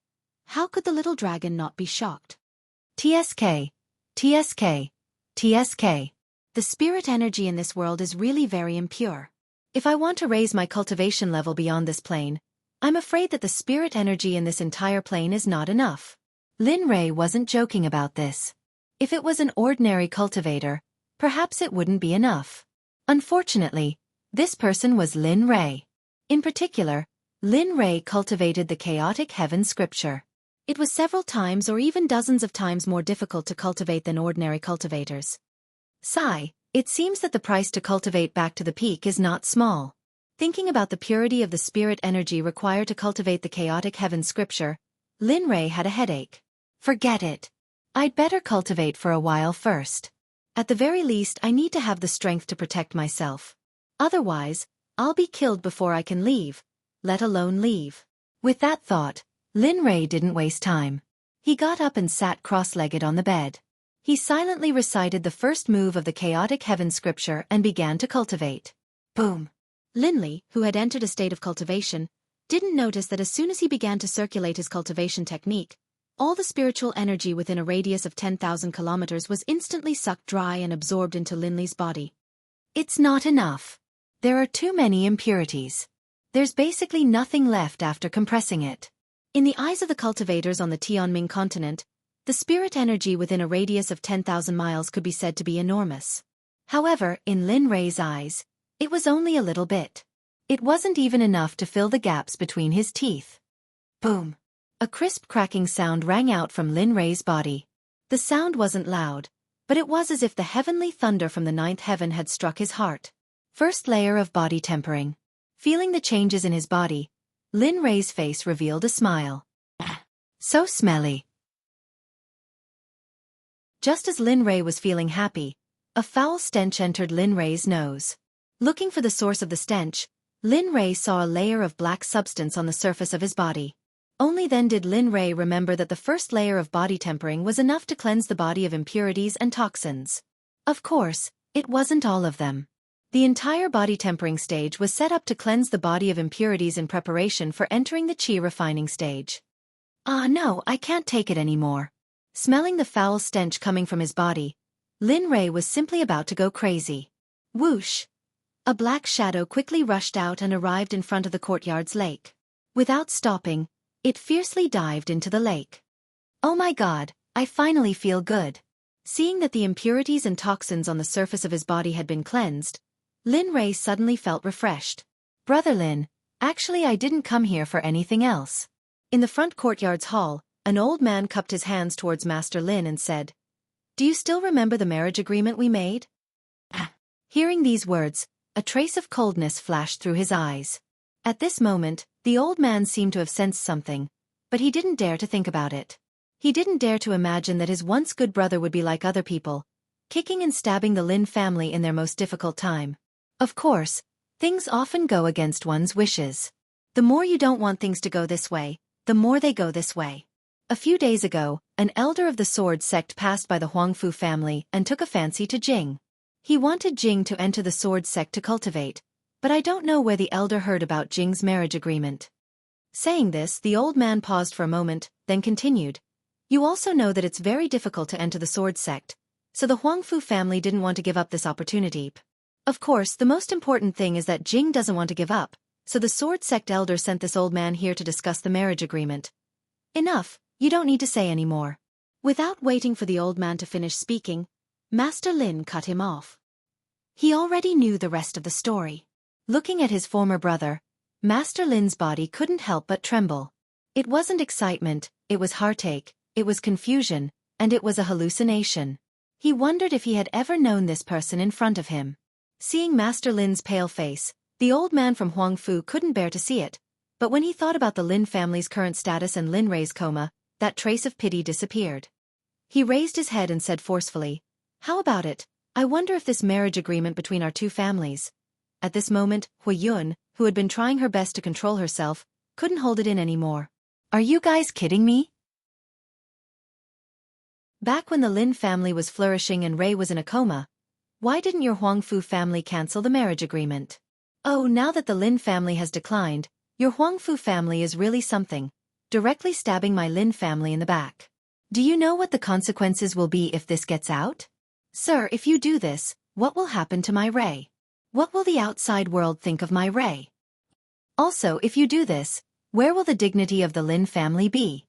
how could the little dragon not be shocked? TSK. The spirit energy in this world is really very impure. If I want to raise my cultivation level beyond this plane, I'm afraid that the spirit energy in this entire plane is not enough. Lin Rei wasn't joking about this. If it was an ordinary cultivator, perhaps it wouldn't be enough. Unfortunately, this person was Lin Rei. In particular, Lin Rei cultivated the chaotic heaven scripture. It was several times or even dozens of times more difficult to cultivate than ordinary cultivators. Sigh, it seems that the price to cultivate back to the peak is not small. Thinking about the purity of the spirit energy required to cultivate the chaotic heaven scripture, Lin Rei had a headache. Forget it. I'd better cultivate for a while first. At the very least, I need to have the strength to protect myself. Otherwise, I'll be killed before I can leave, let alone leave. With that thought, Lin Rei didn't waste time. He got up and sat cross-legged on the bed. He silently recited the first move of the chaotic heaven scripture and began to cultivate. Boom! Linley, who had entered a state of cultivation, didn't notice that as soon as he began to circulate his cultivation technique, all the spiritual energy within a radius of 10,000 kilometers was instantly sucked dry and absorbed into Linley's body. It's not enough. There are too many impurities. There's basically nothing left after compressing it. In the eyes of the cultivators on the Tianming continent, the spirit energy within a radius of 10,000 miles could be said to be enormous. However, in Lin Rei's eyes, it was only a little bit. It wasn't even enough to fill the gaps between his teeth. Boom! A crisp cracking sound rang out from Lin Rei's body. The sound wasn't loud, but it was as if the heavenly thunder from the ninth heaven had struck his heart. First layer of body tempering. Feeling the changes in his body, Lin Rei's face revealed a smile. So smelly. Just as Lin Rei was feeling happy, a foul stench entered Lin Rei's nose. Looking for the source of the stench, Lin Rei saw a layer of black substance on the surface of his body. Only then did Lin Rei remember that the first layer of body tempering was enough to cleanse the body of impurities and toxins. Of course, it wasn't all of them. The entire body tempering stage was set up to cleanse the body of impurities in preparation for entering the qi refining stage. Ah no, I can't take it anymore. Smelling the foul stench coming from his body, Lin Rei was simply about to go crazy. Whoosh! A black shadow quickly rushed out and arrived in front of the courtyard's lake. Without stopping, it fiercely dived into the lake. Oh my god, I finally feel good. Seeing that the impurities and toxins on the surface of his body had been cleansed, Lin Rei suddenly felt refreshed. Brother Lin, actually I didn't come here for anything else. In the front courtyard's hall, an old man cupped his hands towards Master Lin and said, "Do you still remember the marriage agreement we made?" Hearing these words, a trace of coldness flashed through his eyes. At this moment, the old man seemed to have sensed something, but he didn't dare to think about it. He didn't dare to imagine that his once good brother would be like other people, kicking and stabbing the Lin family in their most difficult time. Of course, things often go against one's wishes. The more you don't want things to go this way, the more they go this way. A few days ago, an elder of the Sword Sect passed by the Huangfu family and took a fancy to Jing. He wanted Jing to enter the Sword Sect to cultivate, but I don't know where the elder heard about Jing's marriage agreement. Saying this, the old man paused for a moment, then continued. You also know that it's very difficult to enter the Sword Sect, so the Huangfu family didn't want to give up this opportunity. Of course, the most important thing is that Jing doesn't want to give up, so the Sword Sect elder sent this old man here to discuss the marriage agreement. Enough, you don't need to say any more. Without waiting for the old man to finish speaking, Master Lin cut him off. He already knew the rest of the story. Looking at his former brother, Master Lin's body couldn't help but tremble. It wasn't excitement, it was heartache, it was confusion, and it was a hallucination. He wondered if he had ever known this person in front of him. Seeing Master Lin's pale face, the old man from Huangfu couldn't bear to see it, but when he thought about the Lin family's current status and Lin Rei's coma, that trace of pity disappeared. He raised his head and said forcefully, "How about it? I wonder if this marriage agreement between our two families." At this moment, Hui Yun, who had been trying her best to control herself, couldn't hold it in anymore. Are you guys kidding me? Back when the Lin family was flourishing and Rei was in a coma, why didn't your Huangfu family cancel the marriage agreement? Oh, now that the Lin family has declined, your Huangfu family is really something, directly stabbing my Lin family in the back. Do you know what the consequences will be if this gets out? Sir, if you do this, what will happen to my Rei? What will the outside world think of my Rei? Also, if you do this, where will the dignity of the Lin family be?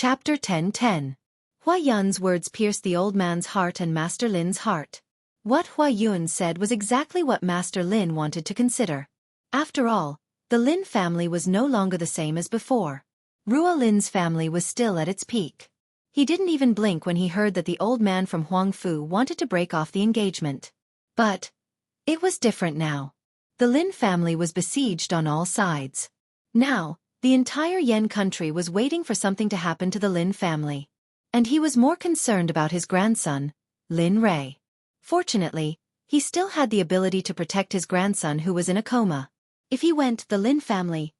Chapter 10:10. Hua Yun's words pierced the old man's heart and Master Lin's heart. What Hua Yun said was exactly what Master Lin wanted to consider. After all, the Lin family was no longer the same as before. Ruo Lin's family was still at its peak. He didn't even blink when he heard that the old man from Huangfu wanted to break off the engagement. But it was different now. The Lin family was besieged on all sides. Now, the entire Yan country was waiting for something to happen to the Lin family. And he was more concerned about his grandson, Lin Rui. Fortunately, he still had the ability to protect his grandson who was in a coma. If he went, the Lin family.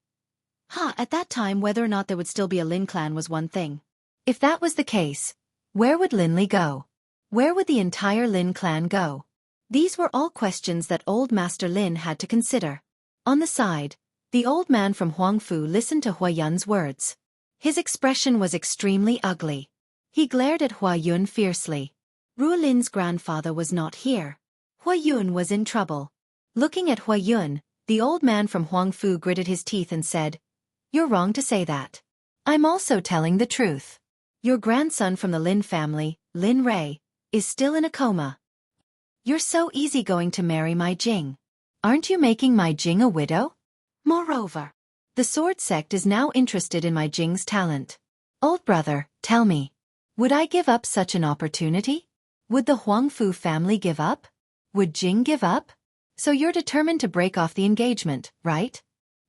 At that time whether or not there would still be a Lin clan was one thing. If that was the case, where would Lin Li go? Where would the entire Lin clan go? These were all questions that old Master Lin had to consider. On the side, the old man from Huangfu listened to Hua Yun's words. His expression was extremely ugly. He glared at Hua Yun fiercely. Ruo Lin's grandfather was not here. Hua Yun was in trouble. Looking at Hua Yun, the old man from Huangfu gritted his teeth and said, "You're wrong to say that. I'm also telling the truth. Your grandson from the Lin family, Lin Rui, is still in a coma. You're so easygoing to marry my Jing. Aren't you making my Jing a widow? Moreover, the sword sect is now interested in my Jing's talent. Old brother, tell me, would I give up such an opportunity? Would the Huangfu family give up? Would Jing give up? So you're determined to break off the engagement, right?"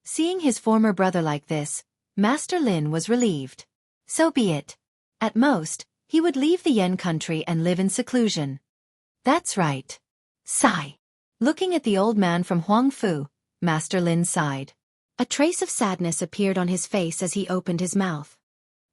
Seeing his former brother like this, Master Lin was relieved. So be it. At most, he would leave the Yan country and live in seclusion. That's right. Sigh. Looking at the old man from Huangfu, Master Lin sighed. A trace of sadness appeared on his face as he opened his mouth.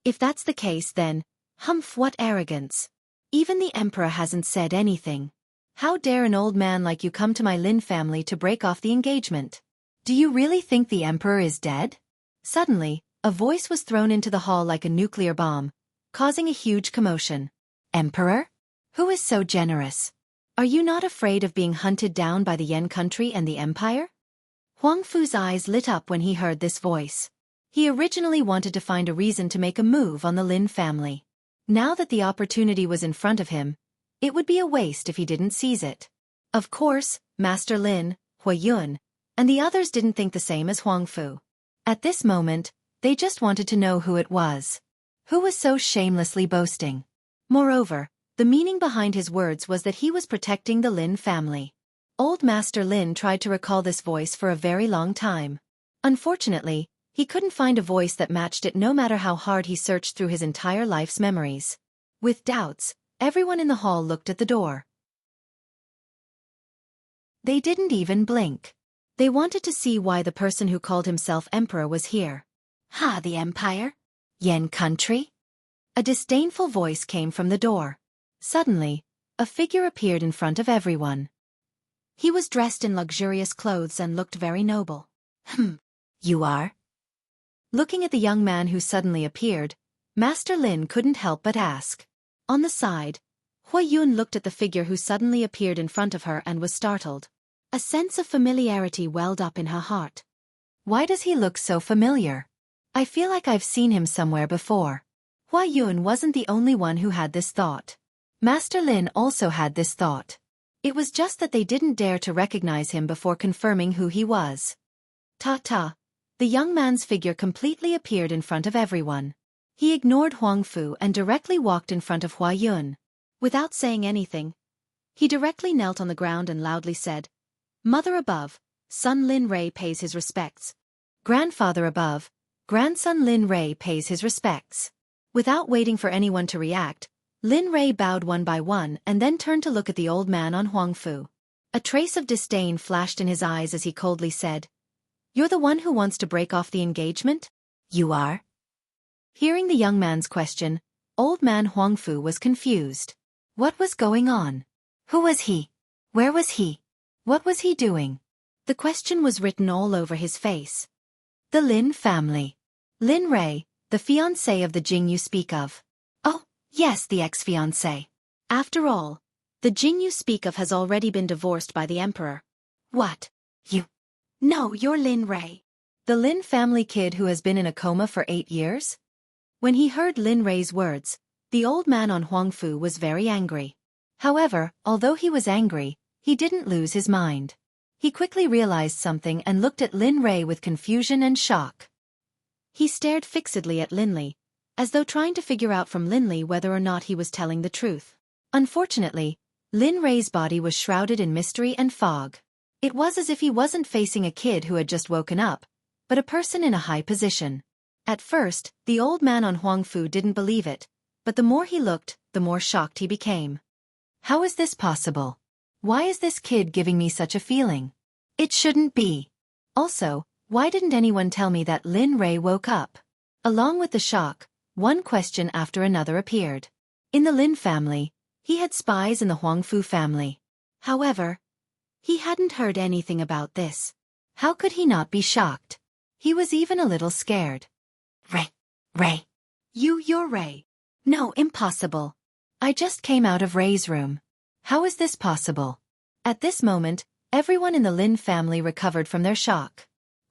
If that's the case then, humph, what arrogance. Even the emperor hasn't said anything. How dare an old man like you come to my Lin family to break off the engagement? Do you really think the emperor is dead? Suddenly, a voice was thrown into the hall like a nuclear bomb, causing a huge commotion. Emperor? Who is so generous? Are you not afraid of being hunted down by the Yan country and the empire? Huangfu's eyes lit up when he heard this voice. He originally wanted to find a reason to make a move on the Lin family. Now that the opportunity was in front of him, it would be a waste if he didn't seize it. Of course, Master Lin, Hua Yun, and the others didn't think the same as Huangfu. At this moment, they just wanted to know who it was. Who was so shamelessly boasting? Moreover, the meaning behind his words was that he was protecting the Lin family. Old Master Lin tried to recall this voice for a very long time. Unfortunately, he couldn't find a voice that matched it no matter how hard he searched through his entire life's memories. With doubts, everyone in the hall looked at the door. They didn't even blink. They wanted to see why the person who called himself emperor was here. The empire? Yan country? A disdainful voice came from the door. Suddenly, a figure appeared in front of everyone. He was dressed in luxurious clothes and looked very noble. You are? Looking at the young man who suddenly appeared, Master Lin couldn't help but ask. On the side, Hua Yun looked at the figure who suddenly appeared in front of her and was startled. A sense of familiarity welled up in her heart. Why does he look so familiar? I feel like I've seen him somewhere before. Hua Yun wasn't the only one who had this thought. Master Lin also had this thought. It was just that they didn't dare to recognize him before confirming who he was. Ta-ta. The young man's figure completely appeared in front of everyone. He ignored Huangfu and directly walked in front of Hua Yun. Without saying anything, he directly knelt on the ground and loudly said, "Mother above, son Lin Rui pays his respects. Grandfather above, grandson Lin Rui pays his respects." Without waiting for anyone to react, Lin Rui bowed one by one and then turned to look at the old man on Huangfu. A trace of disdain flashed in his eyes as he coldly said, "You're the one who wants to break off the engagement? You are?" Hearing the young man's question, old man Huangfu was confused. What was going on? Who was he? Where was he? What was he doing? The question was written all over his face. The Lin family. Lin Rui, the fiancé of the Jing you speak of. Oh, yes, the ex-fiancé. After all, the Jing you speak of has already been divorced by the emperor. What? You? No, you're Lin Rui. The Lin family kid who has been in a coma for 8 years? When he heard Lin Rei's words, the old man on Huangfu was very angry. However, although he was angry, he didn't lose his mind. He quickly realized something and looked at Lin Rei with confusion and shock. He stared fixedly at Linley, as though trying to figure out from Linley whether or not he was telling the truth. Unfortunately, Lin Rei's body was shrouded in mystery and fog. It was as if he wasn't facing a kid who had just woken up, but a person in a high position. At first, the old man on Huangfu didn't believe it, but the more he looked, the more shocked he became. How is this possible? Why is this kid giving me such a feeling? It shouldn't be. Also, why didn't anyone tell me that Lin Rei woke up? Along with the shock, one question after another appeared. In the Lin family, he had spies in the Huangfu family. However, he hadn't heard anything about this. How could he not be shocked? He was even a little scared. Rei. You're Rei. No, impossible. I just came out of Rei's room. How is this possible? At this moment, everyone in the Lin family recovered from their shock.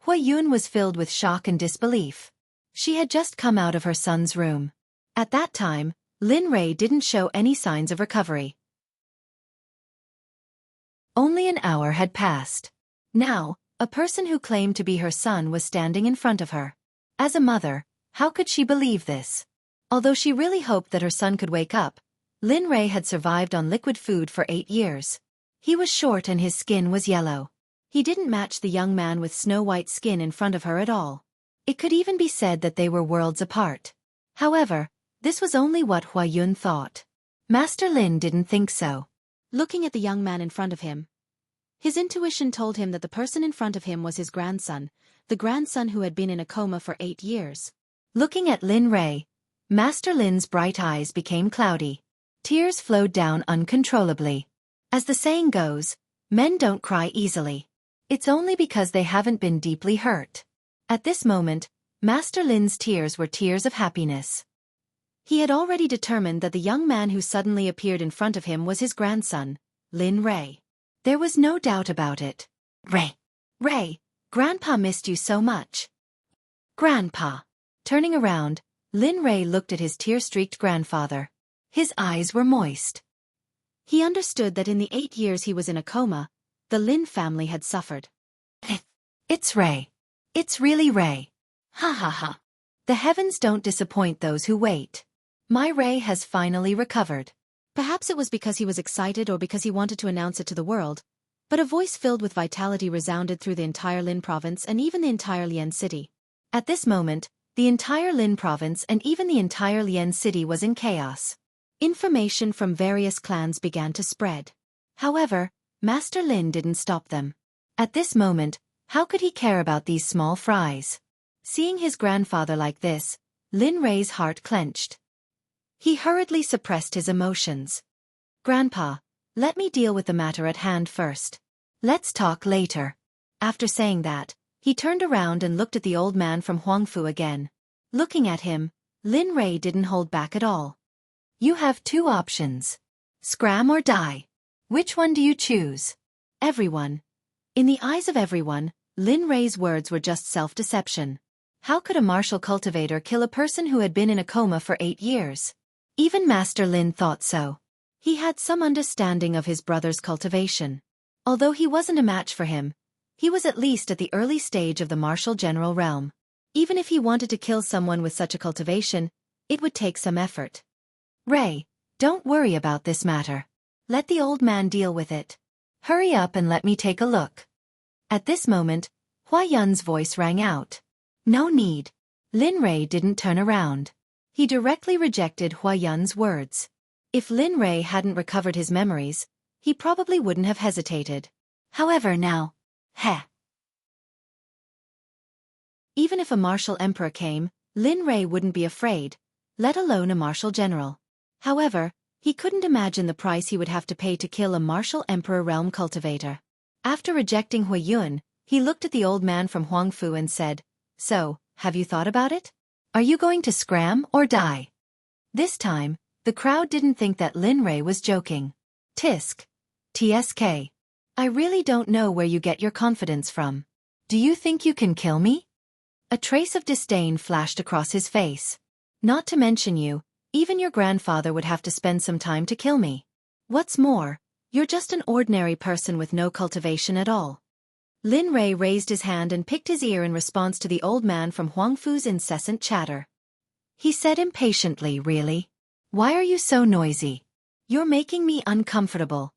Huayun was filled with shock and disbelief. She had just come out of her son's room. At that time, Lin Rei didn't show any signs of recovery. Only an hour had passed. Now, a person who claimed to be her son was standing in front of her. As a mother, how could she believe this? Although she really hoped that her son could wake up, Lin Rei had survived on liquid food for 8 years. He was short and his skin was yellow. He didn't match the young man with snow-white skin in front of her at all. It could even be said that they were worlds apart. However, this was only what Huayun thought. Master Lin didn't think so. Looking at the young man in front of him, his intuition told him that the person in front of him was his grandson, the grandson who had been in a coma for 8 years. Looking at Lin Rei, Master Lin's bright eyes became cloudy. Tears flowed down uncontrollably. As the saying goes, men don't cry easily. It's only because they haven't been deeply hurt. At this moment, Master Lin's tears were tears of happiness. He had already determined that the young man who suddenly appeared in front of him was his grandson, Lin Rei. There was no doubt about it. Rei, Grandpa missed you so much. Grandpa. Turning around, Lin Rei looked at his tear-streaked grandfather. His eyes were moist. He understood that in the 8 years he was in a coma, the Lin family had suffered. It's Rei. It's really Rei. Ha ha ha. The heavens don't disappoint those who wait. My Rei has finally recovered. Perhaps it was because he was excited or because he wanted to announce it to the world, but a voice filled with vitality resounded through the entire Lin province and even the entire Lian city. At this moment, the entire Lin province and even the entire Lian city was in chaos. Information from various clans began to spread. However, Master Lin didn't stop them. At this moment, how could he care about these small fries? Seeing his grandfather like this, Lin Rei's heart clenched. He hurriedly suppressed his emotions. Grandpa, let me deal with the matter at hand first. Let's talk later. After saying that, he turned around and looked at the old man from Huangfu again. Looking at him, Lin Rei didn't hold back at all. You have 2 options. Scram or die. Which one do you choose? Everyone. In the eyes of everyone, Lin Rei's words were just self-deception. How could a martial cultivator kill a person who had been in a coma for 8 years? Even Master Lin thought so. He had some understanding of his brother's cultivation. Although he wasn't a match for him, he was at least at the early stage of the martial general realm. Even if he wanted to kill someone with such a cultivation, it would take some effort. Rei, don't worry about this matter. Let the old man deal with it. Hurry up and let me take a look. At this moment, Huayun's voice rang out. No need. Lin Rei didn't turn around. He directly rejected Huayun's words. If Lin Rei hadn't recovered his memories, he probably wouldn't have hesitated. However now, even if a martial emperor came, Lin Rei wouldn't be afraid, let alone a martial general. However, he couldn't imagine the price he would have to pay to kill a martial emperor realm cultivator. After rejecting Huayun, he looked at the old man from Huangfu and said, So, have you thought about it? Are you going to scram or die? This time, the crowd didn't think that Lin Rei was joking. TSK. I really don't know where you get your confidence from. Do you think you can kill me? A trace of disdain flashed across his face. Not to mention you, even your grandfather would have to spend some time to kill me. What's more, you're just an ordinary person with no cultivation at all. Lin Rei raised his hand and picked his ear in response to the old man from Huangfu's incessant chatter. He said impatiently, "Really? Why are you so noisy? You're making me uncomfortable.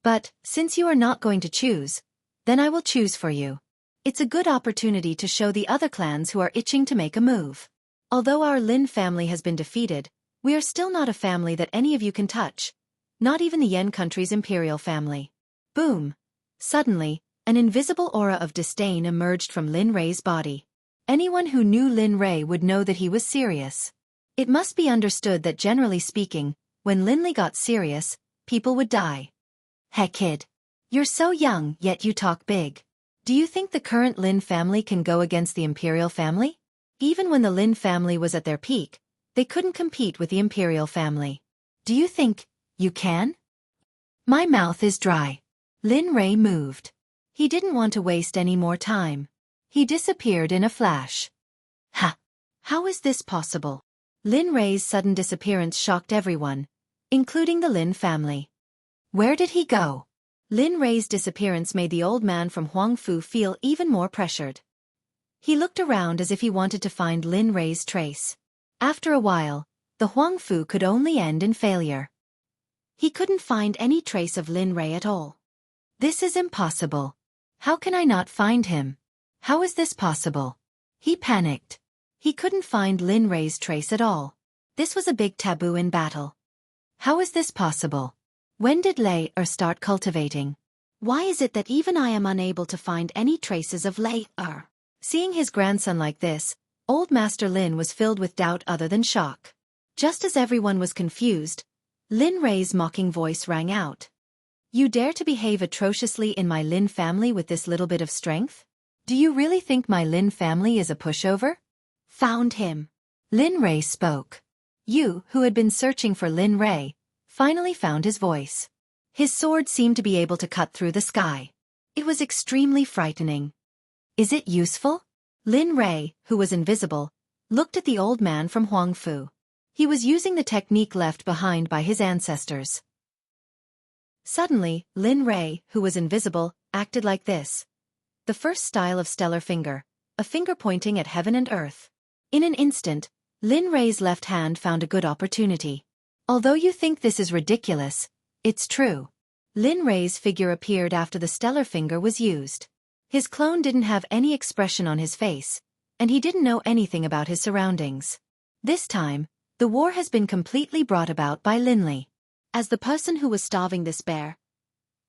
But, since you are not going to choose, then I will choose for you. It's a good opportunity to show the other clans who are itching to make a move. Although our Lin family has been defeated, we are still not a family that any of you can touch. Not even the Yen country's imperial family." Boom! Suddenly, an invisible aura of disdain emerged from Lin Rei's body. Anyone who knew Lin Rei would know that he was serious. It must be understood that generally speaking, when Lin Li got serious, people would die. "Hey kid. You're so young, yet you talk big. Do you think the current Lin family can go against the imperial family? Even when the Lin family was at their peak, they couldn't compete with the imperial family. Do you think you can?" "My mouth is dry." Lin Rei moved. He didn't want to waste any more time. He disappeared in a flash. Ha! How is this possible? Lin Rei's sudden disappearance shocked everyone, including the Lin family. Where did he go? Lin Rei's disappearance made the old man from Huangfu feel even more pressured. He looked around as if he wanted to find Lin Rei's trace. After a while, the Huangfu could only end in failure. He couldn't find any trace of Lin Rei at all. This is impossible. How can I not find him? How is this possible? He panicked. He couldn't find Lin Rei's trace at all. This was a big taboo in battle. How is this possible? When did Lei start cultivating? Why is it that even I am unable to find any traces of Lei? Seeing his grandson like this, old Master Lin was filled with doubt other than shock. Just as everyone was confused, Lin Rei's mocking voice rang out. "You dare to behave atrociously in my Lin family with this little bit of strength? Do you really think my Lin family is a pushover?" "Found him." Lin Rei spoke. You, who had been searching for Lin Rei, finally found his voice. His sword seemed to be able to cut through the sky. It was extremely frightening. "Is it useful?" Lin Rei, who was invisible, looked at the old man from Huangfu. He was using the technique left behind by his ancestors. Suddenly, Lin Rei, who was invisible, acted like this. The first style of stellar finger, a finger pointing at heaven and earth. In an instant, Lin Rei's left hand found a good opportunity. Although you think this is ridiculous, it's true. Lin Rei's figure appeared after the stellar finger was used. His clone didn't have any expression on his face, and he didn't know anything about his surroundings. This time, the war has been completely brought about by Lin Li. As the person who was starving this bear,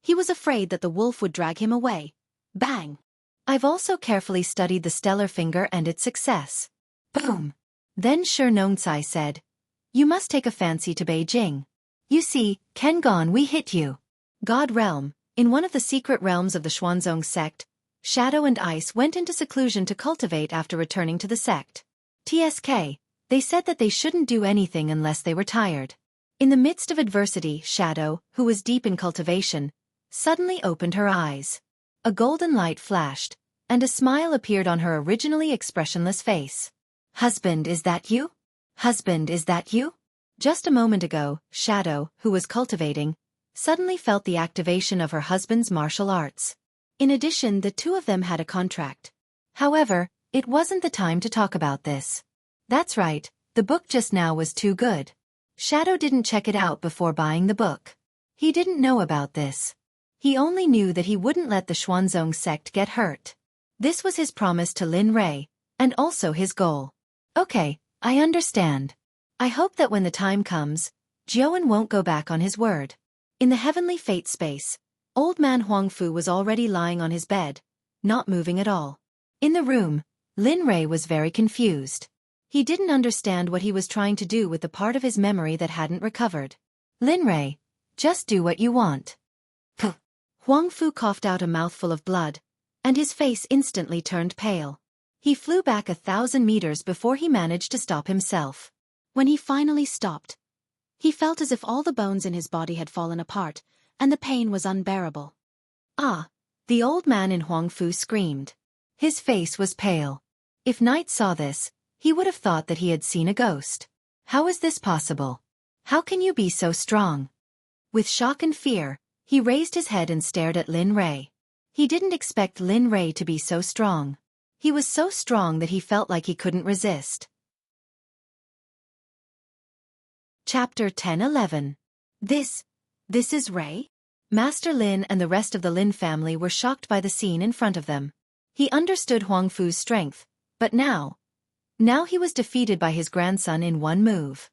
he was afraid that the wolf would drag him away. Bang! I've also carefully studied the stellar finger and its success. Boom! Then Shi Nongcai said, "You must take a fancy to Beijing. You see, Kengon, we hit you." God Realm, in one of the secret realms of the Xuanzong Sect, Shadow and Ice went into seclusion to cultivate after returning to the sect. TSK, they said that they shouldn't do anything unless they were tired. In the midst of adversity, Shadow, who was deep in cultivation, suddenly opened her eyes. A golden light flashed, and a smile appeared on her originally expressionless face. "Husband, is that you? Husband, is that you?" Just a moment ago, Shadow, who was cultivating, suddenly felt the activation of her husband's martial arts. In addition, the two of them had a contract. However, it wasn't the time to talk about this. That's right, the book just now was too good. Shadow didn't check it out before buying the book. He didn't know about this. He only knew that he wouldn't let the Xuanzong sect get hurt. This was his promise to Lin Rei, and also his goal. Okay, I understand. I hope that when the time comes, Jiuan won't go back on his word. In the heavenly fate space, old man Huangfu was already lying on his bed, not moving at all. In the room, Lin Rei was very confused. He didn't understand what he was trying to do with the part of his memory that hadn't recovered. "Lin Rei, just do what you want." Puh. Huangfu coughed out a mouthful of blood, and his face instantly turned pale. He flew back 1,000 meters before he managed to stop himself. When he finally stopped, he felt as if all the bones in his body had fallen apart, and the pain was unbearable. "Ah!" the old man in Huangfu screamed. His face was pale. If Knight saw this, He would have thought that he had seen a ghost. How is this possible? How can you be so strong? With shock and fear, he raised his head and stared at Lin Rei. He didn't expect Lin Rei to be so strong. He was so strong that he felt like he couldn't resist. Chapter 10-11. This is Rei? Master Lin and the rest of the Lin family were shocked by the scene in front of them. He understood Huang Fu's strength, but now he was defeated by his grandson in one move.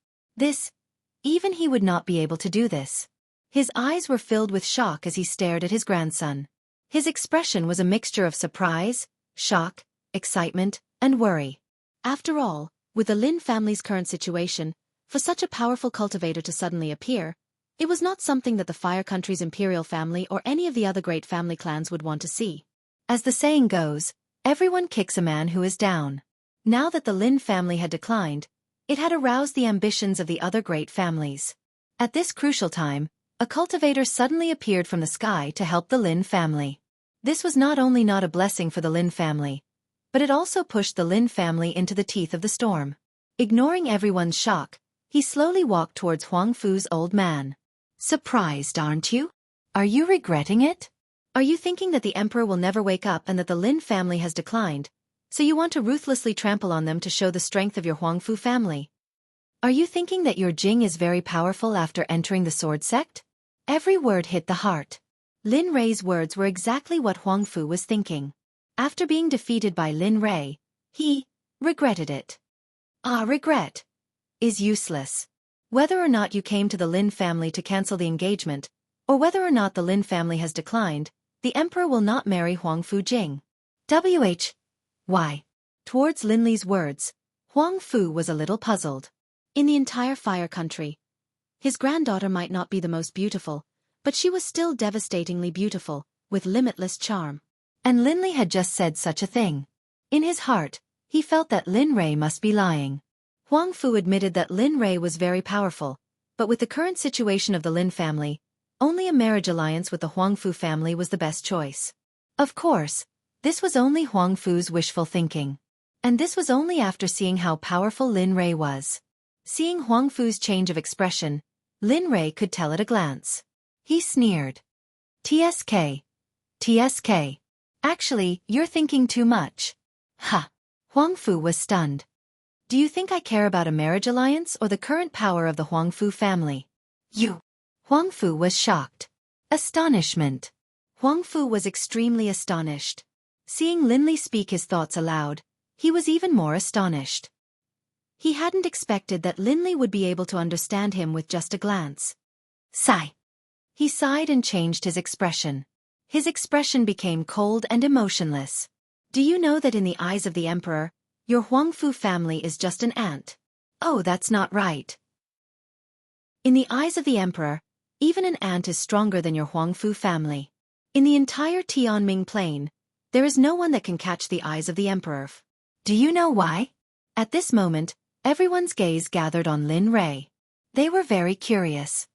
Even he would not be able to do this. His eyes were filled with shock as he stared at his grandson. His expression was a mixture of surprise, shock, excitement, and worry. After all, with the Lin family's current situation, for such a powerful cultivator to suddenly appear, it was not something that the Fire Country's imperial family or any of the other great family clans would want to see. As the saying goes, everyone kicks a man who is down. Now that the Lin family had declined, it had aroused the ambitions of the other great families. At this crucial time, a cultivator suddenly appeared from the sky to help the Lin family. This was not only not a blessing for the Lin family, but it also pushed the Lin family into the teeth of the storm. Ignoring everyone's shock, he slowly walked towards Huang Fu's old man. Surprised, aren't you? Are you regretting it? Are you thinking that the emperor will never wake up and that the Lin family has declined, so you want to ruthlessly trample on them to show the strength of your Huang Fu family? Are you thinking that your Jing is very powerful after entering the sword sect? Every word hit the heart. Lin Rei's words were exactly what Huang Fu was thinking. After being defeated by Lin Rei, he regretted it. Regret is useless. Whether or not you came to the Lin family to cancel the engagement, or whether or not the Lin family has declined, the emperor will not marry Huang Fu Jing. Why? Towards Lin Li's words, Huang Fu was a little puzzled. In the entire Fire Country, his granddaughter might not be the most beautiful, but she was still devastatingly beautiful, with limitless charm. And Lin Li had just said such a thing. In his heart, he felt that Lin Rei must be lying. Huang Fu admitted that Lin Rei was very powerful, but with the current situation of the Lin family, only a marriage alliance with the Huang Fu family was the best choice. Of course, this was only Huang Fu's wishful thinking. And this was only after seeing how powerful Lin Rei was. Seeing Huang Fu's change of expression, Lin Rei could tell at a glance. He sneered. TSK. Actually, you're thinking too much. Ha! Huang Fu was stunned. Do you think I care about a marriage alliance or the current power of the Huang Fu family? You! Huang Fu was shocked. Astonishment. Huang Fu was extremely astonished. Seeing Lin Li speak his thoughts aloud, he was even more astonished. He hadn't expected that Lin Li would be able to understand him with just a glance. Sigh. He sighed and changed his expression. His expression became cold and emotionless. Do you know that in the eyes of the emperor, your Huang Fu family is just an ant? Oh, that's not right. In the eyes of the emperor, even an ant is stronger than your Huang Fu family. In the entire Tianming plain, there is no one that can catch the eyes of the emperor. Do you know why? At this moment, everyone's gaze gathered on Lin Rei. They were very curious.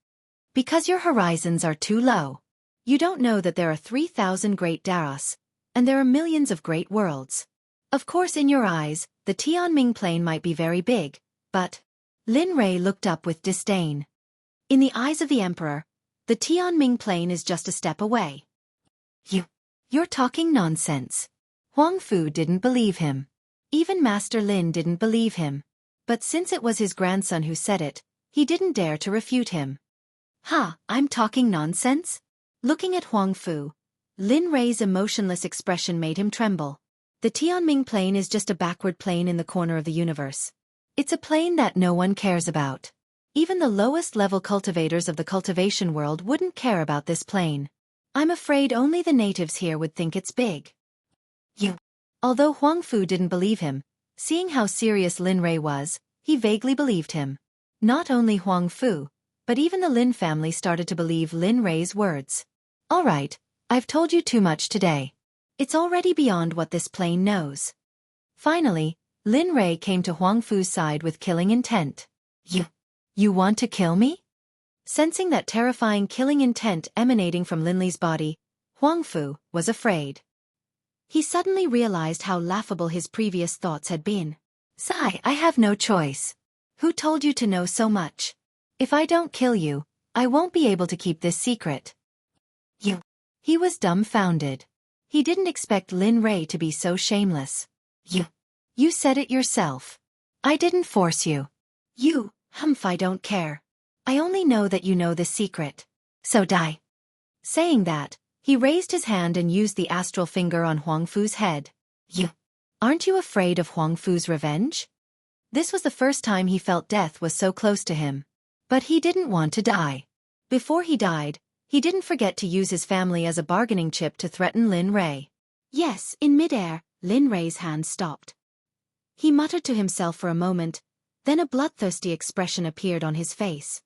Because your horizons are too low. You don't know that there are 3,000 great Daros, and there are millions of great worlds. Of course, in your eyes, the Tianming plain might be very big, but... Lin Rei looked up with disdain. In the eyes of the emperor, the Tianming plain is just a step away. You're talking nonsense. Huang Fu didn't believe him. Even Master Lin didn't believe him. But since it was his grandson who said it, he didn't dare to refute him. I'm talking nonsense? Looking at Huang Fu, Lin Rei's emotionless expression made him tremble. The Tianming plain is just a backward plain in the corner of the universe. It's a plain that no one cares about. Even the lowest level cultivators of the cultivation world wouldn't care about this plain. I'm afraid only the natives here would think it's big. Although Huang Fu didn't believe him, seeing how serious Lin Rei was, he vaguely believed him. Not only Huang Fu, but even the Lin family started to believe Lin Rei's words. All right, I've told you too much today. It's already beyond what this plain knows. Finally, Lin Rei came to Huang Fu's side with killing intent. You want to kill me? Sensing that terrifying killing intent emanating from Lin Li's body, Huang Fu was afraid. He suddenly realized how laughable his previous thoughts had been. Sigh, I have no choice. Who told you to know so much? If I don't kill you, I won't be able to keep this secret. You. He was dumbfounded. He didn't expect Lin Rei to be so shameless. You said it yourself. I didn't force you. I don't care. I only know that you know this secret. So die. Saying that, he raised his hand and used the astral finger on Huangfu's head. Aren't you afraid of Huangfu's revenge? This was the first time he felt death was so close to him. But he didn't want to die. Before he died, he didn't forget to use his family as a bargaining chip to threaten Lin Rei. Yes, in midair, Lin Rei's hand stopped. He muttered to himself for a moment, then a bloodthirsty expression appeared on his face.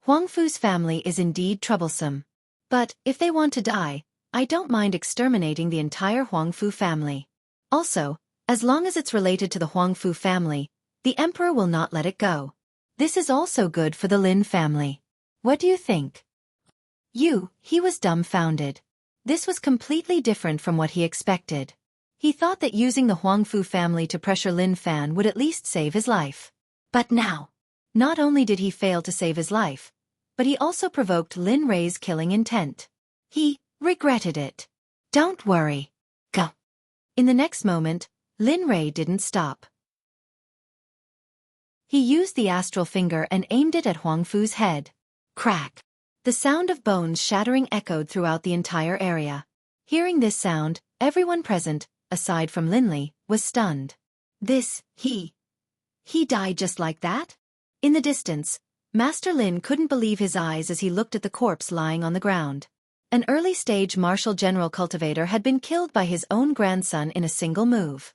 Huangfu's family is indeed troublesome. But, if they want to die, I don't mind exterminating the entire Huangfu family. Also, as long as it's related to the Huangfu family, the emperor will not let it go. This is also good for the Lin family. What do you think? He was dumbfounded. This was completely different from what he expected. He thought that using the Huangfu family to pressure Lin Fan would at least save his life. But now, not only did he fail to save his life, but he also provoked Lin Rei's killing intent. He regretted it. Don't worry. Go. In the next moment, Lin Rei didn't stop. He used the astral finger and aimed it at Huangfu's head. Crack. The sound of bones shattering echoed throughout the entire area. Hearing this sound, everyone present, aside from Linley, was stunned. He died just like that? In the distance, Master Lin couldn't believe his eyes as he looked at the corpse lying on the ground. An early-stage martial general cultivator had been killed by his own grandson in a single move.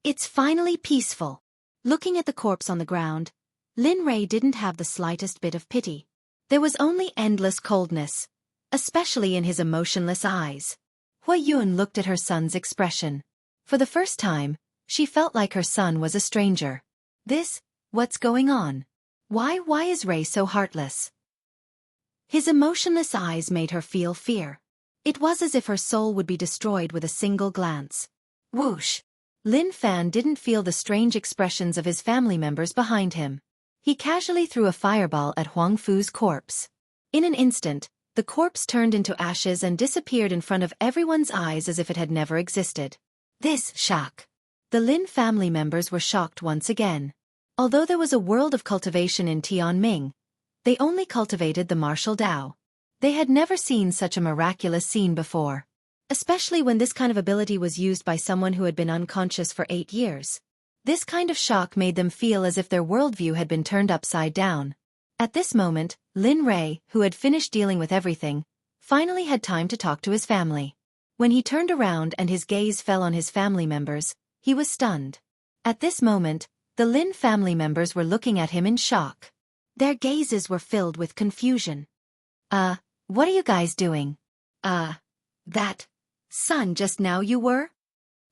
It's finally peaceful. Looking at the corpse on the ground, Lin Rei didn't have the slightest bit of pity. There was only endless coldness, especially in his emotionless eyes. Huayun looked at her son's expression. For the first time, she felt like her son was a stranger. What's going on? Why is Rei so heartless? His emotionless eyes made her feel fear. It was as if her soul would be destroyed with a single glance. Whoosh! Lin Fan didn't feel the strange expressions of his family members behind him. He casually threw a fireball at Huangfu's corpse. In an instant, the corpse turned into ashes and disappeared in front of everyone's eyes as if it had never existed. Shock. The Lin family members were shocked once again. Although there was a world of cultivation in Tianming, they only cultivated the martial Dao. They had never seen such a miraculous scene before. Especially when this kind of ability was used by someone who had been unconscious for 8 years. This kind of shock made them feel as if their worldview had been turned upside down. At this moment, Lin Rei, who had finished dealing with everything, finally had time to talk to his family. When he turned around and his gaze fell on his family members, he was stunned. At this moment, the Lin family members were looking at him in shock. Their gazes were filled with confusion. What are you guys doing? Son, just now you were?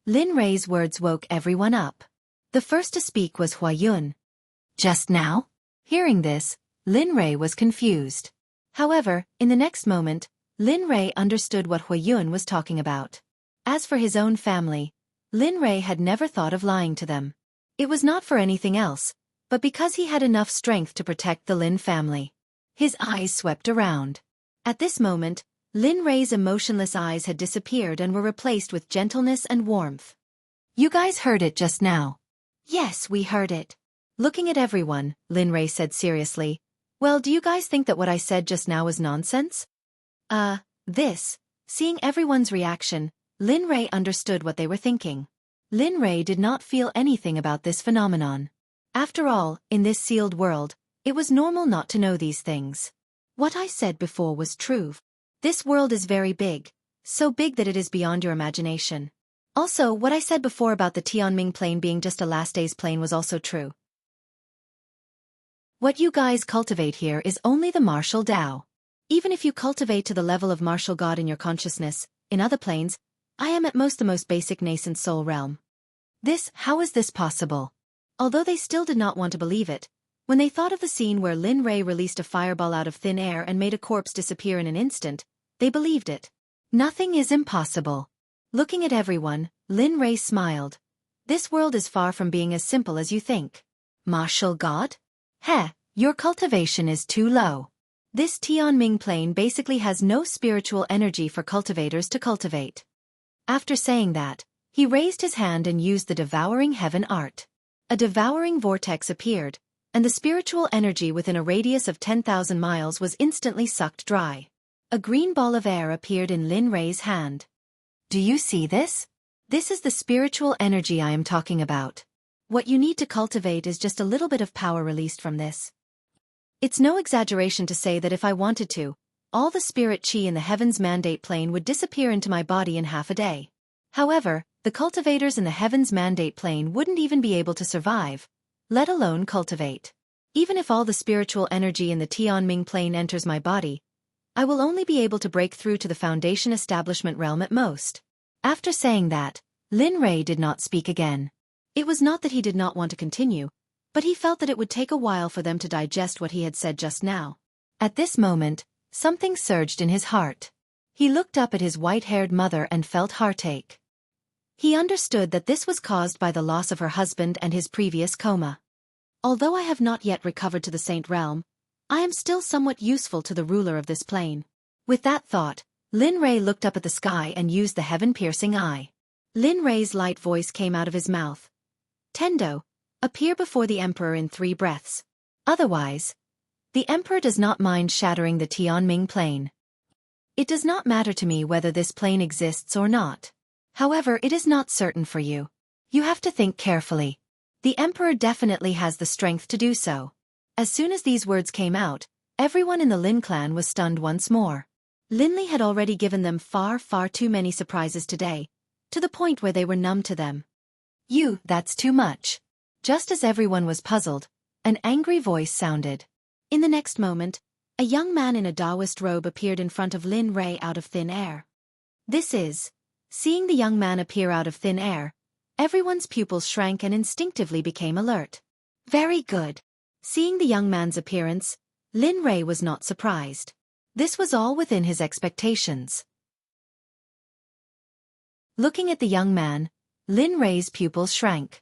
Lin Rei's words woke everyone up. The first to speak was Huayun. Just now? Hearing this, Lin Rei was confused. However, in the next moment, Lin Rei understood what Huayun was talking about. As for his own family, Lin Rei had never thought of lying to them. It was not for anything else, but because he had enough strength to protect the Lin family. His eyes swept around. At this moment, Lin Rei's emotionless eyes had disappeared and were replaced with gentleness and warmth. You guys heard it just now. Yes, we heard it. Looking at everyone, Lin Rei said seriously, Well, do you guys think that what I said just now was nonsense? Seeing everyone's reaction, Lin Rei understood what they were thinking. Lin Rei did not feel anything about this phenomenon. After all, in this sealed world, it was normal not to know these things. What I said before was true. This world is very big, so big that it is beyond your imagination. Also, what I said before about the Tianming plane being just a last day's plane was also true. What you guys cultivate here is only the martial Dao. Even if you cultivate to the level of martial God in your consciousness, in other planes, I am at most the most basic nascent soul realm. How is this possible? Although they still did not want to believe it, when they thought of the scene where Lin Rei released a fireball out of thin air and made a corpse disappear in an instant, they believed it. Nothing is impossible. Looking at everyone, Lin Rei smiled. This world is far from being as simple as you think. Martial God? Heh, your cultivation is too low. This Tianming plane basically has no spiritual energy for cultivators to cultivate. After saying that, he raised his hand and used the devouring heaven art. A devouring vortex appeared, and the spiritual energy within a radius of 10,000 miles was instantly sucked dry. A green ball of air appeared in Lin Rei's hand. Do you see this? This is the spiritual energy I am talking about. What you need to cultivate is just a little bit of power released from this. It's no exaggeration to say that if I wanted to, all the spirit chi in the heavens mandate plane would disappear into my body in half a day. However, the cultivators in the heavens mandate plane wouldn't even be able to survive, let alone cultivate. Even if all the spiritual energy in the Tianming plane enters my body, I will only be able to break through to the foundation establishment realm at most. After saying that, Lin Rei did not speak again. It was not that he did not want to continue, but he felt that it would take a while for them to digest what he had said just now. At this moment, something surged in his heart. He looked up at his white-haired mother and felt heartache. He understood that this was caused by the loss of her husband and his previous coma. Although I have not yet recovered to the Saint Realm, I am still somewhat useful to the ruler of this plane. With that thought, Lin Rei looked up at the sky and used the heaven-piercing eye. Lin Rei's light voice came out of his mouth. Tendo, appear before the Emperor in 3 breaths. Otherwise, the Emperor does not mind shattering the Tianming plane. It does not matter to me whether this plane exists or not. However, it is not certain for you. You have to think carefully. The Emperor definitely has the strength to do so. As soon as these words came out, everyone in the Lin clan was stunned once more. Linli had already given them far too many surprises today, to the point where they were numb to them. That's too much. Just as everyone was puzzled, an angry voice sounded. In the next moment, a young man in a Taoist robe appeared in front of Lin Rei out of thin air. Seeing the young man appear out of thin air, everyone's pupils shrank and instinctively became alert. Very good. Seeing the young man's appearance, Lin Rei was not surprised. This was all within his expectations. Looking at the young man, Lin Rei's pupils shrank.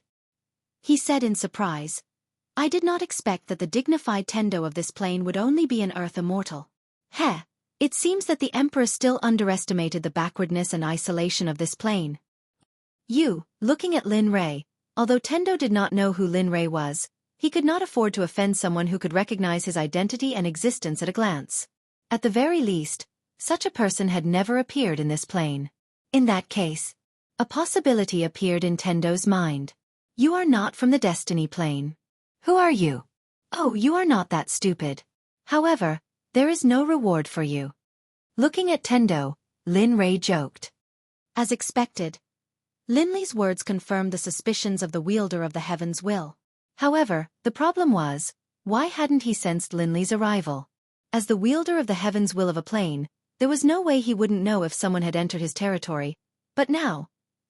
He said in surprise, I did not expect that the dignified Tendo of this plane would only be an earth immortal. It seems that the Emperor still underestimated the backwardness and isolation of this plane. Looking at Lin Rei, although Tendo did not know who Lin Rei was, he could not afford to offend someone who could recognize his identity and existence at a glance. At the very least, such a person had never appeared in this plane. In that case, a possibility appeared in Tendo's mind. You are not from the destiny plane. Who are you? Oh, you are not that stupid. However, there is no reward for you. Looking at Tendo, Lin Rei joked. As expected, Linli's words confirmed the suspicions of the wielder of the heaven's will. However, the problem was, why hadn't he sensed Linli's arrival? As the wielder of the heaven's will of a plane, there was no way he wouldn't know if someone had entered his territory. But now,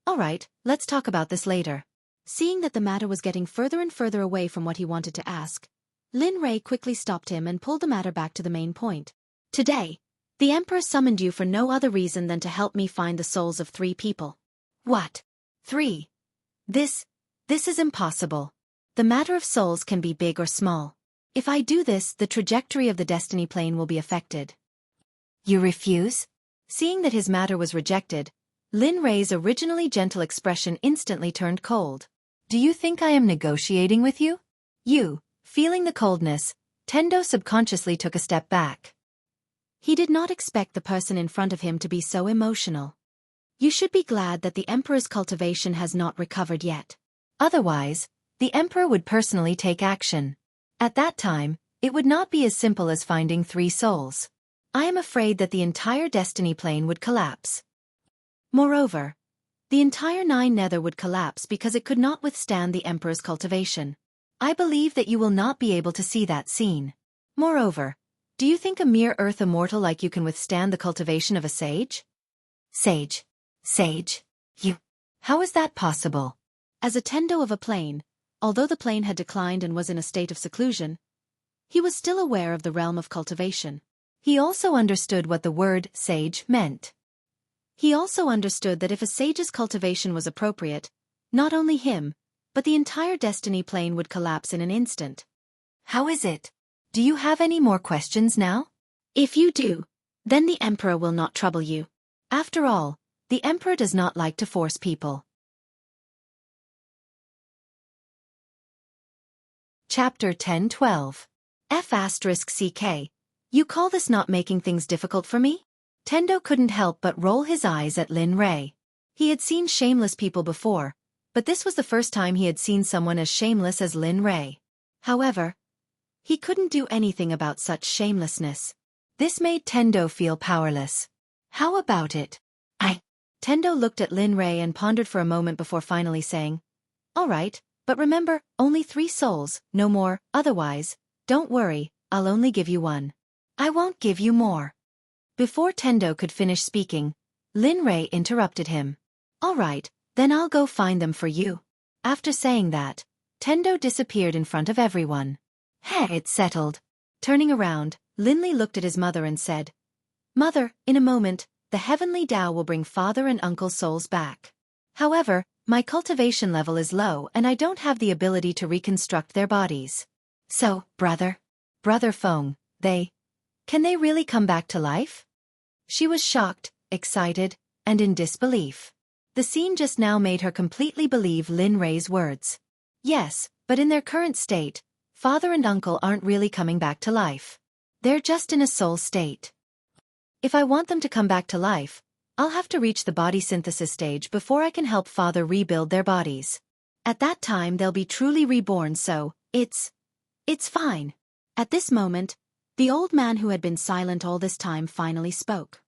alright, let's talk about this later. Seeing that the matter was getting further and further away from what he wanted to ask, Lin Rei quickly stopped him and pulled the matter back to the main point. Today, the Emperor summoned you for no other reason than to help me find the souls of 3 people. What? 3? This is impossible. The matter of souls can be big or small. If I do this, the trajectory of the destiny plane will be affected. You refuse? Seeing that his matter was rejected, Lin Rei's originally gentle expression instantly turned cold. Do you think I am negotiating with you? Feeling the coldness, Tendo subconsciously took a step back. He did not expect the person in front of him to be so emotional. You should be glad that the Emperor's cultivation has not recovered yet. Otherwise, the Emperor would personally take action. At that time, it would not be as simple as finding 3 souls. I am afraid that the entire destiny plane would collapse. Moreover, the entire 9 Nether would collapse because it could not withstand the Emperor's cultivation. I believe that you will not be able to see that scene. Moreover, do you think a mere earth immortal like you can withstand the cultivation of a sage? Sage? You? How is that possible? As a Tendo of a plane, although the plane had declined and was in a state of seclusion, he was still aware of the realm of cultivation. He also understood what the word sage meant. He also understood that if a sage's cultivation was appropriate, Not only him, but the entire destiny plane would collapse in an instant. How is it? Do you have any more questions now? If you do, then the Emperor will not trouble you. After all, the Emperor does not like to force people. Chapter 10-12. F***CK. You call this not making things difficult for me? Tendo couldn't help but roll his eyes at Lin Rei. He had seen shameless people before, but this was the first time he had seen someone as shameless as Lin Rei. However, he couldn't do anything about such shamelessness. This made Tendo feel powerless. How about it? Tendo looked at Lin Rei and pondered for a moment before finally saying, "All right, but remember, only 3 souls, no more, otherwise, don't worry, I'll only give you 1. I won't give you more." Before Tendo could finish speaking, Lin Rei interrupted him. "All right, then I'll go find them for you." After saying that, Tendo disappeared in front of everyone. Hey, it's settled. Turning around, Linley looked at his mother and said, "Mother, in a moment, the heavenly Tao will bring father and uncle's souls back. However, my cultivation level is low and I don't have the ability to reconstruct their bodies. So, Brother Feng, can they really come back to life?" She was shocked, excited, and in disbelief. The scene just now made her completely believe Lin Rei's words. Yes, but in their current state, father and uncle aren't really coming back to life. They're just in a soul state. If I want them to come back to life, I'll have to reach the body synthesis stage before I can help father rebuild their bodies. At that time they'll be truly reborn, so, it's fine. At this moment, the old man who had been silent all this time finally spoke.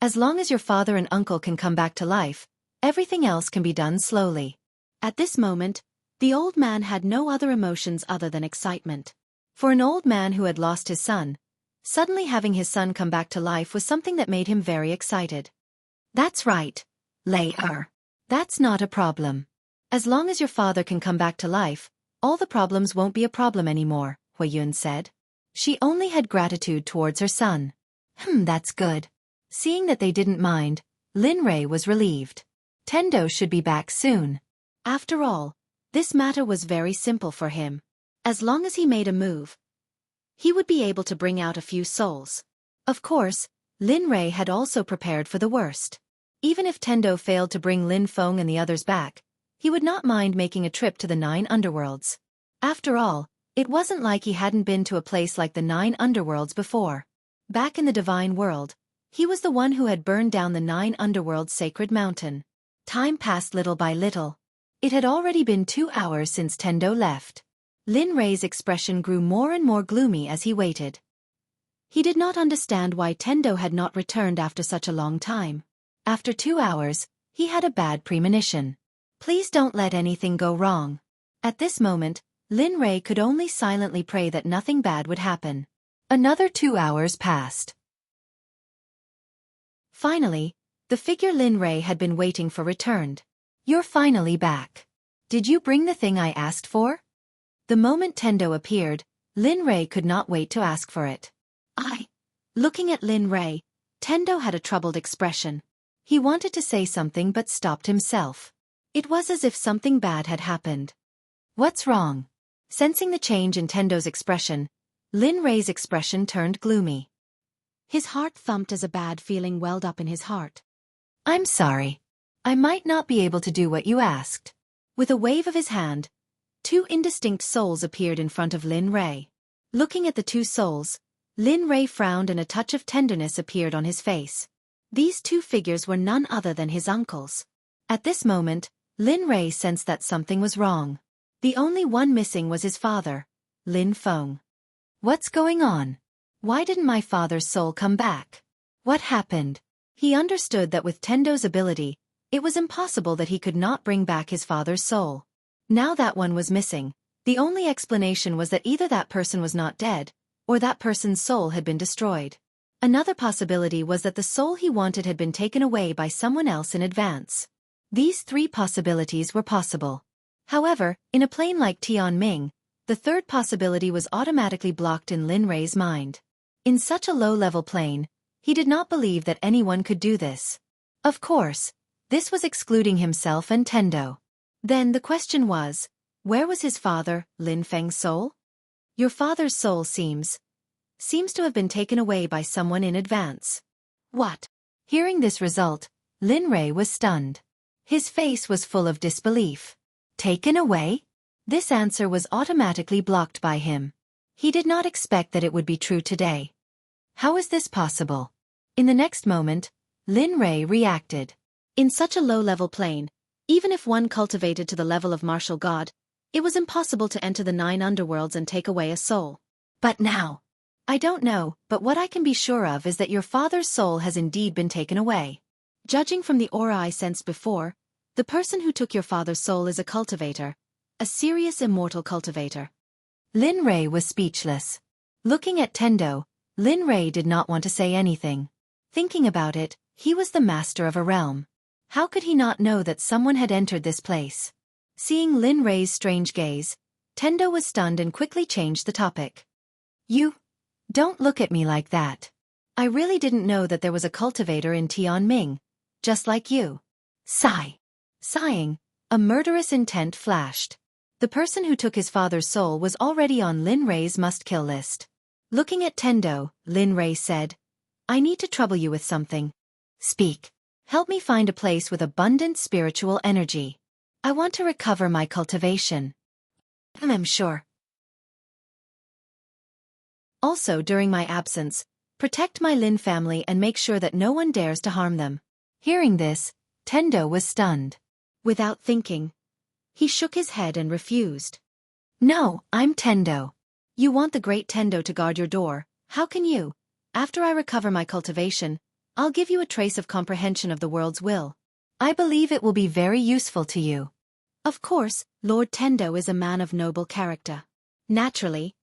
As long as your father and uncle can come back to life, everything else can be done slowly. At this moment, the old man had no other emotions other than excitement. For an old man who had lost his son, suddenly having his son come back to life was something that made him very excited. "That's right, Lei-er. That's not a problem. As long as your father can come back to life, all the problems won't be a problem anymore," Huiyun said. She only had gratitude towards her son. That's good. Seeing that they didn't mind, Lin Rei was relieved. Tendo should be back soon. After all, this matter was very simple for him. As long as he made a move, he would be able to bring out a few souls. Of course, Lin Rei had also prepared for the worst. Even if Tendo failed to bring Lin Feng and the others back, he would not mind making a trip to the 9 underworlds. After all, it wasn't like he hadn't been to a place like the 9 underworlds before. Back in the divine world, he was the one who had burned down the 9 underworlds' sacred mountain. Time passed little by little. It had already been 2 hours since Tendo left. Lin Rei's expression grew more and more gloomy as he waited. He did not understand why Tendo had not returned after such a long time. After 2 hours, he had a bad premonition. Please don't let anything go wrong. At this moment, Lin Rei could only silently pray that nothing bad would happen. Another 2 hours passed. Finally, the figure Lin Rei had been waiting for returned. "You're finally back. Did you bring the thing I asked for?" The moment Tendo appeared, Lin Rei could not wait to ask for it. Looking at Lin Rei, Tendo had a troubled expression. He wanted to say something but stopped himself. It was as if something bad had happened. "What's wrong?" Sensing the change in Tendo's expression, Lin Rei's expression turned gloomy. His heart thumped as a bad feeling welled up in his heart. "I'm sorry. I might not be able to do what you asked." With a wave of his hand, 2 indistinct souls appeared in front of Lin Rei. Looking at the 2 souls, Lin Rei frowned and a touch of tenderness appeared on his face. These 2 figures were none other than his uncles. At this moment, Lin Rei sensed that something was wrong. The only one missing was his father, Lin Feng. "What's going on? Why didn't my father's soul come back? What happened?" He understood that with Tendo's ability, it was impossible that he could not bring back his father's soul. Now that one was missing, the only explanation was that either that person was not dead, or that person's soul had been destroyed. Another possibility was that the soul he wanted had been taken away by someone else in advance. These 3 possibilities were possible. However, in a plane like Tianming, the third possibility was automatically blocked in Lin Rei's mind. In such a low-level plane, he did not believe that anyone could do this. Of course, this was excluding himself and Tendo. Then the question was, where was his father, Lin Feng's soul? Your father's soul seems to have been taken away by someone in advance. What? Hearing this result, Lin Rei was stunned. His face was full of disbelief. Taken away? This answer was automatically blocked by him. He did not expect that it would be true today. How is this possible? In the next moment, Lin Rei reacted. In such a low-level plane, even if one cultivated to the level of martial god, it was impossible to enter the 9 underworlds and take away a soul. But now, I don't know, but what I can be sure of is that your father's soul has indeed been taken away. Judging from the aura I sensed before, the person who took your father's soul is a cultivator, a serious immortal cultivator. Lin Rei was speechless. Looking at Tendo, Lin Rei did not want to say anything. Thinking about it, he was the master of a realm. How could he not know that someone had entered this place? Seeing Lin Rei's strange gaze, Tendo was stunned and quickly changed the topic. You don't look at me like that. I really didn't know that there was a cultivator in Tianming, just like you. Sigh. Sighing, a murderous intent flashed. The person who took his father's soul was already on Lin Rei's must-kill list. Looking at Tendo, Lin Rei said, I need to trouble you with something. Speak. Help me find a place with abundant spiritual energy. I want to recover my cultivation. I'm sure. Also, during my absence, protect my Lin family and make sure that no one dares to harm them. Hearing this, Tendo was stunned. Without thinking, he shook his head and refused. No, I'm Tendo. You want the great Tendo to guard your door, how can you? After I recover my cultivation, I'll give you a trace of comprehension of the world's will. I believe it will be very useful to you. Of course, Lord Tendo is a man of noble character. Naturally,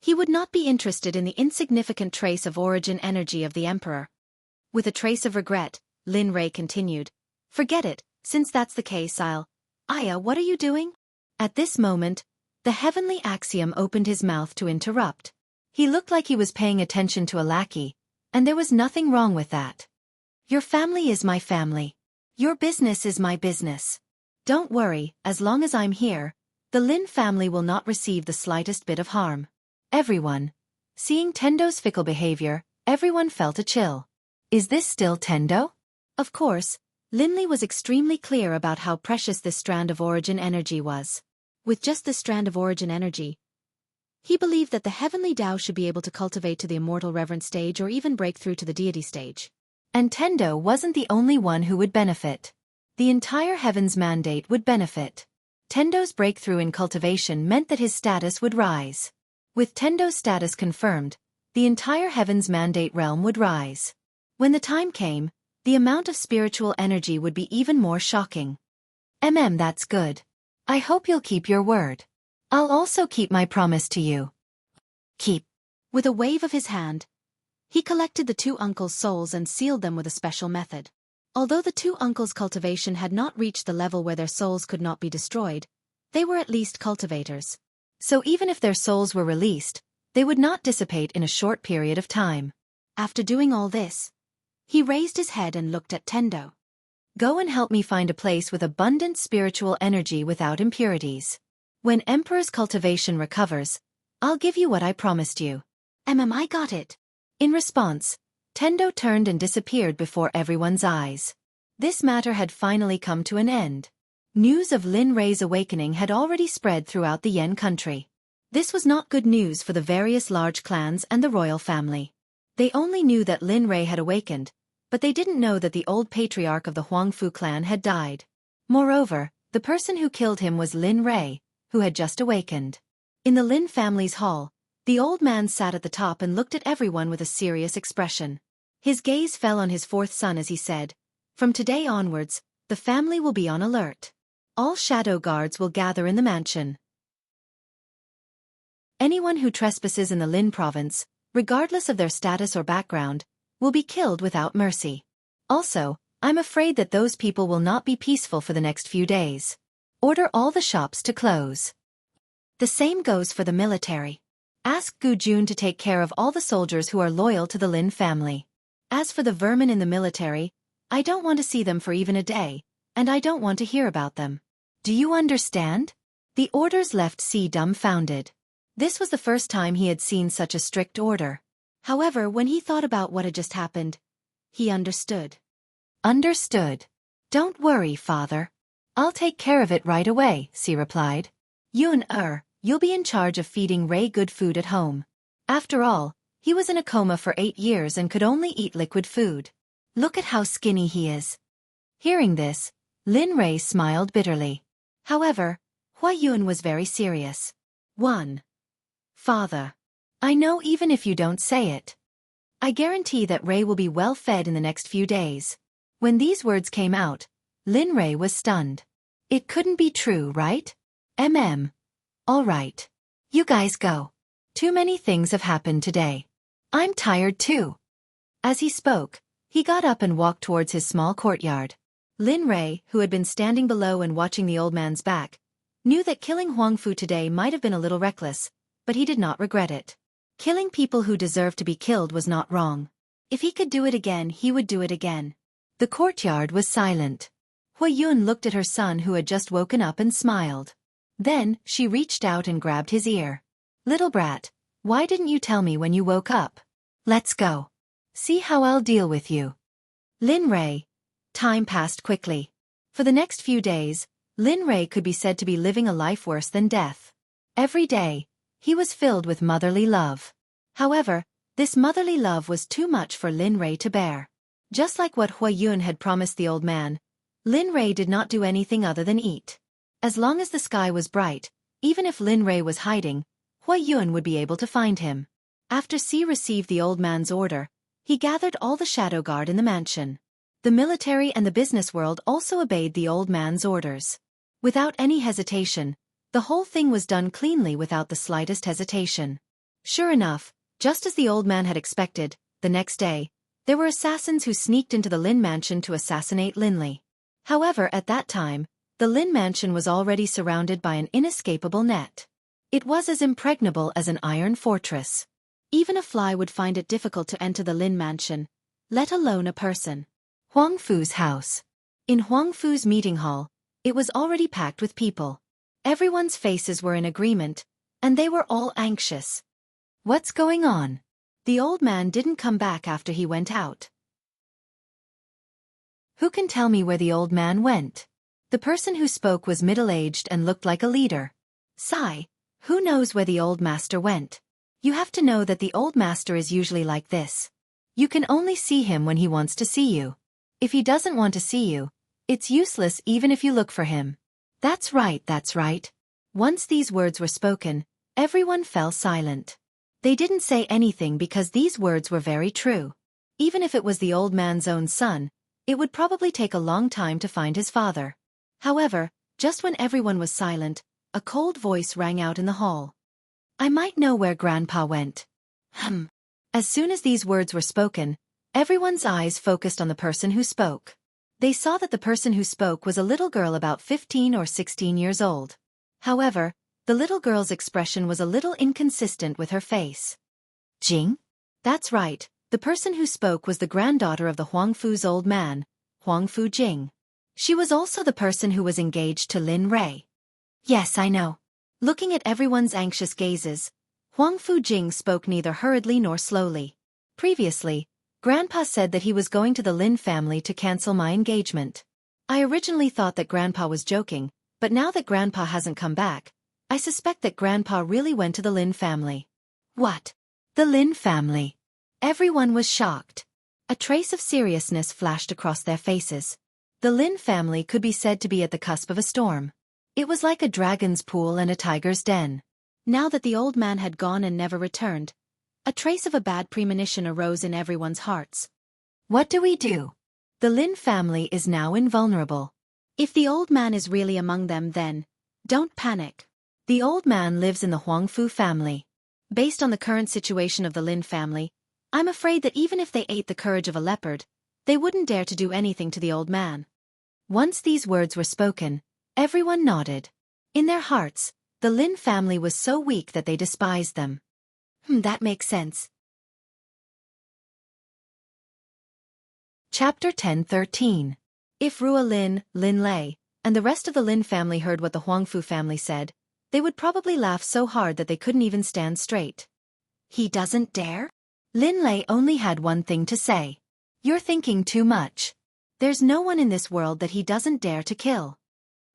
he would not be interested in the insignificant trace of origin energy of the Emperor. With a trace of regret, Lin Rei continued, Forget it, since that's the case Aya, what are you doing? At this moment, the heavenly axiom opened his mouth to interrupt. He looked like he was paying attention to a lackey, and there was nothing wrong with that. Your family is my family. Your business is my business. Don't worry, as long as I'm here, the Lin family will not receive the slightest bit of harm. Everyone. Seeing Tendo's fickle behavior, everyone felt a chill. Is this still Tendo? Of course, Linli was extremely clear about how precious this strand of origin energy was. With just this strand of origin energy, he believed that the heavenly Tao should be able to cultivate to the immortal reverent stage or even break through to the deity stage. And Tendo wasn't the only one who would benefit. The entire heaven's mandate would benefit. Tendo's breakthrough in cultivation meant that his status would rise. With Tendo's status confirmed, the entire heaven's mandate realm would rise. When the time came, the amount of spiritual energy would be even more shocking. That's good. I hope you'll keep your word. I'll also keep my promise to you. Keep. With a wave of his hand, he collected the 2 uncles' souls and sealed them with a special method. Although the 2 uncles' cultivation had not reached the level where their souls could not be destroyed, they were at least cultivators. So even if their souls were released, they would not dissipate in a short period of time. After doing all this, he raised his head and looked at Tendo. Go and help me find a place with abundant spiritual energy without impurities. When Emperor's cultivation recovers, I'll give you what I promised you. I got it. In response, Tendo turned and disappeared before everyone's eyes. This matter had finally come to an end. News of Lin Rei's awakening had already spread throughout the Yen country. This was not good news for the various large clans and the royal family. They only knew that Lin Rei had awakened, but they didn't know that the old patriarch of the Huangfu clan had died. Moreover, the person who killed him was Lin Rei, who had just awakened. In the Lin family's hall, the old man sat at the top and looked at everyone with a serious expression. His gaze fell on his 4th son as he said, From today onwards, the family will be on alert. All shadow guards will gather in the mansion. Anyone who trespasses in the Lin province, regardless of their status or background, will be killed without mercy. Also, I'm afraid that those people will not be peaceful for the next few days. Order all the shops to close. The same goes for the military. Ask Gu Jun to take care of all the soldiers who are loyal to the Lin family. As for the vermin in the military, I don't want to see them for even a day, and I don't want to hear about them. Do you understand? The orders left C dumbfounded. This was the first time he had seen such a strict order. However, when he thought about what had just happened, he understood. Understood. Don't worry, father. I'll take care of it right away, C replied. You'll be in charge of feeding Ray good food at home. After all, he was in a coma for 8 years and could only eat liquid food. Look at how skinny he is. Hearing this, Lin Ray smiled bitterly. However, Huayun was very serious. 1. Father. I know even if you don't say it. I guarantee that Ray will be well fed in the next few days. When these words came out, Lin Ray was stunned. It couldn't be true, right? All right. You guys go. Too many things have happened today. I'm tired too. As he spoke, he got up and walked towards his small courtyard. Lin Ray, who had been standing below and watching the old man's back, knew that killing Huang Fu today might have been a little reckless, but he did not regret it. Killing people who deserved to be killed was not wrong. If he could do it again, he would do it again. The courtyard was silent. Huayun looked at her son who had just woken up and smiled. Then, she reached out and grabbed his ear. Little brat, why didn't you tell me when you woke up? Let's go. See how I'll deal with you. Lin Ray. Time passed quickly. For the next few days, Lin Ray could be said to be living a life worse than death. Every day, he was filled with motherly love. However, this motherly love was too much for Lin Ray to bear. Just like what Huayun had promised the old man, Lin Ray did not do anything other than eat. As long as the sky was bright, even if Lin Ray was hiding, Huayun would be able to find him. After C received the old man's order, he gathered all the shadow guard in the mansion. The military and the business world also obeyed the old man's orders. Without any hesitation, the whole thing was done cleanly without the slightest hesitation. Sure enough, just as the old man had expected, the next day, there were assassins who sneaked into the Lin mansion to assassinate Linley. However, at that time, the Lin mansion was already surrounded by an inescapable net. It was as impregnable as an iron fortress. Even a fly would find it difficult to enter the Lin mansion, let alone a person. Huang Fu's house. In Huang Fu's meeting hall, it was already packed with people. Everyone's faces were in agreement, and they were all anxious. What's going on? The old man didn't come back after he went out. Who can tell me where the old man went? The person who spoke was middle-aged and looked like a leader. Sigh, who knows where the old master went? You have to know that the old master is usually like this. You can only see him when he wants to see you. If he doesn't want to see you, it's useless even if you look for him. That's right, that's right. Once these words were spoken, everyone fell silent. They didn't say anything because these words were very true. Even if it was the old man's own son, it would probably take a long time to find his father. However, just when everyone was silent, a cold voice rang out in the hall. I might know where Grandpa went. As soon as these words were spoken, everyone's eyes focused on the person who spoke. They saw that the person who spoke was a little girl about 15 or 16 years old. However, the little girl's expression was a little inconsistent with her face. Jing? That's right, the person who spoke was the granddaughter of the Huang Fu's old man, Huang Fu Jing. She was also the person who was engaged to Lin Ray. Yes, I know. Looking at everyone's anxious gazes, Huang Fu Jing spoke neither hurriedly nor slowly. Previously, Grandpa said that he was going to the Lin family to cancel my engagement. I originally thought that Grandpa was joking, but now that Grandpa hasn't come back, I suspect that Grandpa really went to the Lin family. What? The Lin family? Everyone was shocked. A trace of seriousness flashed across their faces. The Lin family could be said to be at the cusp of a storm. It was like a dragon's pool and a tiger's den. Now that the old man had gone and never returned, a trace of a bad premonition arose in everyone's hearts. What do we do? The Lin family is now invulnerable. If the old man is really among them, then don't panic. The old man lives in the Huang Fu family. Based on the current situation of the Lin family, I'm afraid that even if they ate the courage of a leopard, they wouldn't dare to do anything to the old man. Once these words were spoken, everyone nodded. In their hearts, the Lin family was so weak that they despised them. That makes sense. Chapter 10-13. If Rua Lin, Lin Lei, and the rest of the Lin family heard what the Huangfu family said, they would probably laugh so hard that they couldn't even stand straight. He doesn't dare? Lin Lei only had one thing to say. You're thinking too much. There's no one in this world that he doesn't dare to kill.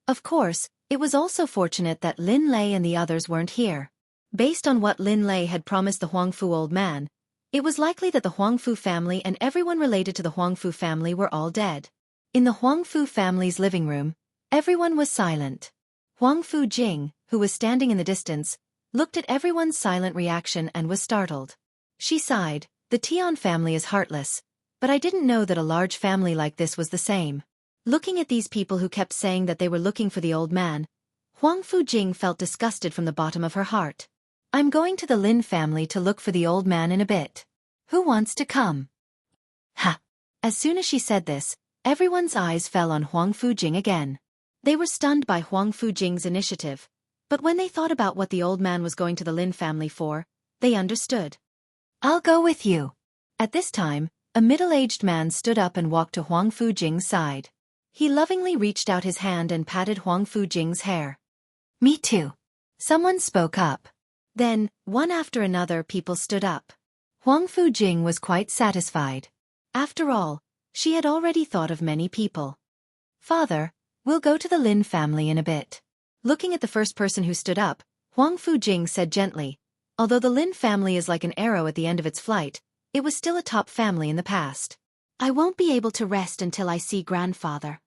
Of course, it was also fortunate that Lin Lei and the others weren't here. Based on what Lin Lei had promised the Huangfu old man, it was likely that the Huangfu family and everyone related to the Huangfu family were all dead. In the Huangfu family's living room, everyone was silent. Huangfu Jing, who was standing in the distance, looked at everyone's silent reaction and was startled. She sighed, the Tian family is heartless, but I didn't know that a large family like this was the same. Looking at these people who kept saying that they were looking for the old man, Huangfu Jing felt disgusted from the bottom of her heart. I'm going to the Lin family to look for the old man in a bit. Who wants to come? Ha! As soon as she said this, everyone's eyes fell on Huangfu Jing again. They were stunned by Huangfu Jing's initiative, but when they thought about what the old man was going to the Lin family for, they understood. I'll go with you. At this time, a middle-aged man stood up and walked to Huangfu Jing's side. He lovingly reached out his hand and patted Huangfu Jing's hair. Me too. Someone spoke up. Then, one after another, people stood up. Huangfu Jing was quite satisfied. After all, she had already thought of many people. Father, we'll go to the Lin family in a bit. Looking at the first person who stood up, Huangfu Jing said gently, although the Lin family is like an arrow at the end of its flight, it was still a top family in the past. I won't be able to rest until I see grandfather.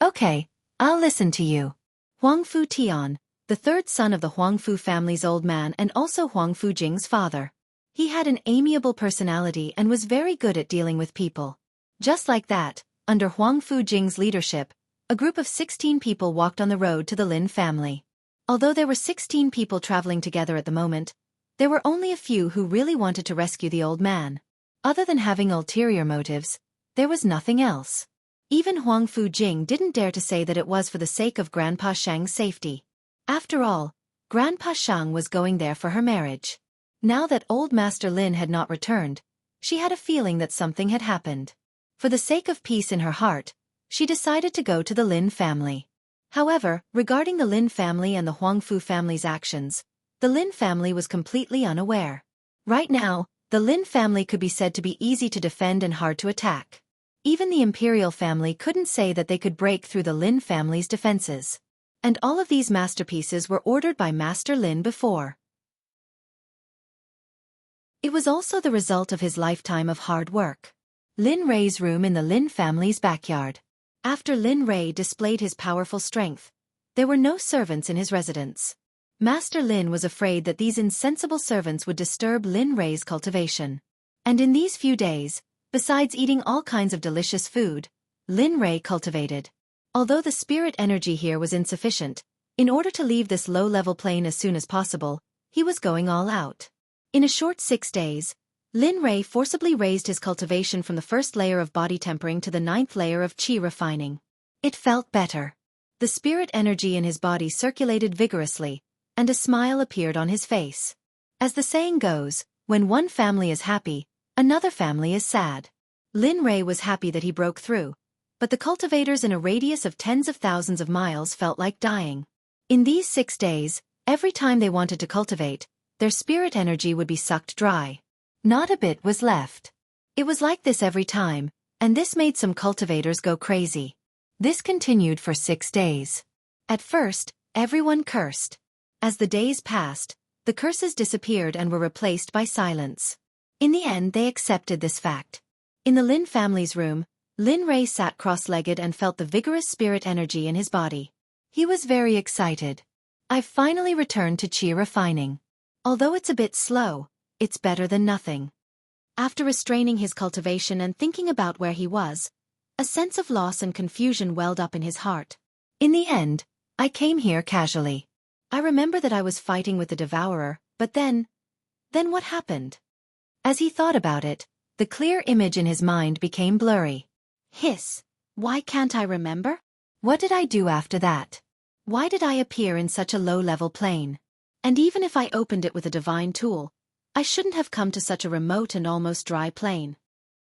Okay, I'll listen to you. Huangfu Tian, the third son of the Huangfu family's old man and also Huangfu Jing's father. He had an amiable personality and was very good at dealing with people. Just like that, under Huangfu Jing's leadership, a group of 16 people walked on the road to the Lin family. Although there were 16 people traveling together at the moment, there were only a few who really wanted to rescue the old man. Other than having ulterior motives, there was nothing else. Even Huangfu Jing didn't dare to say that it was for the sake of Grandpa Shang's safety. After all, Grandpa Shang was going there for her marriage. Now that old Master Lin had not returned, she had a feeling that something had happened. For the sake of peace in her heart, she decided to go to the Lin family. However, regarding the Lin family and the Huangfu family's actions, the Lin family was completely unaware. Right now, the Lin family could be said to be easy to defend and hard to attack. Even the imperial family couldn't say that they could break through the Lin family's defenses. And all of these masterpieces were ordered by Master Lin before. It was also the result of his lifetime of hard work. Lin Rei's room in the Lin family's backyard. After Lin Rei displayed his powerful strength, there were no servants in his residence. Master Lin was afraid that these insensible servants would disturb Lin Rei's cultivation. And in these few days, besides eating all kinds of delicious food, Lin Rei cultivated. Although the spirit energy here was insufficient, in order to leave this low-level plane as soon as possible, he was going all out. In a short 6 days, Lin Rei forcibly raised his cultivation from the first layer of body tempering to the 9th layer of qi refining. It felt better. The spirit energy in his body circulated vigorously, and a smile appeared on his face. As the saying goes, when one family is happy, another family is sad. Lin Rei was happy that he broke through, but the cultivators in a radius of tens of thousands of miles felt like dying. In these 6 days, every time they wanted to cultivate, their spirit energy would be sucked dry. Not a bit was left. It was like this every time, and this made some cultivators go crazy. This continued for 6 days. At first, everyone cursed. As the days passed, the curses disappeared and were replaced by silence. In the end, they accepted this fact. In the Lin family's room, Lin Rei sat cross-legged and felt the vigorous spirit energy in his body. He was very excited. I've finally returned to qi refining. Although it's a bit slow, it's better than nothing. After restraining his cultivation and thinking about where he was, a sense of loss and confusion welled up in his heart. In the end, I came here casually. I remember that I was fighting with the devourer, but then what happened? As he thought about it, the clear image in his mind became blurry. Hiss, why can't I remember? What did I do after that? Why did I appear in such a low-level plane? And even if I opened it with a divine tool, I shouldn't have come to such a remote and almost dry plane.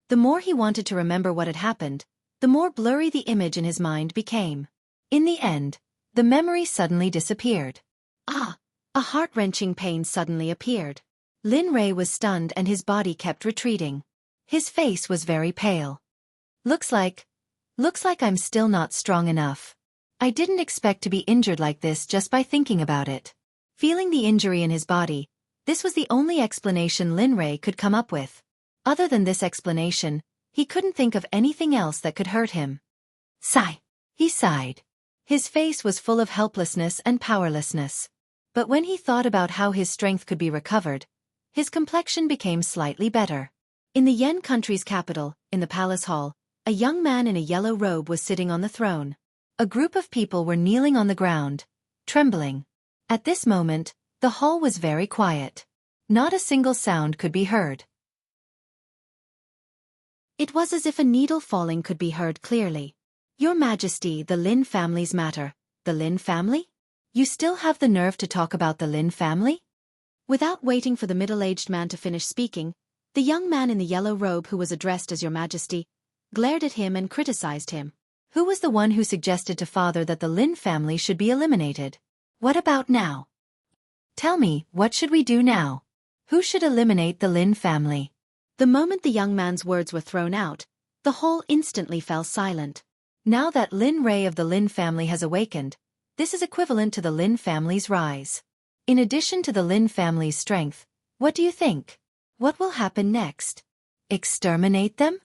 The more he wanted to remember what had happened, the more blurry the image in his mind became. In the end, the memory suddenly disappeared. Ah! A heart-wrenching pain suddenly appeared. Lin Rei was stunned and his body kept retreating. His face was very pale. Looks like I'm still not strong enough. I didn't expect to be injured like this just by thinking about it. Feeling the injury in his body, this was the only explanation Lin Rei could come up with. Other than this explanation, he couldn't think of anything else that could hurt him. Sigh. He sighed. His face was full of helplessness and powerlessness. But when he thought about how his strength could be recovered, his complexion became slightly better. In the Yen country's capital, in the palace hall, a young man in a yellow robe was sitting on the throne. A group of people were kneeling on the ground, trembling. At this moment, the hall was very quiet. Not a single sound could be heard. It was as if a needle falling could be heard clearly. Your Majesty, the Lin family's matter. The Lin family? You still have the nerve to talk about the Lin family? Without waiting for the middle-aged man to finish speaking, the young man in the yellow robe who was addressed as Your Majesty glared at him and criticized him. Who was the one who suggested to father that the Lin family should be eliminated? What about now? Tell me, what should we do now? Who should eliminate the Lin family? The moment the young man's words were thrown out, the hall instantly fell silent. Now that Lin Rei of the Lin family has awakened, this is equivalent to the Lin family's rise. In addition to the Lin family's strength, what do you think? What will happen next? Exterminate them?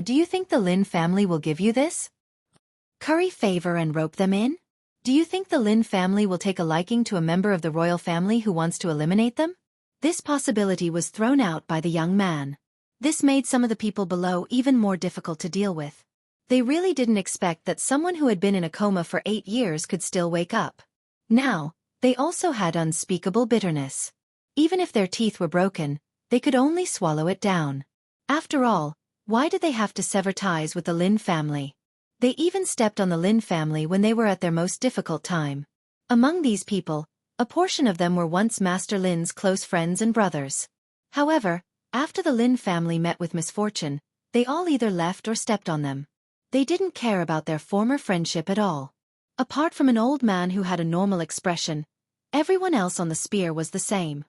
Do you think the Lin family will give you this? Curry favor and rope them in? Do you think the Lin family will take a liking to a member of the royal family who wants to eliminate them? This possibility was thrown out by the young man. This made some of the people below even more difficult to deal with. They really didn't expect that someone who had been in a coma for 8 years could still wake up. Now, they also had unspeakable bitterness. Even if their teeth were broken, they could only swallow it down. After all, why did they have to sever ties with the Lin family? They even stepped on the Lin family when they were at their most difficult time. Among these people, a portion of them were once Master Lin's close friends and brothers. However, after the Lin family met with misfortune, they all either left or stepped on them. They didn't care about their former friendship at all. Apart from an old man who had a normal expression, everyone else on the spear was the same.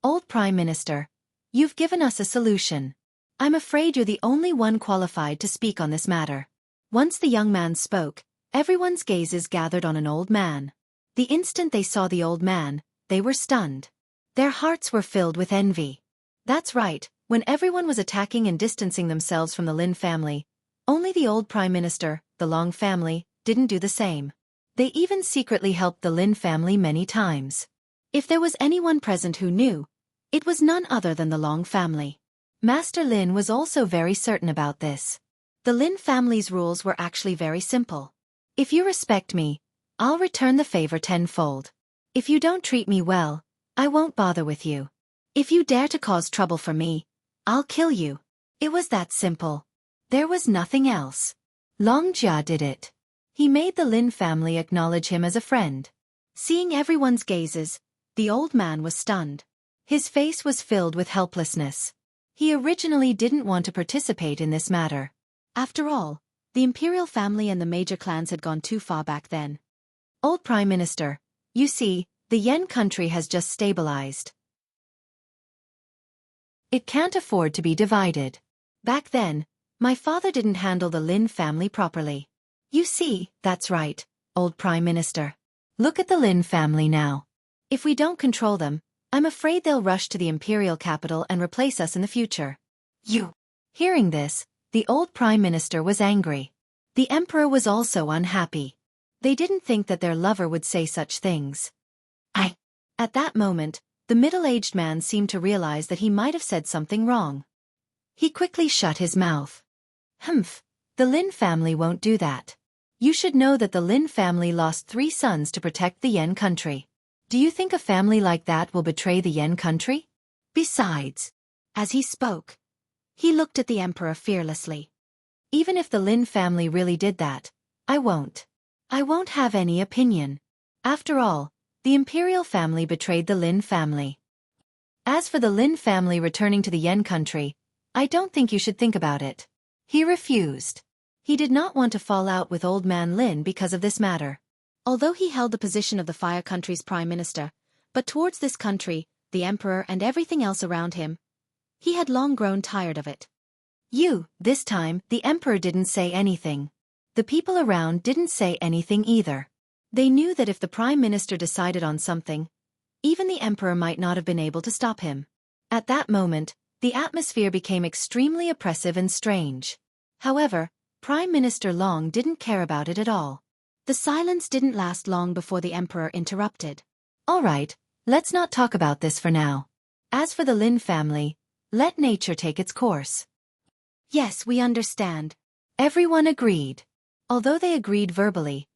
Old Prime Minister, you've given us a solution. I'm afraid you're the only one qualified to speak on this matter. Once the young man spoke, everyone's gazes gathered on an old man. The instant they saw the old man, they were stunned. Their hearts were filled with envy. That's right, when everyone was attacking and distancing themselves from the Lin family, only the old Prime Minister, the Long family, didn't do the same. They even secretly helped the Lin family many times. If there was anyone present who knew, it was none other than the Long family. Master Lin was also very certain about this. The Lin family's rules were actually very simple. If you respect me, I'll return the favor tenfold. If you don't treat me well, I won't bother with you. If you dare to cause trouble for me, I'll kill you. It was that simple. There was nothing else. Long Jia did it. He made the Lin family acknowledge him as a friend. Seeing everyone's gazes, the old man was stunned. His face was filled with helplessness. He originally didn't want to participate in this matter. After all, the imperial family and the major clans had gone too far back then. Old Prime Minister, you see, the Yen country has just stabilized. It can't afford to be divided. Back then, my father didn't handle the Lin family properly. You see, that's right, old Prime Minister. Look at the Lin family now. If we don't control them, I'm afraid they'll rush to the imperial capital and replace us in the future. You. Hearing this, the old Prime Minister was angry. The Emperor was also unhappy. They didn't think that their lover would say such things. At that moment, the middle-aged man seemed to realize that he might have said something wrong. He quickly shut his mouth. The Lin family won't do that. You should know that the Lin family lost 3 sons to protect the Yen country. Do you think a family like that will betray the Yen country? Besides, as he spoke, he looked at the Emperor fearlessly. Even if the Lin family really did that, I won't have any opinion. After all, the imperial family betrayed the Lin family. As for the Lin family returning to the Yen country, I don't think you should think about it. He refused. He did not want to fall out with old man Lin because of this matter. Although he held the position of the Fire Country's prime minister, but towards this country, the emperor and everything else around him, he had long grown tired of it. This time, the emperor didn't say anything. The people around didn't say anything either. They knew that if the prime minister decided on something, even the emperor might not have been able to stop him. At that moment, the atmosphere became extremely oppressive and strange. However, Prime Minister Long didn't care about it at all. The silence didn't last long before the emperor interrupted. All right, let's not talk about this for now. As for the Lin family, let nature take its course. Yes, we understand. Everyone agreed. Although they agreed verbally,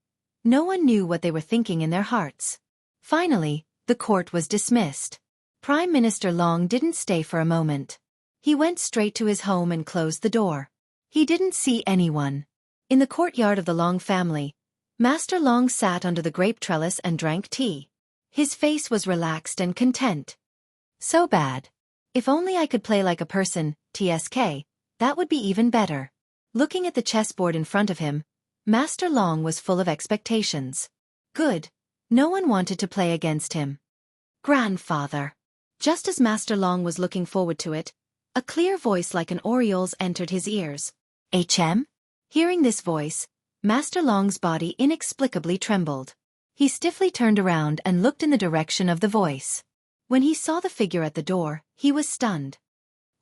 no one knew what they were thinking in their hearts. Finally, the court was dismissed. Prime Minister Long didn't stay for a moment. He went straight to his home and closed the door. He didn't see anyone. In the courtyard of the Long family, Master Long sat under the grape trellis and drank tea. His face was relaxed and content. So bad. If only I could play like a person, TSK, that would be even better. Looking at the chessboard in front of him, Master Long was full of expectations. Good. No one wanted to play against him. Grandfather. Just as Master Long was looking forward to it, a clear voice like an oriole's entered his ears. HM? Hearing this voice, Master Long's body inexplicably trembled. He stiffly turned around and looked in the direction of the voice. When he saw the figure at the door, he was stunned.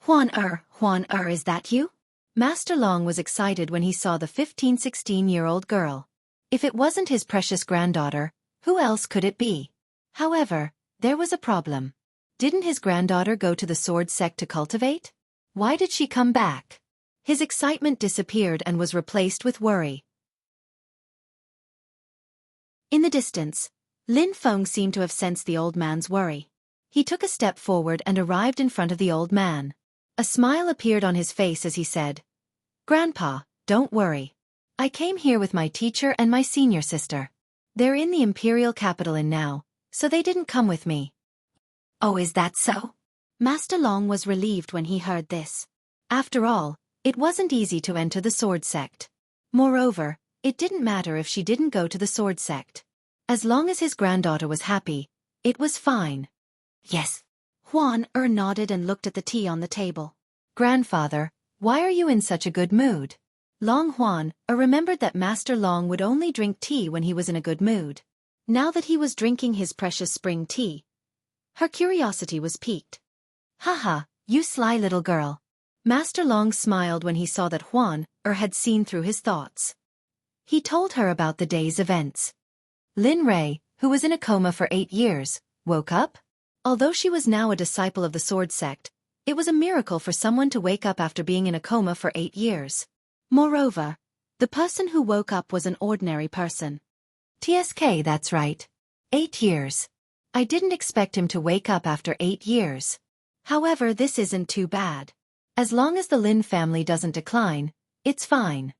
Huan, is that you? Master Long was excited when he saw the 15-16-year-old girl. If it wasn't his precious granddaughter, who else could it be? However, there was a problem. Didn't his granddaughter go to the sword sect to cultivate? Why did she come back? His excitement disappeared and was replaced with worry. In the distance, Lin Feng seemed to have sensed the old man's worry. He took a step forward and arrived in front of the old man. A smile appeared on his face as he said, "Grandpa, don't worry. I came here with my teacher and my senior sister. They're in the imperial capital now, so they didn't come with me." Oh, is that so? Master Long was relieved when he heard this. After all, it wasn't easy to enter the sword sect. Moreover, it didn't matter if she didn't go to the sword sect. As long as his granddaughter was happy, it was fine. Yes. Huan nodded and looked at the tea on the table. Grandfather, why are you in such a good mood? Long Huan remembered that Master Long would only drink tea when he was in a good mood. Now that he was drinking his precious spring tea, her curiosity was piqued. Haha, you sly little girl. Master Long smiled when he saw that Huan had seen through his thoughts. He told her about the day's events. Lin Rei, who was in a coma for 8 years, woke up? Although she was now a disciple of the sword sect, it was a miracle for someone to wake up after being in a coma for 8 years. Moreover, the person who woke up was an ordinary person. TSK, that's right. 8 years. I didn't expect him to wake up after 8 years. However, this isn't too bad. As long as the Lin family doesn't decline, it's fine.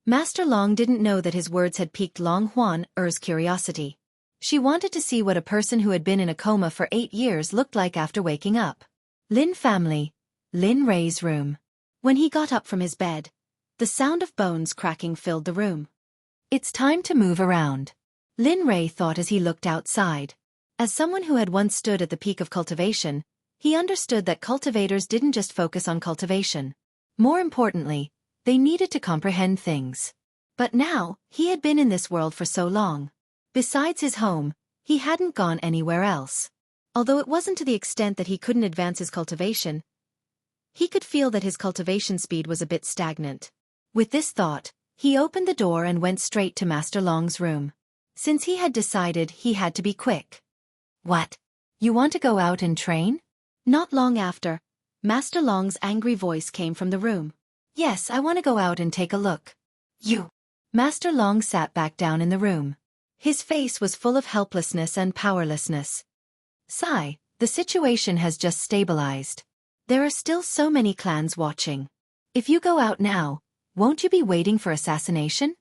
Master Long didn't know that his words had piqued Long Huan's curiosity. She wanted to see what a person who had been in a coma for 8 years looked like after waking up. Lin family. Lin Rei's room. When he got up from his bed, the sound of bones cracking filled the room. It's time to move around. Lin Rei thought as he looked outside. As someone who had once stood at the peak of cultivation, he understood that cultivators didn't just focus on cultivation. More importantly, they needed to comprehend things. But now, he had been in this world for so long. Besides his home, he hadn't gone anywhere else. Although it wasn't to the extent that he couldn't advance his cultivation, he could feel that his cultivation speed was a bit stagnant. With this thought, he opened the door and went straight to Master Long's room. Since he had decided he had to be quick. What? You want to go out and train? Not long after, Master Long's angry voice came from the room. Yes, I want to go out and take a look. You. Master Long sat back down in the room. His face was full of helplessness and powerlessness. Sigh, the situation has just stabilized. There are still so many clans watching. If you go out now, won't you be waiting for assassination?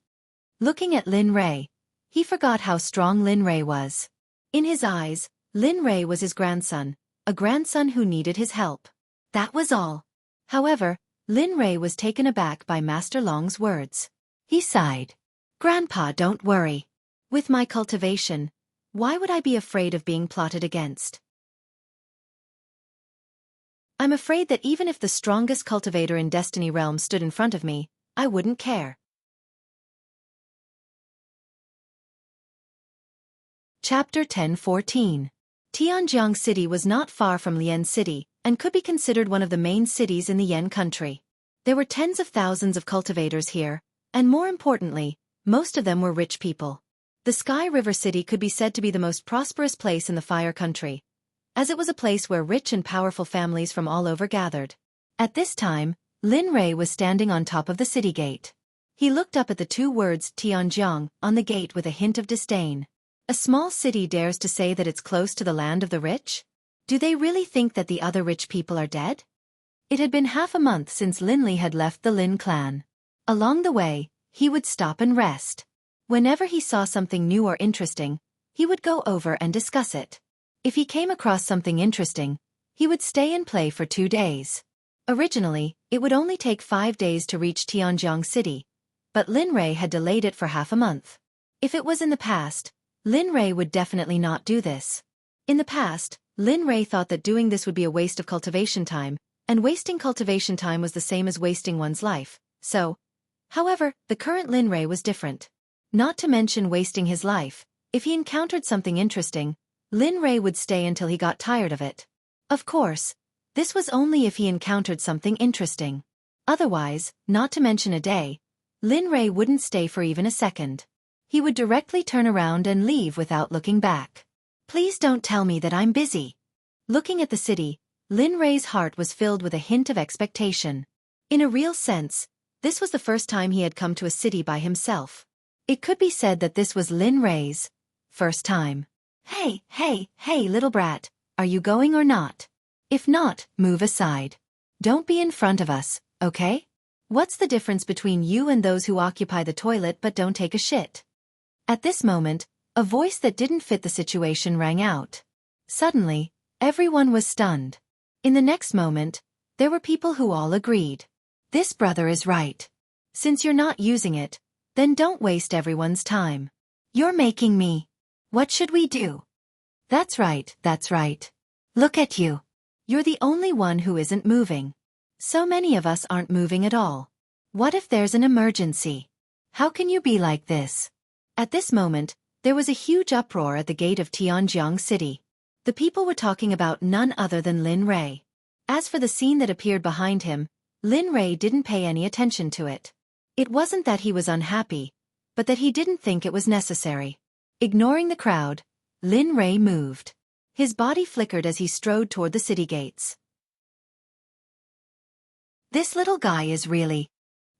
Looking at Lin Rei, he forgot how strong Lin Rei was. In his eyes, Lin Rei was his grandson, a grandson who needed his help. That was all. However, Lin Rei was taken aback by Master Long's words. He sighed. Grandpa, don't worry. With my cultivation, why would I be afraid of being plotted against? I'm afraid that even if the strongest cultivator in Destiny Realm stood in front of me, I wouldn't care. Chapter 10:14. Tianjiang City was not far from Lian City, and could be considered one of the main cities in the Yan country. There were tens of thousands of cultivators here, and more importantly, most of them were rich people. The Sky River City could be said to be the most prosperous place in the Fire Country, as it was a place where rich and powerful families from all over gathered. At this time, Lin Rei was standing on top of the city gate. He looked up at the two words Tianjiang on the gate with a hint of disdain. A small city dares to say that it's close to the land of the rich? Do they really think that the other rich people are dead? It had been half a month since Lin Li had left the Lin clan. Along the way, he would stop and rest. Whenever he saw something new or interesting, he would go over and discuss it. If he came across something interesting, he would stay and play for 2 days. Originally, it would only take 5 days to reach Tianjiang City, but Lin Rei had delayed it for half a month. If it was in the past, Lin Rei would definitely not do this. In the past, Lin Rei thought that doing this would be a waste of cultivation time, and wasting cultivation time was the same as wasting one's life, so. However, the current Lin Rei was different. Not to mention wasting his life, if he encountered something interesting, Lin Rei would stay until he got tired of it. Of course, this was only if he encountered something interesting. Otherwise, not to mention a day, Lin Rei wouldn't stay for even a second. He would directly turn around and leave without looking back. Please don't tell me that I'm busy. Looking at the city, Lin Rei's heart was filled with a hint of expectation. In a real sense, this was the first time he had come to a city by himself. It could be said that this was Lin Rei's first time. Hey, little brat, are you going or not? If not, move aside. Don't be in front of us, okay? What's the difference between you and those who occupy the toilet but don't take a shit? At this moment, a voice that didn't fit the situation rang out. Suddenly, everyone was stunned. In the next moment, there were people who all agreed. This brother is right. Since you're not using it, then don't waste everyone's time. You're making me. What should we do? That's right. Look at you. You're the only one who isn't moving. So many of us aren't moving at all. What if there's an emergency? How can you be like this? At this moment, there was a huge uproar at the gate of Tianjiang City. The people were talking about none other than Lin Rei. As for the scene that appeared behind him, Lin Rei didn't pay any attention to it. It wasn't that he was unhappy, but that he didn't think it was necessary. Ignoring the crowd, Lin Rei moved. His body flickered as he strode toward the city gates. This little guy is really...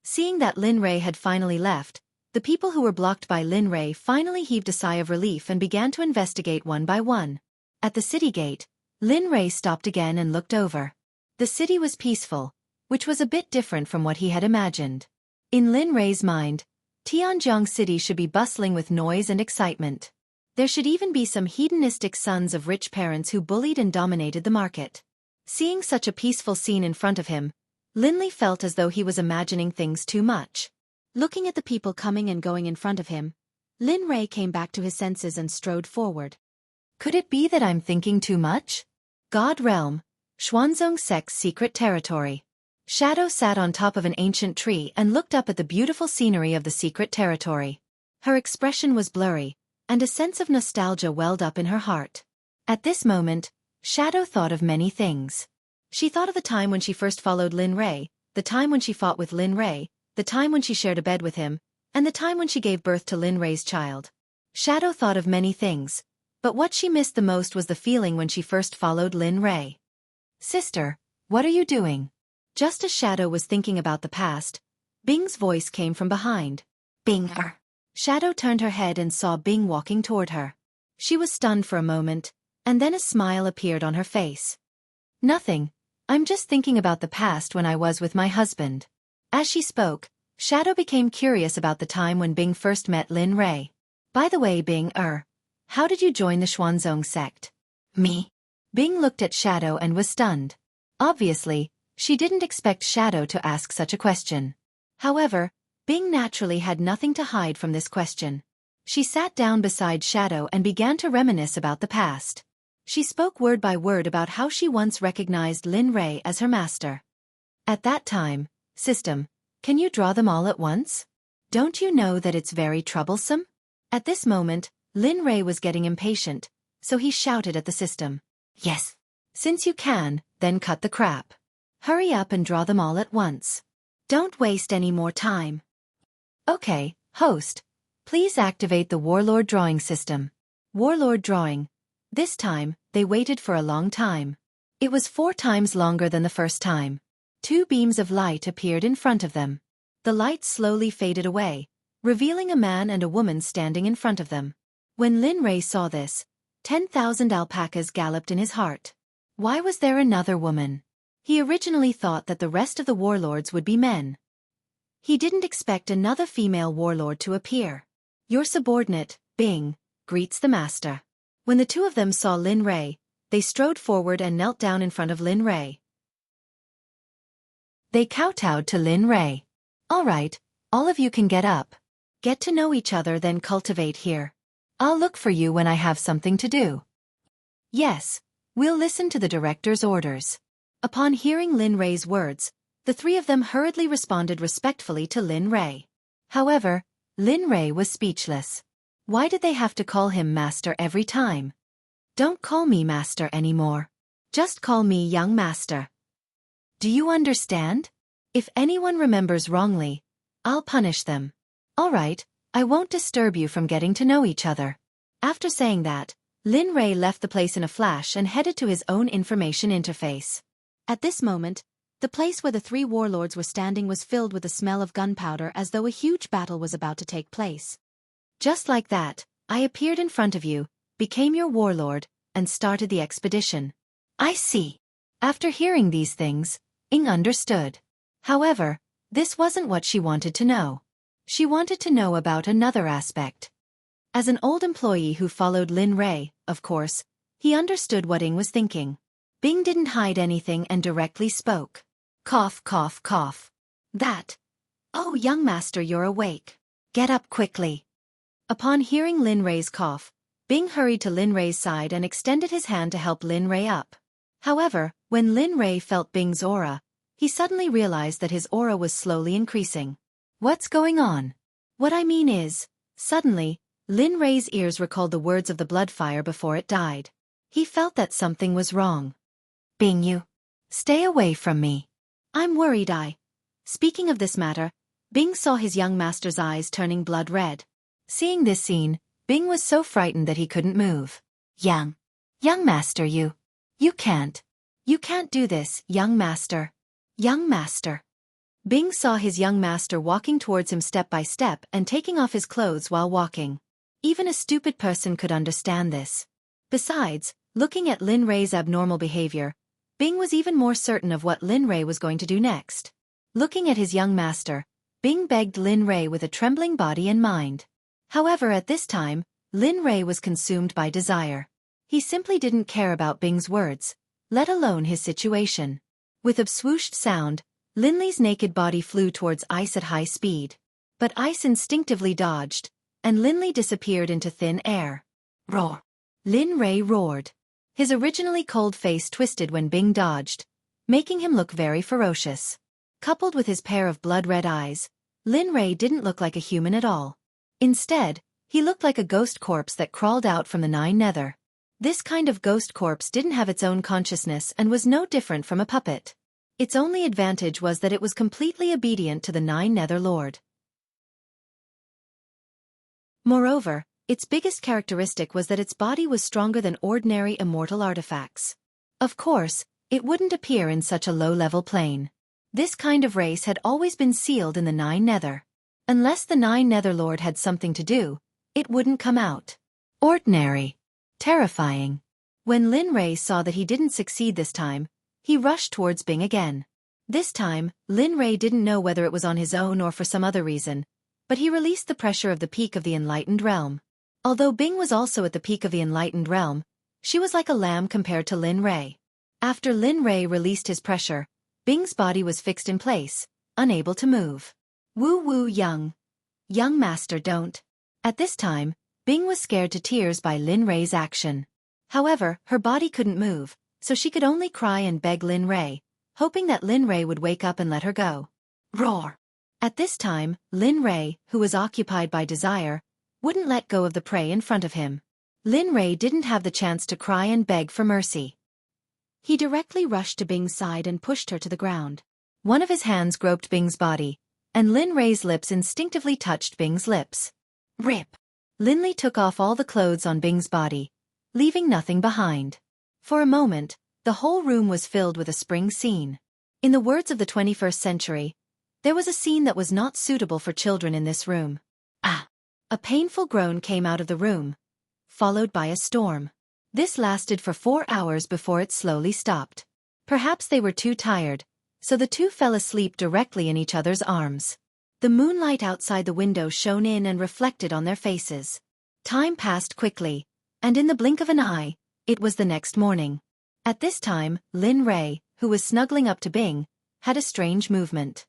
Seeing that Lin Rei had finally left, the people who were blocked by Lin Rei finally heaved a sigh of relief and began to investigate one by one. At the city gate, Lin Rei stopped again and looked over. The city was peaceful, which was a bit different from what he had imagined. In Lin Rei's mind, Tianjiang City should be bustling with noise and excitement. There should even be some hedonistic sons of rich parents who bullied and dominated the market. Seeing such a peaceful scene in front of him, Lin Li felt as though he was imagining things too much. Looking at the people coming and going in front of him, Lin Rei came back to his senses and strode forward. Could it be that I'm thinking too much? God Realm, Xuanzong Sect's secret territory. Shadow sat on top of an ancient tree and looked up at the beautiful scenery of the secret territory. Her expression was blurry, and a sense of nostalgia welled up in her heart. At this moment, Shadow thought of many things. She thought of the time when she first followed Lin Rei, the time when she fought with Lin Rei, the time when she shared a bed with him, and the time when she gave birth to Lin Rei's child. Shadow thought of many things, but what she missed the most was the feeling when she first followed Lin Rei. Sister, what are you doing? Just as Shadow was thinking about the past, Bing's voice came from behind. Bing. Shadow turned her head and saw Bing walking toward her. She was stunned for a moment, and then a smile appeared on her face. Nothing. I'm just thinking about the past when I was with my husband. As she spoke, Shadow became curious about the time when Bing first met Lin Rei. By the way, Bing, how did you join the Xuanzong sect? Me? Bing looked at Shadow and was stunned. Obviously, she didn't expect Shadow to ask such a question. However, Bing naturally had nothing to hide from this question. She sat down beside Shadow and began to reminisce about the past. She spoke word by word about how she once recognized Lin Rei as her master. At that time, system, can you draw them all at once? Don't you know that it's very troublesome? At this moment, Lin Rei was getting impatient, so he shouted at the system. Yes. Since you can, then cut the crap. Hurry up and draw them all at once. Don't waste any more time. Okay, host. Please activate the Warlord drawing system. Warlord drawing. This time, they waited for a long time. It was 4 times longer than the first time. 2 beams of light appeared in front of them. The light slowly faded away, revealing a man and a woman standing in front of them. When Lin Rei saw this, 10,000 alpacas galloped in his heart. Why was there another woman? He originally thought that the rest of the warlords would be men. He didn't expect another female warlord to appear. Your subordinate, Bing, greets the master. When the 2 of them saw Lin Rei, they strode forward and knelt down in front of Lin Rei. They kowtowed to Lin Rei. All right, all of you can get up. Get to know each other, then cultivate here. I'll look for you when I have something to do. Yes, we'll listen to the director's orders. Upon hearing Lin Rei's words, the 3 of them hurriedly responded respectfully to Lin Rei. However, Lin Rei was speechless. Why did they have to call him master every time? Don't call me master anymore. Just call me young master. Do you understand? If anyone remembers wrongly, I'll punish them. All right, I won't disturb you from getting to know each other. After saying that, Lin Rei left the place in a flash and headed to his own information interface. At this moment, the place where the 3 warlords were standing was filled with the smell of gunpowder, as though a huge battle was about to take place. Just like that, I appeared in front of you, became your warlord, and started the expedition. I see. After hearing these things, Ing understood. However, this wasn't what she wanted to know. She wanted to know about another aspect. As an old employee who followed Lin Rei, of course, he understood what Ing was thinking. Bing didn't hide anything and directly spoke. Cough, cough, cough. That. Oh, young master, you're awake. Get up quickly. Upon hearing Lin Rei's cough, Bing hurried to Lin Rei's side and extended his hand to help Lin Rei up. However, when Lin Rei felt Bing's aura, he suddenly realized that his aura was slowly increasing. What's going on? What I mean is, suddenly, Lin Rei's ears recalled the words of the bloodfire before it died. He felt that something was wrong. Bing, you. Stay away from me. I'm worried. Speaking of this matter, Bing saw his young master's eyes turning blood red. Seeing this scene, Bing was so frightened that he couldn't move. Young master, you can't do this, young master. Young master. Bing saw his young master walking towards him step by step and taking off his clothes while walking. Even a stupid person could understand this. Besides, looking at Lin Rei's abnormal behavior, Bing was even more certain of what Lin Rei was going to do next. Looking at his young master, Bing begged Lin Rei with a trembling body and mind. However, at this time, Lin Rei was consumed by desire. He simply didn't care about Bing's words, let alone his situation. With a swooshed sound, Lin Lei's naked body flew towards Ice at high speed. But Ice instinctively dodged, and Lin Lei disappeared into thin air. Roar! Lin Rei roared. His originally cold face twisted when Bing dodged, making him look very ferocious. Coupled with his pair of blood-red eyes, Lin Rei didn't look like a human at all. Instead, he looked like a ghost corpse that crawled out from the Nine Nether. This kind of ghost corpse didn't have its own consciousness and was no different from a puppet. Its only advantage was that it was completely obedient to the Nine Nether Lord. Moreover, its biggest characteristic was that its body was stronger than ordinary immortal artifacts. Of course, it wouldn't appear in such a low-level plane. This kind of race had always been sealed in the Nine Nether. Unless the Nine Nether Lord had something to do, it wouldn't come out. Ordinary. Terrifying. When Lin Rei saw that he didn't succeed this time, he rushed towards Bing again. This time, Lin Rei didn't know whether it was on his own or for some other reason, but he released the pressure of the peak of the Enlightened Realm. Although Bing was also at the peak of the Enlightened Realm, she was like a lamb compared to Lin Rei. After Lin Rei released his pressure, Bing's body was fixed in place, unable to move. Woo woo young master don't. At this time, Bing was scared to tears by Lin Rei's action. However, her body couldn't move, so she could only cry and beg Lin Rei, hoping that Lin Rei would wake up and let her go. Roar! At this time, Lin Rei, who was occupied by desire, wouldn't let go of the prey in front of him. Lin Rei didn't have the chance to cry and beg for mercy. He directly rushed to Bing's side and pushed her to the ground. One of his hands groped Bing's body, and Lin Rei's lips instinctively touched Bing's lips. Rip! Lin Li took off all the clothes on Bing's body, leaving nothing behind. For a moment, the whole room was filled with a spring scene. In the words of the 21st century, there was a scene that was not suitable for children in this room. Ah! A painful groan came out of the room, followed by a storm. This lasted for 4 hours before it slowly stopped. Perhaps they were too tired, so the two fell asleep directly in each other's arms. The moonlight outside the window shone in and reflected on their faces. Time passed quickly, and in the blink of an eye, it was the next morning. At this time, Lin Rei, who was snuggling up to Bing, had a strange movement.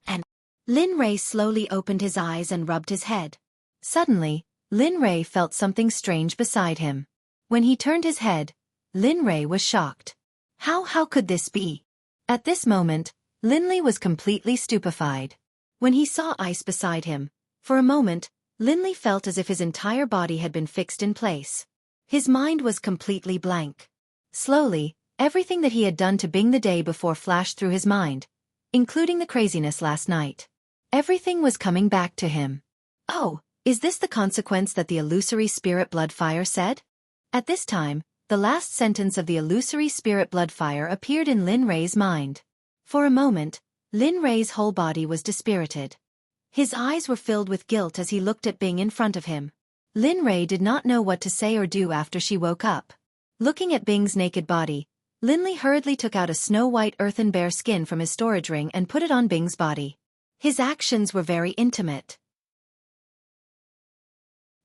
And Lin Rei slowly opened his eyes and rubbed his head. Suddenly, Lin Rei felt something strange beside him. When he turned his head, Lin Rei was shocked. How could this be? At this moment, Lin Li was completely stupefied. When he saw ice beside him, for a moment, Lin Li felt as if his entire body had been fixed in place. His mind was completely blank. Slowly, everything that he had done to Bing the day before flashed through his mind, including the craziness last night. Everything was coming back to him. Oh, is this the consequence that the illusory spirit blood fire said? At this time, the last sentence of the illusory spirit blood fire appeared in Lin Rei's mind. For a moment, Lin Rei's whole body was dispirited. His eyes were filled with guilt as he looked at Bing in front of him. Lin Rei did not know what to say or do after she woke up. Looking at Bing's naked body, Lin Li hurriedly took out a snow-white earthen bear skin from his storage ring and put it on Bing's body. His actions were very intimate.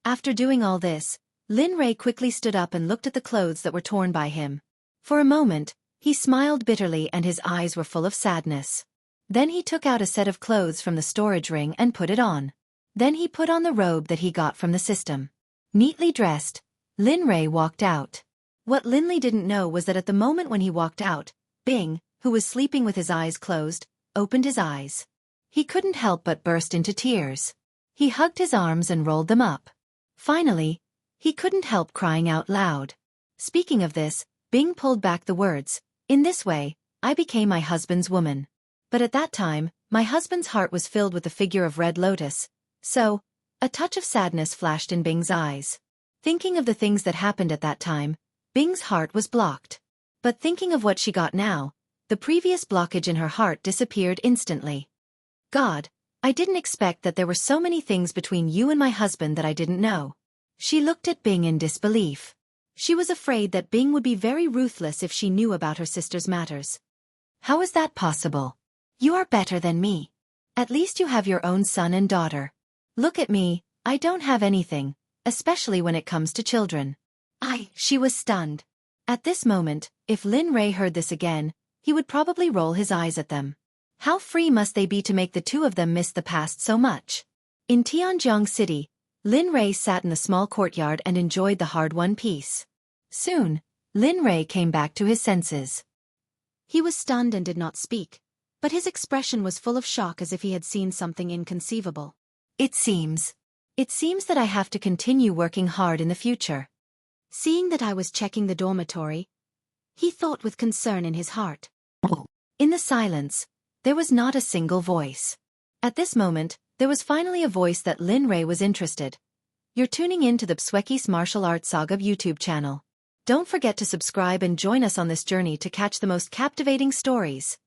After doing all this, Lin Rei quickly stood up and looked at the clothes that were torn by him. For a moment, he smiled bitterly and his eyes were full of sadness. Then he took out a set of clothes from the storage ring and put it on. Then he put on the robe that he got from the system. Neatly dressed, Lin Rei walked out. What Lin Li didn't know was that at the moment when he walked out, Bing, who was sleeping with his eyes closed, opened his eyes. He couldn't help but burst into tears. He hugged his arms and rolled them up. Finally, he couldn't help crying out loud. Speaking of this, Bing pulled back the words, "In this way, I became my husband's woman." But at that time, my husband's heart was filled with the figure of Red Lotus, so, a touch of sadness flashed in Bing's eyes. Thinking of the things that happened at that time, Bing's heart was blocked. But thinking of what she got now, the previous blockage in her heart disappeared instantly. God, I didn't expect that there were so many things between you and my husband that I didn't know. She looked at Bing in disbelief. She was afraid that Bing would be very ruthless if she knew about her sister's matters. How is that possible? You are better than me. At least you have your own son and daughter. Look at me, I don't have anything, especially when it comes to children. She was stunned. At this moment, if Lin Rei heard this again, he would probably roll his eyes at them. How free must they be to make the two of them miss the past so much? In Tianjiang City, Lin Rei sat in the small courtyard and enjoyed the hard-won peace. Soon, Lin Rei came back to his senses. He was stunned and did not speak, but his expression was full of shock as if he had seen something inconceivable. It seems that I have to continue working hard in the future. Seeing that I was checking the dormitory, he thought with concern in his heart. In the silence, there was not a single voice. At this moment, there was finally a voice that Lin Rei was interested. You're tuning in to the Xueqi's Martial Arts Saga YouTube channel. Don't forget to subscribe and join us on this journey to catch the most captivating stories.